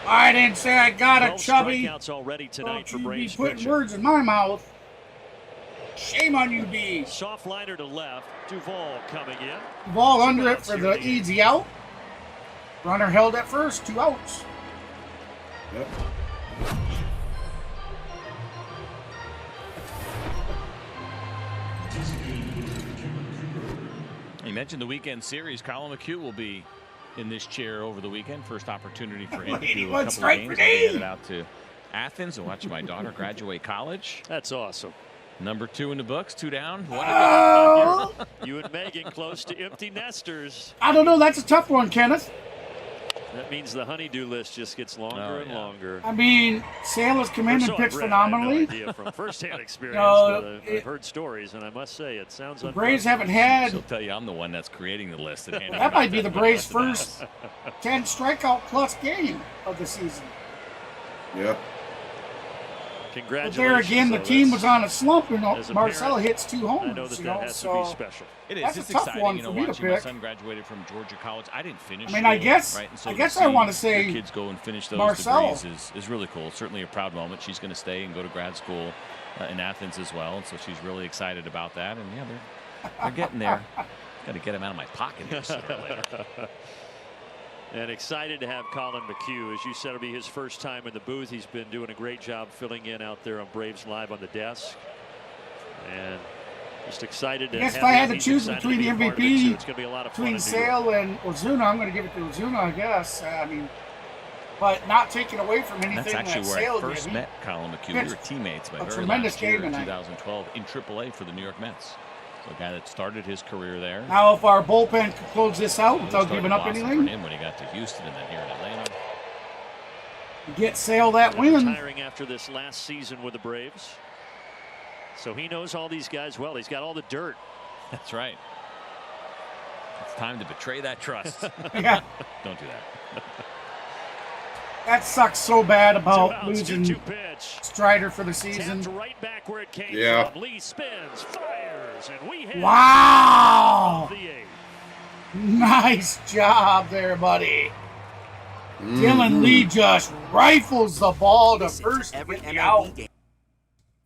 I didn't say I got it, Chubby. Strikeouts already tonight for Don't you Braves be putting pitching. words in my mouth. Shame on you, B. Soft liner to left. Duvall coming in. Ball under it for the easy out. Runner held at first. 2 outs. Yep. You mentioned the weekend series. Colin McHugh will be in this chair over the weekend. First opportunity for him to do a couple of games. I'll be headed out to Athens and watch my daughter graduate college. That's awesome. Number 2 in the books, 2 down. 1 to Oh. go. You and Megan close to empty nesters. I don't know. That's a tough one, Kenneth. That means the honeydew list just gets longer and longer. I mean, Sale has come in and pitched phenomenally. I have no idea from firsthand experience, No, but I've heard stories, and I must say it sounds The Braves haven't had. She'll tell you I'm the one that's creating the list. That might be the Braves' first 10 strikeout plus game of the season. Yep. But Congratulations. there again, the team was on a slump, and as a Marcell parent, hits 2 homers. I know that you that know, has to so be special. It is. that's It's a tough exciting, one you know, for me to watching my pick. son graduated from Georgia College. I didn't finish. I mean, I school, guess- right? And so I to guess I see wanna say your kids go and finish those Marcell. degrees is really cool. Certainly a proud moment. She's going to stay and go to grad school in Athens as well, and so she's really excited about that. And yeah, they're getting there. Got to get them out of my pocket here sooner or later. And excited to have Colin McHugh. As you said, it'll be his first time in the booth. He's been doing a great job filling in out there on Braves Live on the desk. And just excited to I guess have if I him. had to He's choose excited between to the be a part of it, MVP, so it's going to be a lot of fun between in New York. Sale and Ozuna, I'm going to give it to Ozuna, I guess. I mean, but not taking away from anything That's actually that where Sale I first did. met Colin McHugh. We were teammates my a very tremendous last year game in tonight. 2012 in AAA for the New York Mets. So a guy that started his career there. Now, if our bullpen could close this out without Started giving up blossom for anything, him when he got to Houston and then here in Atlanta. get Sale that win. Retiring after this last season with the Braves. So he knows all these guys well. He's got all the dirt. That's right. It's time to betray that trust. Yeah. Don't do that. That sucks so bad 2 about outs, losing 2-2 pitch. Strider for the season. Tapped right back where it came Yeah. from. Lee spins, fires, and we hit Wow! the 8th. Nice job there, buddy. Dylan Lee just rifles the ball to first to get the out.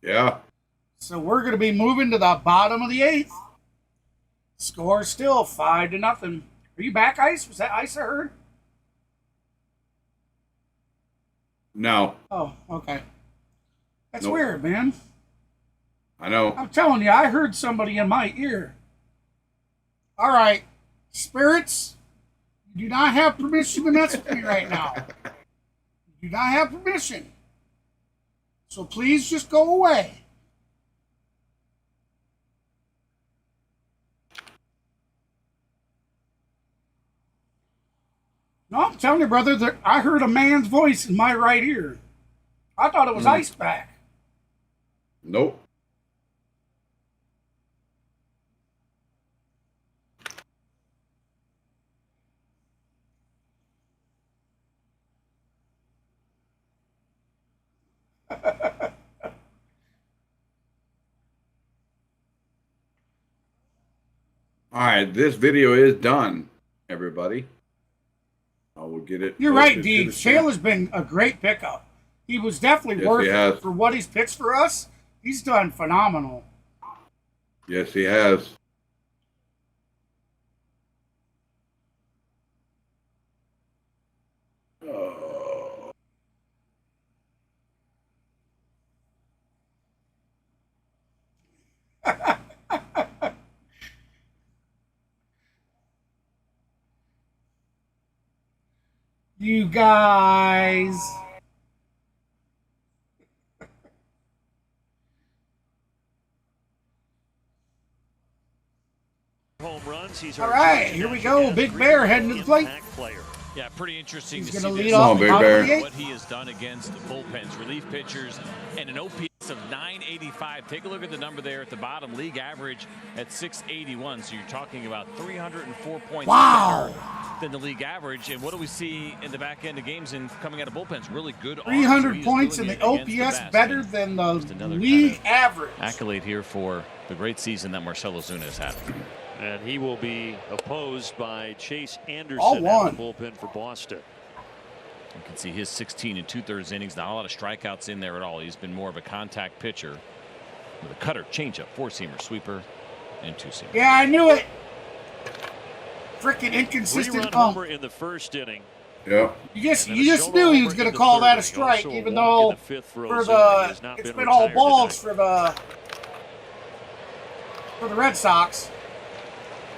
Yeah. So we're going to be moving to the bottom of the 8th. Score still 5-0. Are you back, Ice? Was that Ice I heard? No. Oh, okay. That's Nope. weird, man. I know. I'm telling you, I heard somebody in my ear. All right, spirits, you do not have permission to mess with me right now. You do not have permission. So please just go away. No, I'm telling you, brother, that I heard a man's voice in my right ear. I thought it was Ice back. Nope. All right, this video is done, everybody. I will get it. You're right, posted to D. the Shale has been a great pickup. He was definitely Yes, worth he has. it for what he's pitched for us. He's done phenomenal. Yes, he has. guys. Home runs. He's all right, here we go. Big Bear heading to the plate. Yeah, pretty interesting He's to gonna see lead this off what he has done against bullpens, relief pitchers, and an OPS of 985. Take a look at the number there at the bottom. League average at 681. So you're talking about 304 points better than the league average. And what do we see in the back end of games and coming out of bullpens? Really good. 300 points in the OPS better than the league average. Accolade here for the great season that Marcell Ozuna has had. And he will be opposed by Chase Anderson All at the bullpen for Boston. You can see his 16 2/3 innings. Not a lot of strikeouts in there at all. He's been more of a contact pitcher with a cutter, changeup, four-seamer, sweeper, and two-seamer. Yeah, I knew it. Freaking inconsistent Three-run homer in the first inning. Yeah. You just knew he was going to call that a strike, even though it's been all balls for the Red Sox.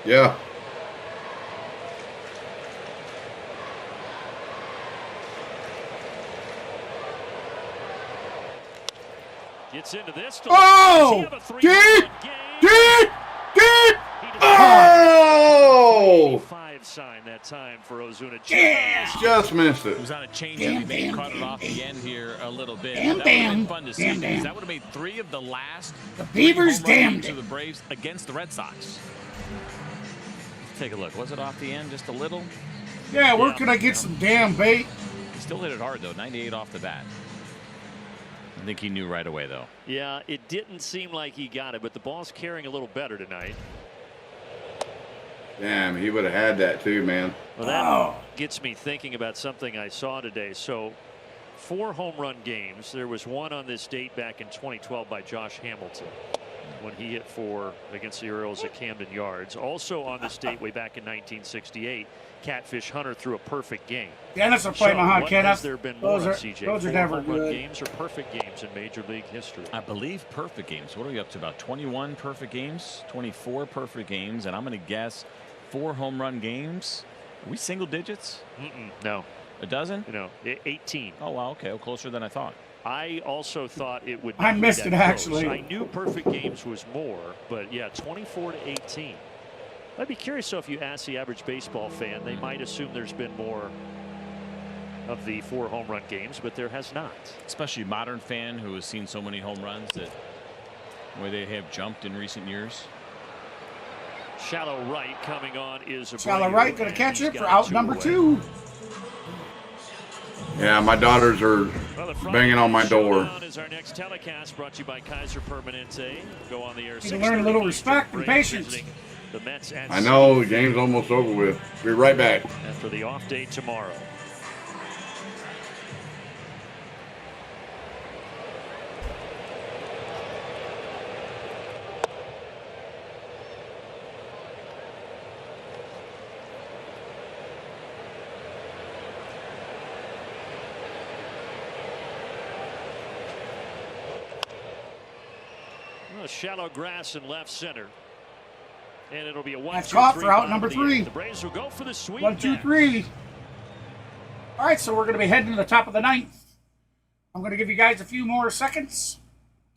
Yeah. Gets into this. Oh! Deep! Oh! 5 sign that time for Ozuna. Just missed it. He was on a changeup. He may have caught it off the end here a little bit. Damn, that would have been damn. fun to see. Damn, Because damn. that would have made 3 of the last The Beavers home run damned games it. of the Braves against the Red Sox. Take a look. Was it off the end just a little? Yeah, where could I get some damn bait? He still hit it hard though. 98 off the bat. I think he knew right away though. Yeah, it didn't seem like he got it, but the ball's carrying a little better tonight. Damn, he would have had that too, man. Well, that gets me thinking about something I saw today. So 4 home run games. There was one on this date back in 2012 by Josh Hamilton when he hit 4 against the Orioles at Camden Yards. Also on this date way back in 1968, Catfish Hunter threw a perfect game. Dennis will play So my what Kenneth. has there been more Those of, are CJ? those are 4 never home run good. games or perfect games in Major League history? I believe perfect games. What are we up to? About 21 perfect games, 24 perfect games, and I'm going to guess 4 home run games. Are we single digits? No. A dozen? No, 18. Oh wow, okay, well, closer than I thought. I also thought it would. I not be missed that it, close. actually. I knew perfect games was more, but yeah, 24 to 18. I'd be curious though if you ask the average baseball fan, they might assume there's been more of the 4 home run games, but there has not. Especially a modern fan who has seen so many home runs that where they have jumped in recent years. Shallow right coming on is a Shallow right going to catch it for out number 2. Yeah, my daughters are banging on my door. Is our next telecast brought to you by Kaiser Permanente. Go on the air. You learn a little respect and patience. The Mets at I know the game's almost over with. Be right back. after the off day tomorrow. Shallow grass in left center. And it'll be a 1-2-3 caught for out bottom number of the 3. eighth. The Braves will go for the sweep. 1, 2, next. 3. All right, so we're going to be heading to the top of the 9th. I'm going to give you guys a few more seconds,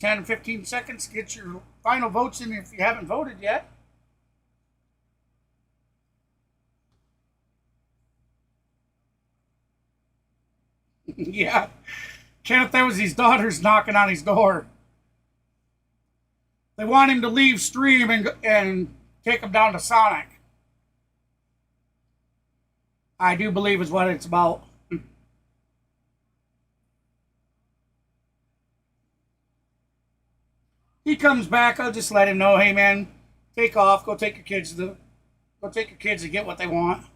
10 and 15 seconds. Get your final votes in if you haven't voted yet. Yeah, Kenneth, that was his daughters knocking on his door. They want him to leave stream and take him down to Sonic. I do believe is what it's about. He comes back, I'll just let him know, hey man, take off, go take your kids to get what they want.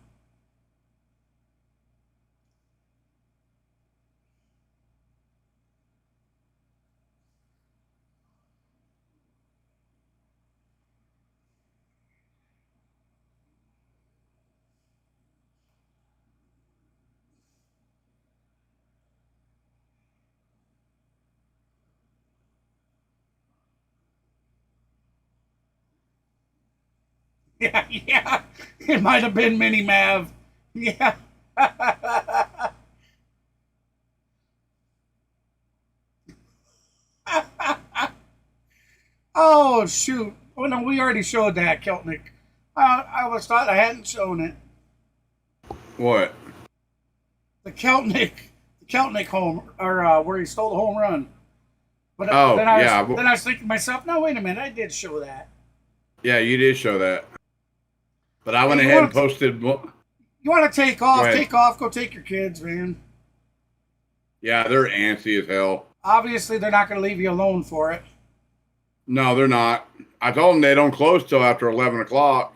Yeah, it might have been Mini Mav. Yeah. Oh, shoot. Oh, no, we already showed that, Keltnick. I was thought I hadn't shown it. What? The Keltnick home, or where he stole the home run. But then I was thinking to myself, no, wait a minute, I did show that. Yeah, you did show that. But I went ahead and posted. You want to take off? Take off. Go take your kids, man. Yeah, they're antsy as hell. Obviously, they're not going to leave you alone for it. No, they're not. I told them they don't close till after 11 o'clock.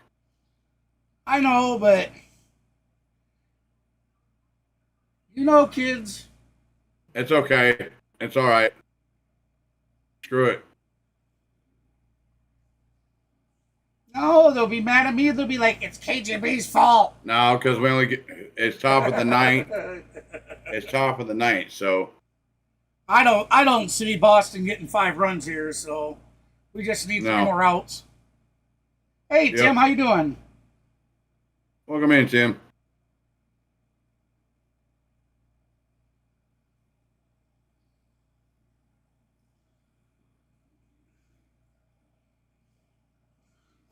I know, but you know, kids. It's okay. It's all right. Screw it. No, they'll be mad at me. They'll be like, it's KGB's fault. No, because we only get, it's top of the ninth. It's top of the ninth, so. I don't see Boston getting 5 runs here, so we just need 3 more outs. Hey, Tim, how you doing? Welcome in, Tim.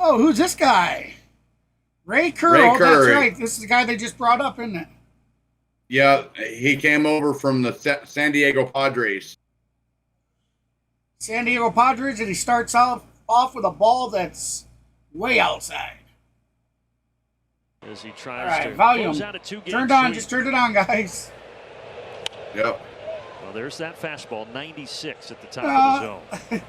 Oh, who's this guy? Ray Kerr. Oh, that's right. This is the guy they just brought up, isn't it? Yeah, he came over from the San Diego Padres. San Diego Padres, and he starts off with a ball that's way outside. As he tries to volume. close out a 2-game Turned on. sweep. Just turned it on, guys. Yep. Well, there's that fastball, 96 at the top of the zone.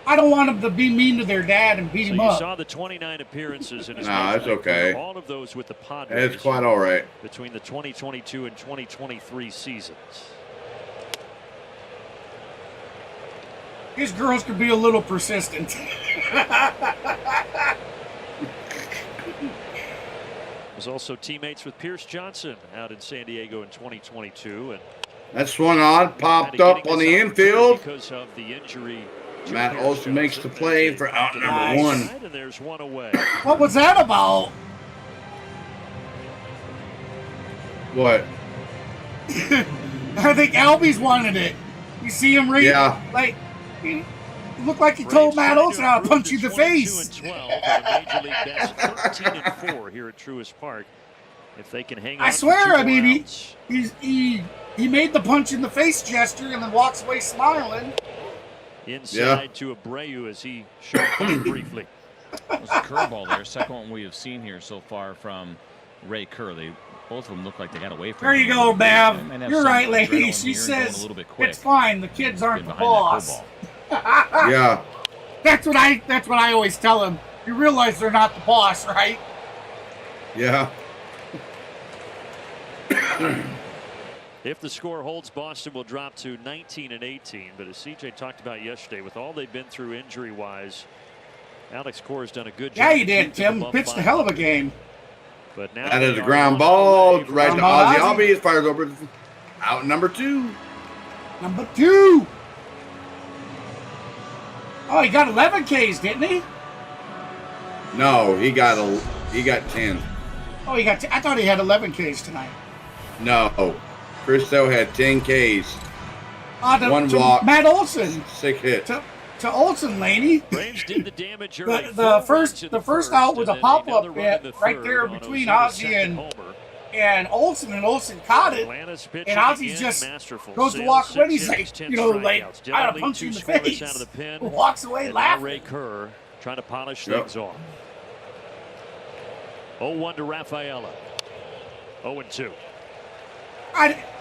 I don't want them to be mean to their dad and beat him up. You saw the 29 appearances in his it's okay. All of those with the Padres. It's quite all right. Between the 2022 and 2023 seasons. His girls could be a little persistent. Was also teammates with Pierce Johnson out in San Diego in 2022, and that swung on, popped up on the infield. Because of the injury. Matt Olson makes the play for out number 1. And there's one away. What was that about? What? I think Albies wanted it. You see him read? Yeah. Like, he looked like he told Matt Olson how to punch you in the face. 12 Major League best 13-4 here at Truist Park. If they can hang on. I swear, I mean, he made the punch in the face gesture and then walks away smiling. Inside to Abreu as he showed him briefly. It was a curveball there. Second one we have seen here so far from Ray Kerr. Both of them look like they got away from There him. you go, Bav. You're right, lady. She says it's fine. The kids aren't the boss. Yeah. That's what I always tell them. You realize they're not the boss, right? Yeah. If the score holds, Boston will drop to 19-18. But as CJ talked about yesterday, with all they've been through injury-wise, Alex Cora has done a good job. Yeah, he did, Tim. Pitched a hell of a game. But now that is a ground ball right to Ozzie Albies. Fires over out number 2. Number 2. Oh, he got 11 Ks, didn't he? No, he got 10. Oh, he got. I thought he had 11 Ks tonight. No. Christo had 10 Ks. 1 walk. Matt Olson. 6 hits. To Olson, Laney. Braves did the damage early. The first out was a pop-up hit right there between Ozzie and Olson, and Olson caught it. And Ozzie just goes to walk away. He's like, I gotta punch you in the face. Walks away laughing. Ray Kerr trying to polish things off. 0-1 to Rafaela. 0-2.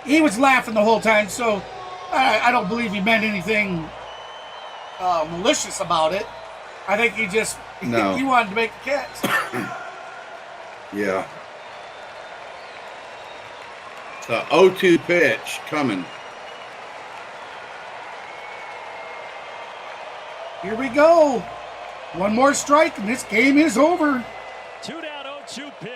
He was laughing the whole time, so I don't believe he meant anything malicious about it. I think he just he wanted to make a catch. Yeah. The 0-2 pitch coming. Here we go. One more strike and this game is over. 2 down, 0-2 pitch.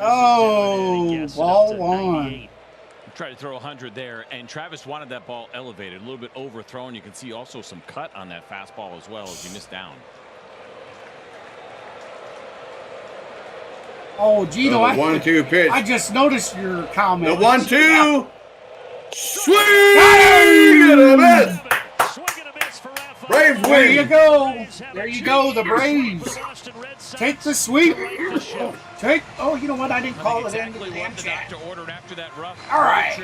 Oh, ball 1. Tried to throw 100 there, and Travis wanted that ball elevated, a little bit overthrown. You can see also some cut on that fastball as well as he missed down. Oh, Gino, the 1-2 pitch. I just noticed your comment. The 1-2. Swing and a miss. Braves win. There you go. There you go. The Braves take the sweep. Oh, you know what? I didn't call it in the damn chat. All right.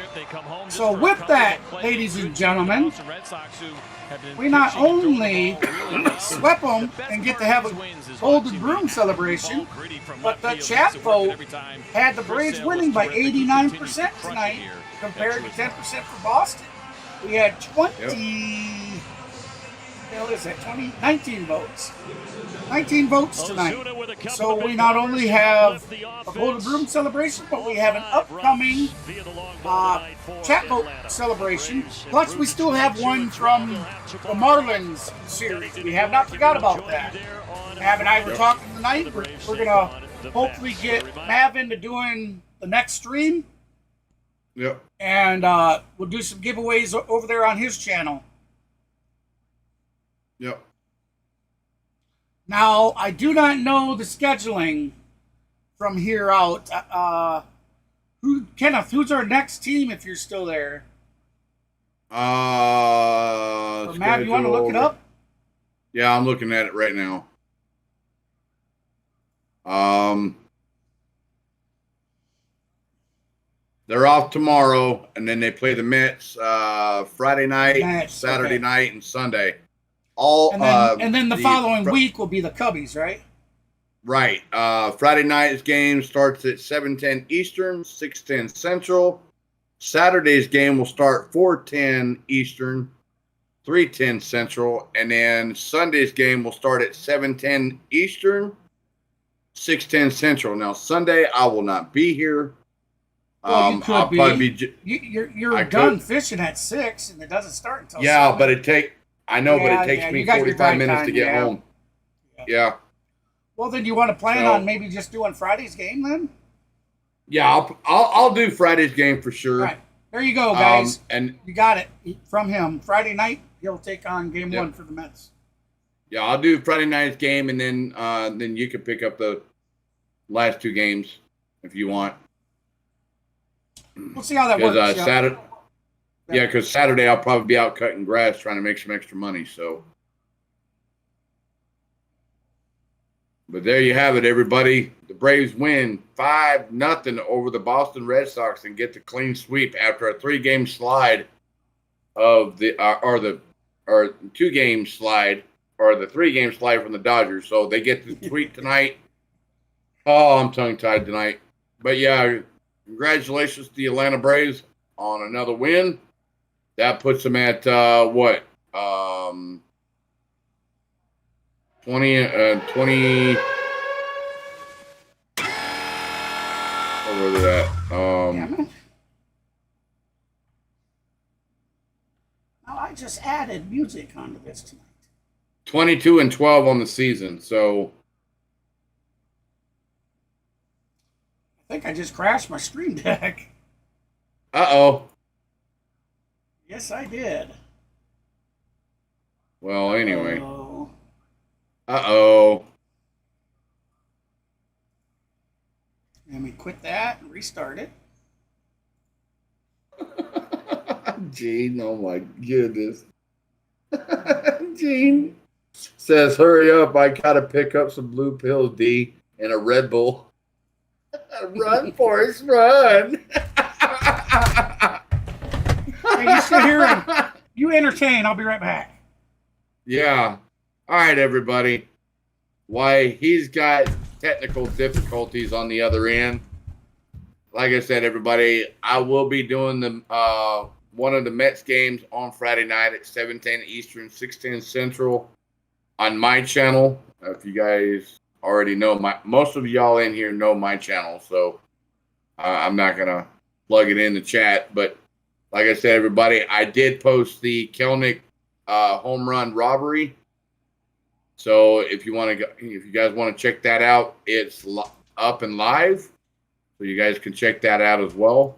So with that, ladies and gentlemen, we not only swept them and get to have a Golden Broom celebration, but the chat vote had the Braves winning by 89% tonight compared to 10% for Boston. We had 19 votes. 19 votes tonight. So we not only have a Golden Broom celebration, but we have an upcoming chat vote celebration. Plus, we still have one from the Marlins series. We have not forgot about that. Mav and I were talking tonight. We're going to hopefully get Mav into doing the next stream. Yep. And we'll do some giveaways over there on his channel. Yep. Now, I do not know the scheduling from here out. Kenneth, who's our next team if you're still there? Matt, you want to look it up? Yeah, I'm looking at it right now. They're off tomorrow, and then they play the Mets Friday night, Saturday night, and Sunday. And then the following week will be the Cubbies, right? Right. Friday night's game starts at 7:10 Eastern, 6:10 Central. Saturday's game will start 4:10 Eastern, 3:10 Central, and then Sunday's game will start at 7:10 Eastern, 6:10 Central. Now, Sunday I will not be here. Well, you could I'll probably be. You're done fishing at 6, and it doesn't start until. Yeah, 7. but it takes me 45 minutes to get home. Yeah. Well, then you want to plan on maybe just doing Friday's game then? Yeah, I'll do Friday's game for sure. All right. There you go, guys. And you got it from him. Friday night, he'll take on game 1 for the Mets. Yeah, I'll do Friday night's game, and then you can pick up the last 2 games if you want. We'll see how that works. Saturday. Yeah, because Saturday I'll probably be out cutting grass trying to make some extra money. So, but there you have it, everybody. The Braves win 5-0 over the Boston Red Sox and get the clean sweep after a 3-game slide of the 2-game slide or the 3-game slide from the Dodgers. So they get the sweep tonight. Oh, I'm tongue-tied tonight. But yeah, congratulations to the Atlanta Braves on another win. That puts them at 20. What was that? Now I just added music onto this tonight. 22-12 on the season. So I think I just crashed my Stream Deck. Uh-oh. Yes, I did. Well, anyway. Uh-oh. Let me quit that and restart it. Gene, oh my goodness. Gene says, hurry up, I gotta pick up some blue pills, D, and a Red Bull. Run, Forrest, run. Hey, you sit here and you entertain. I'll be right back. Yeah. All right, everybody. Why, he's got technical difficulties on the other end. Like I said, everybody, I will be doing the one of the Mets games on Friday night at 7:10 Eastern, 6:10 Central on my channel. If you guys already know, most of y'all in here know my channel, so I'm not going to plug it in the chat. But like I said, everybody, I did post the Kelnick home run robbery. So if you guys want to check that out, it's up and live. So you guys can check that out as well.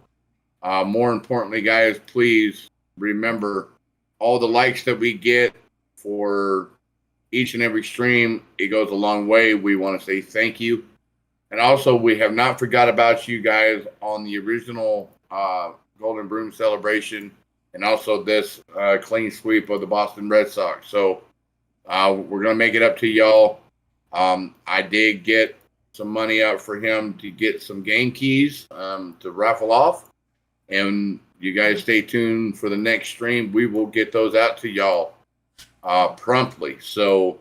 More importantly, guys, please remember all the likes that we get for each and every stream. It goes a long way. We want to say thank you. And also, we have not forgot about you guys on the original Golden Broom celebration and also this clean sweep of the Boston Red Sox. So We're gonna make it up to y'all. I did get some money out for him to get some game keys to raffle off, and you guys stay tuned for the next stream. We will get those out to y'all promptly. So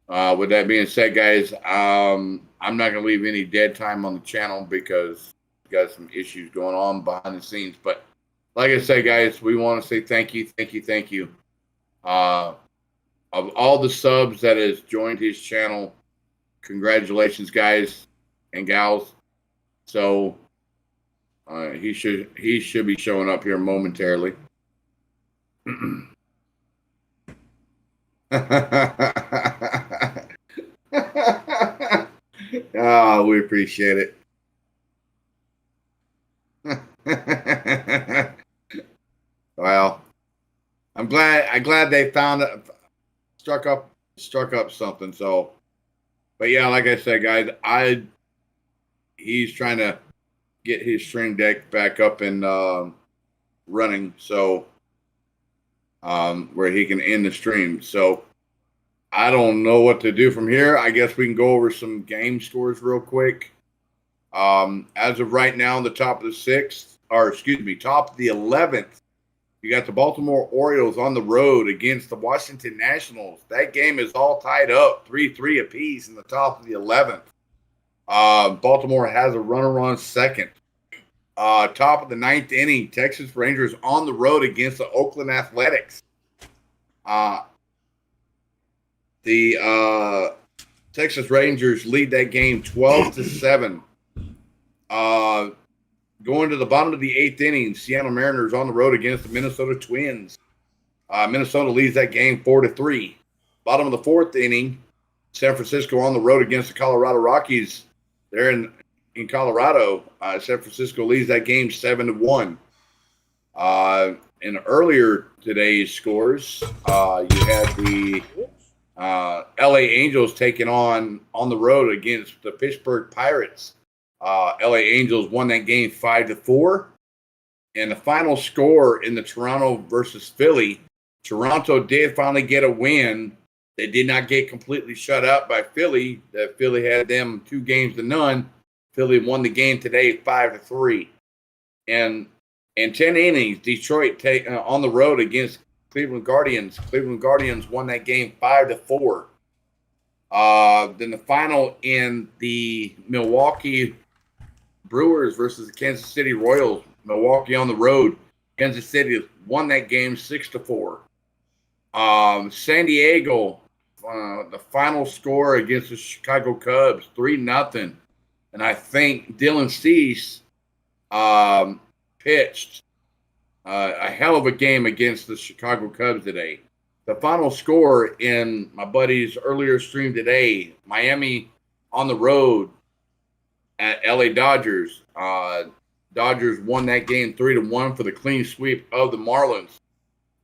with that being said, guys, I'm not gonna leave any dead time on the channel because we got some issues going on behind the scenes. But like I said, guys, we want to say thank you. Of all the subs that has joined his channel, congratulations, guys and gals. So he should be showing up here momentarily. Oh, we appreciate it. Well, I'm glad they found it, struck up something. So, but yeah, like I said, guys, he's trying to get his stream deck back up and running, so where he can end the stream. So I don't know what to do from here. I guess we can go over some game scores real quick. As of right now, the top of the 11th, you got the Baltimore Orioles on the road against the Washington Nationals. That game is all tied up, 3-3 apiece in the top of the 11th. Baltimore has a runner on second. Top of the 9th inning, Texas Rangers on the road against the Oakland Athletics. The Texas Rangers lead that game 12-7. Going to the bottom of the 8th inning, Seattle Mariners on the road against the Minnesota Twins. Minnesota leads that game 4-3. Bottom of the 4th inning, San Francisco on the road against the Colorado Rockies. They're in Colorado. San Francisco leads that game 7-1. In earlier today's scores, you had the LA Angels taking on the road against the Pittsburgh Pirates. LA Angels won that game 5-4. And the final score in the Toronto versus Philly, Toronto did finally get a win. They did not get completely shut out by Philly. That Philly had them 2-0. Philly won the game today 5-3. And in 10 innings, Detroit on the road against Cleveland Guardians. Cleveland Guardians won that game 5-4. Then the final in the Milwaukee Brewers versus the Kansas City Royals. Milwaukee on the road. Kansas City won that game 6-4. San Diego, the final score against the Chicago Cubs, 3-0. And I think Dylan Cease pitched a hell of a game against the Chicago Cubs today. The final score in my buddy's earlier stream today, Miami on the road at LA Dodgers. Dodgers won that game 3-1 for the clean sweep of the Marlins.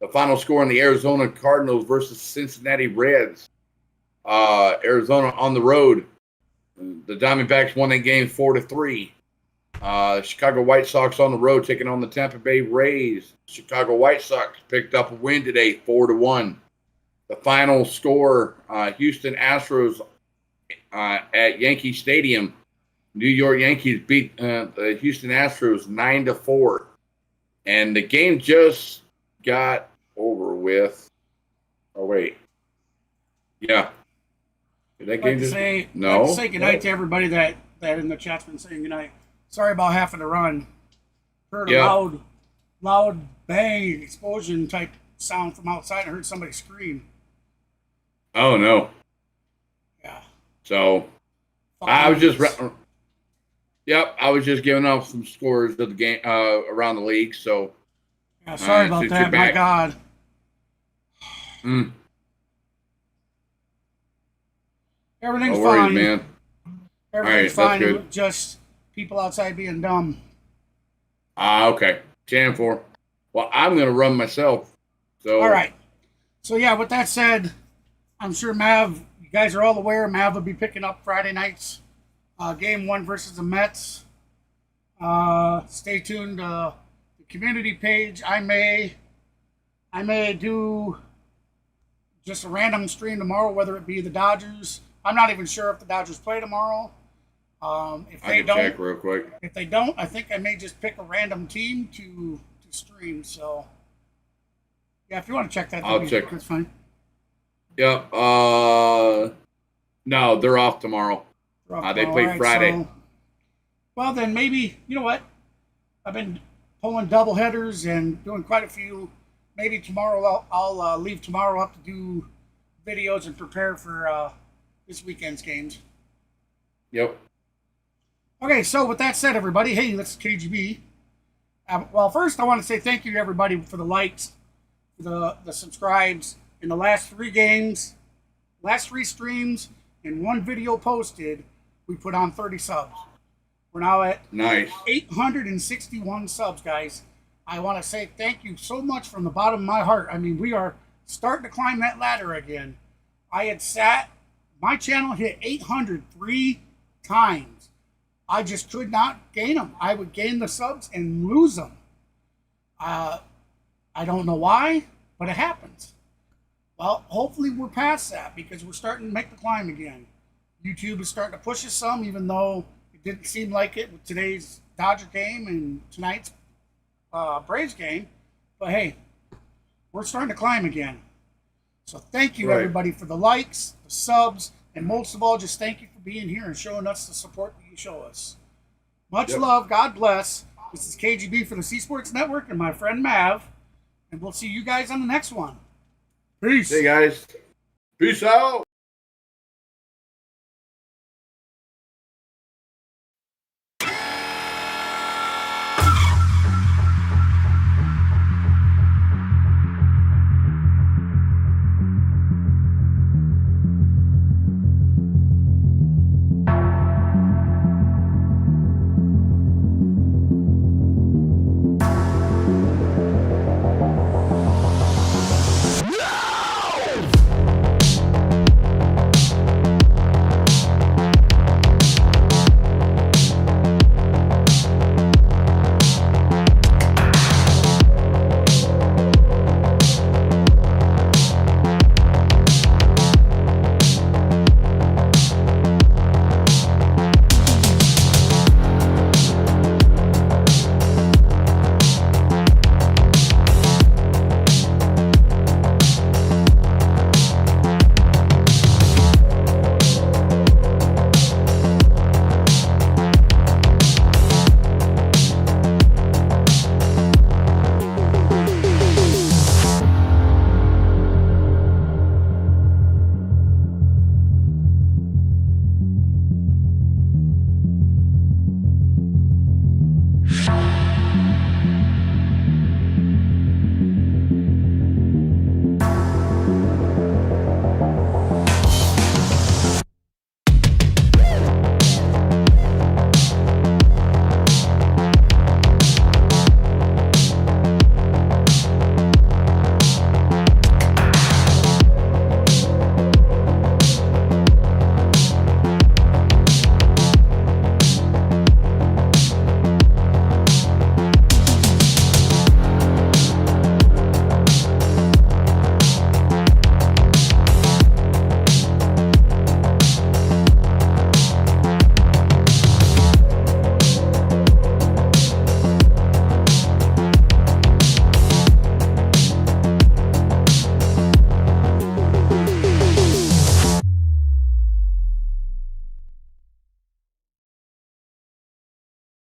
The final score in the Arizona Cardinals versus Cincinnati Reds. Arizona on the road. The Diamondbacks won that game 4-3. Chicago White Sox on the road taking on the Tampa Bay Rays. Chicago White Sox picked up a win today, 4-1. The final score, Houston Astros at Yankee Stadium. New York Yankees beat the Houston Astros 9-4. And the game just got over with. Oh, wait. Yeah. Did that game just... No. I'd like to say goodnight to everybody that in the chat's been saying goodnight. Sorry about having to run. Heard a loud bang explosion type sound from outside. I heard somebody scream. Oh, no. Yeah. So, I was just... Yep, I was just giving off some scores of the game around the league. So, yeah, sorry about that. My God. Everything's fine, man. Everything's fine. Good. Just people outside being dumb. Okay. 10-4. Well, I'm going to run myself. So. All right. So yeah, with that said, I'm sure Mav, you guys are all aware, Mav will be picking up Friday night's game 1 versus the Mets. Stay tuned. The community page. I may do just a random stream tomorrow, whether it be the Dodgers. I'm not even sure if the Dodgers play tomorrow. If they don't, check real quick. If they don't, I think I may just pick a random team to stream. So, yeah, if you want to check that, I'll check. That's fine. Yep. No, they're off tomorrow. They play right, Friday. So, well, then maybe, you know what? I've been pulling double headers and doing quite a few. Maybe tomorrow I'll leave tomorrow up to do videos and prepare for this weekend's games. Yep. Okay, so with that said, everybody, hey, this is KGB. Well, first I want to say thank you to everybody for the likes, for the subscribes. In the last 3 games, last 3 streams, and 1 video posted, we put on 30 subs. We're now at 861 subs, guys. I want to say thank you so much from the bottom of my heart. I mean, we are starting to climb that ladder again. My channel hit 803 times. I just could not gain them. I would gain the subs and lose them. I don't know why, but it happens. Well, hopefully we're past that because we're starting to make the climb again. YouTube is starting to push us some, even though it didn't seem like it with today's Dodger game and tonight's Braves game. But hey, we're starting to climb again. So thank you, everybody, for the likes, the subs, and most of all, just thank you for being here and showing us the support that you show us. Much love. God bless. This is KGB for the C Sports Network and my friend Mav. And we'll see you guys on the next one. Peace. Hey, guys. Peace out.